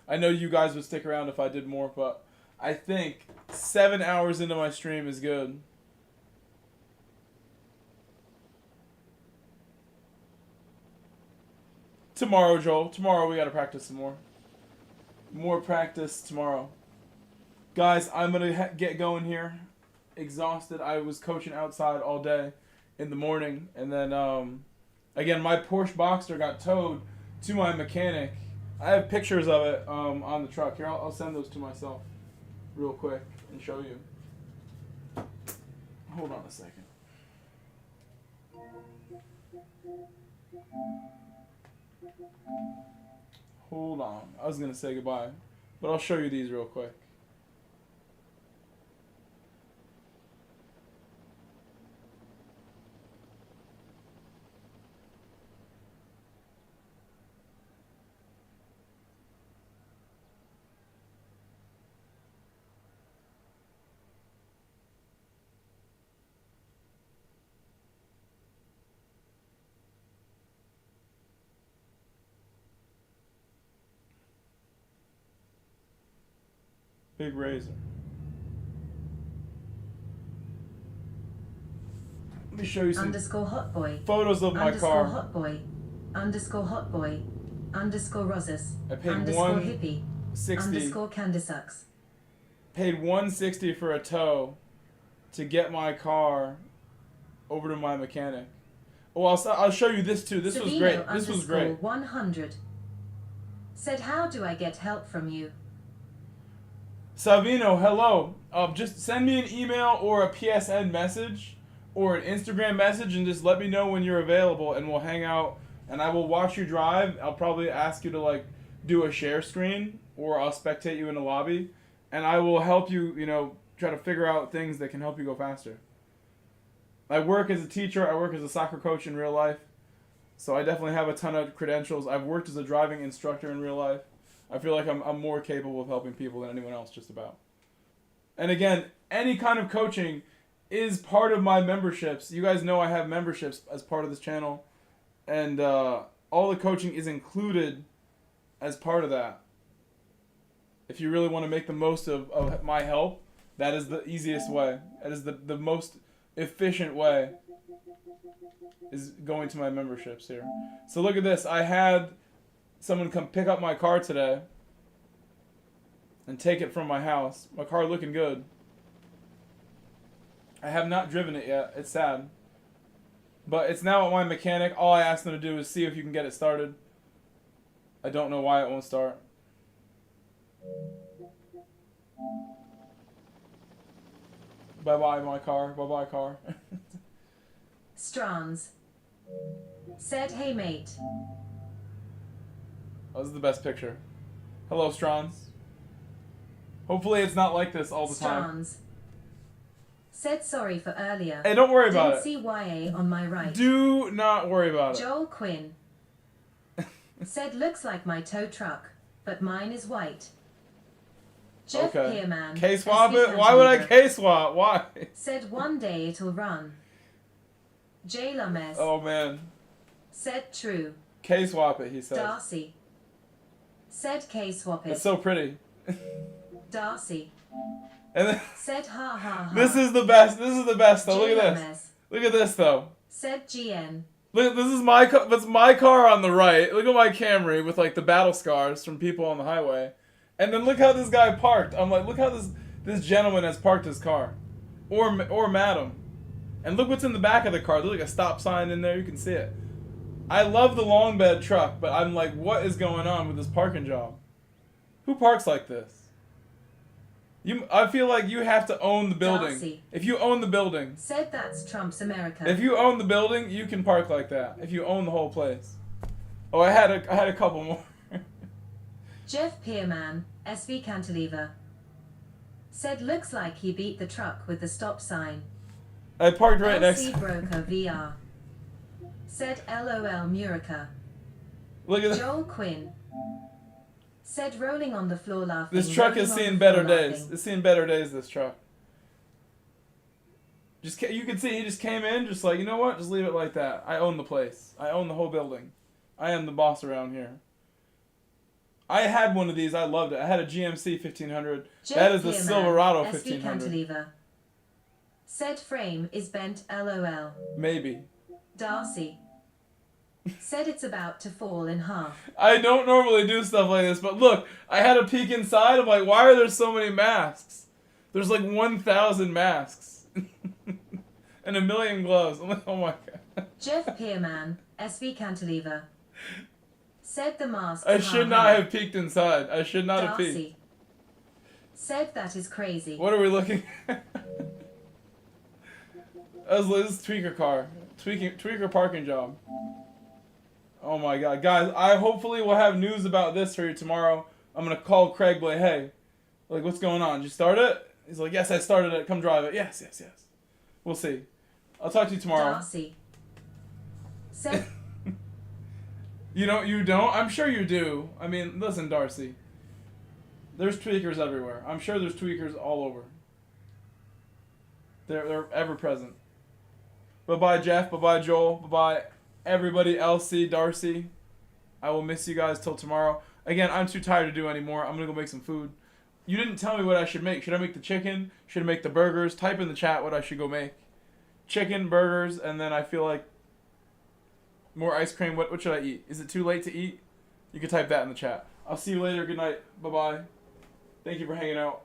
I know you guys would stick around if I did more, but I think 7 hours into my stream is good. Tomorrow, Joel. Tomorrow we got to practice some more. More practice tomorrow. Guys, I'm going to get going here. Exhausted. I was coaching outside all day in the morning. And then, again, my Porsche BOXSTER got towed to my mechanic. I have pictures of it on the truck. Here, I'll send those to myself real quick and show you. Hold on a second. Hold on. I was going to say goodbye, but I'll show you these real quick. Big razor. Let me show you some Underscore hotboy. photos of my car. Hotboy. Underscore hotboy. Underscore Rosus. I paid underscore hippie. $160. Underscore Candysucks. Paid $160 for a tow to get my car over to my mechanic. Oh, I'll show you this too. This was great. This was great. 100. Said, how do I get help from you? Savino, hello. Just send me an email or a PSN message or an Instagram message and just let me know when you're available and we'll hang out and I will watch you drive. I'll probably ask you to like do a share screen or I'll spectate you in the lobby and I will help you, you know, try to figure out things that can help you go faster. I work as a teacher. I work as a soccer coach in real life. So I definitely have a ton of credentials. I've worked as a driving instructor in real life. I feel like I'm more capable of helping people than anyone else just about. And again, any kind of coaching is part of my memberships. You guys know I have memberships as part of this channel. And all the coaching is included as part of that. If you really want to make the most of my help, that is the easiest way. That is the most efficient way, is going to my memberships here. So look at this. I had someone come pick up my car today and take it from my house. My car looking good. I have not driven it yet. It's sad. But it's now at my mechanic. All I asked them to do is see if you can get it started. I don't know why it won't start. Bye-bye, my car. Bye-bye, car. Strands. Said, hey mate. Oh, this is the best picture. Hello, Strons. Hopefully it's not like this all the time. Strands. Said sorry for earlier. Hey, don't worry about Didn't see YA on my right. Do not worry about it. Joel Quinn. Said looks like my tow truck, but mine is white. Jeff Okay. Pearman. K-swap it? Why would I K-swap? Why? Said one day it'll run. J. Lames. Oh, man. Said true. K-swap it, he says. Darcy. Said K-swap it. It's so pretty. Darcy. And then, Said ha ha ha. this is the best. This is the best, though. J. Look at this. Lames. Look at this, though. Said GN. Look, this is my car. That's my car on the right. Look at my Camry with like the battle scars from people on the highway. And then look how this guy parked. I'm like, look how this gentleman has parked his car, or madam. And look what's in the back of the car. There's like a stop sign in there. You can see it. I love the long bed truck, but I'm like, what is going on with this parking job? Who parks like this? I feel like you have to own the building. Darcy. If you own the building. Said that's Trump's America. If you own the building, you can park like that. If you own the whole place. Oh, I had a couple more. Jeff Pearman, SV Cantilever. Said looks like he beat the truck with the stop sign. I parked right next LC Broker VR. Said LOL Murica. Look at that. Joel Quinn. Said rolling on the floor laughing. This truck has rolling on seen the better floor days. laughing. It's seen better days, this truck. You can see he just came in, just like, you know what? Just leave it like that. I own the place. I own the whole building. I am the boss around here. I had one of these. I loved it. I had a GMC 1500. That is the Silverado 1500. Said frame is bent, LOL. Maybe. Darcy. Said it's about to fall in half. I don't normally do stuff like this, but look, I had a peek inside. I'm like, why are there so many masks? There's like 1,000 masks. And 1 million gloves. I'm like, oh my god. Jeff Pearman, SV Cantilever. Said the mask. I should not have peeked inside. I should not have peeked. Said that is crazy. What are we looking at? This is tweaker car. Tweaker parking job. Oh my god. Guys, I hopefully will have news about this for you tomorrow. I'm going to call Craig, like, hey, like, what's going on? Did you start it? He's like, yes, I started it. Come drive it. Yes, yes, yes. We'll see. I'll talk to you tomorrow. Darcy. Said... You don't? I'm sure you do. I mean, listen, Darcy. There's tweakers everywhere. I'm sure there's tweakers all over. They're ever present. Bye-bye, Jeff. Bye-bye, Joel. Bye-bye, everybody. LC, Darcy. I will miss you guys till tomorrow. Again, I'm too tired to do anymore. I'm going to go make some food. You didn't tell me what I should make. Should I make the chicken? Should I make the burgers? Type in the chat what I should go make. Chicken, burgers, and then I feel like more ice cream. What should I eat? Is it too late to eat? You can type that in the chat. I'll see you later. Good night. Bye-bye. Thank you for hanging out.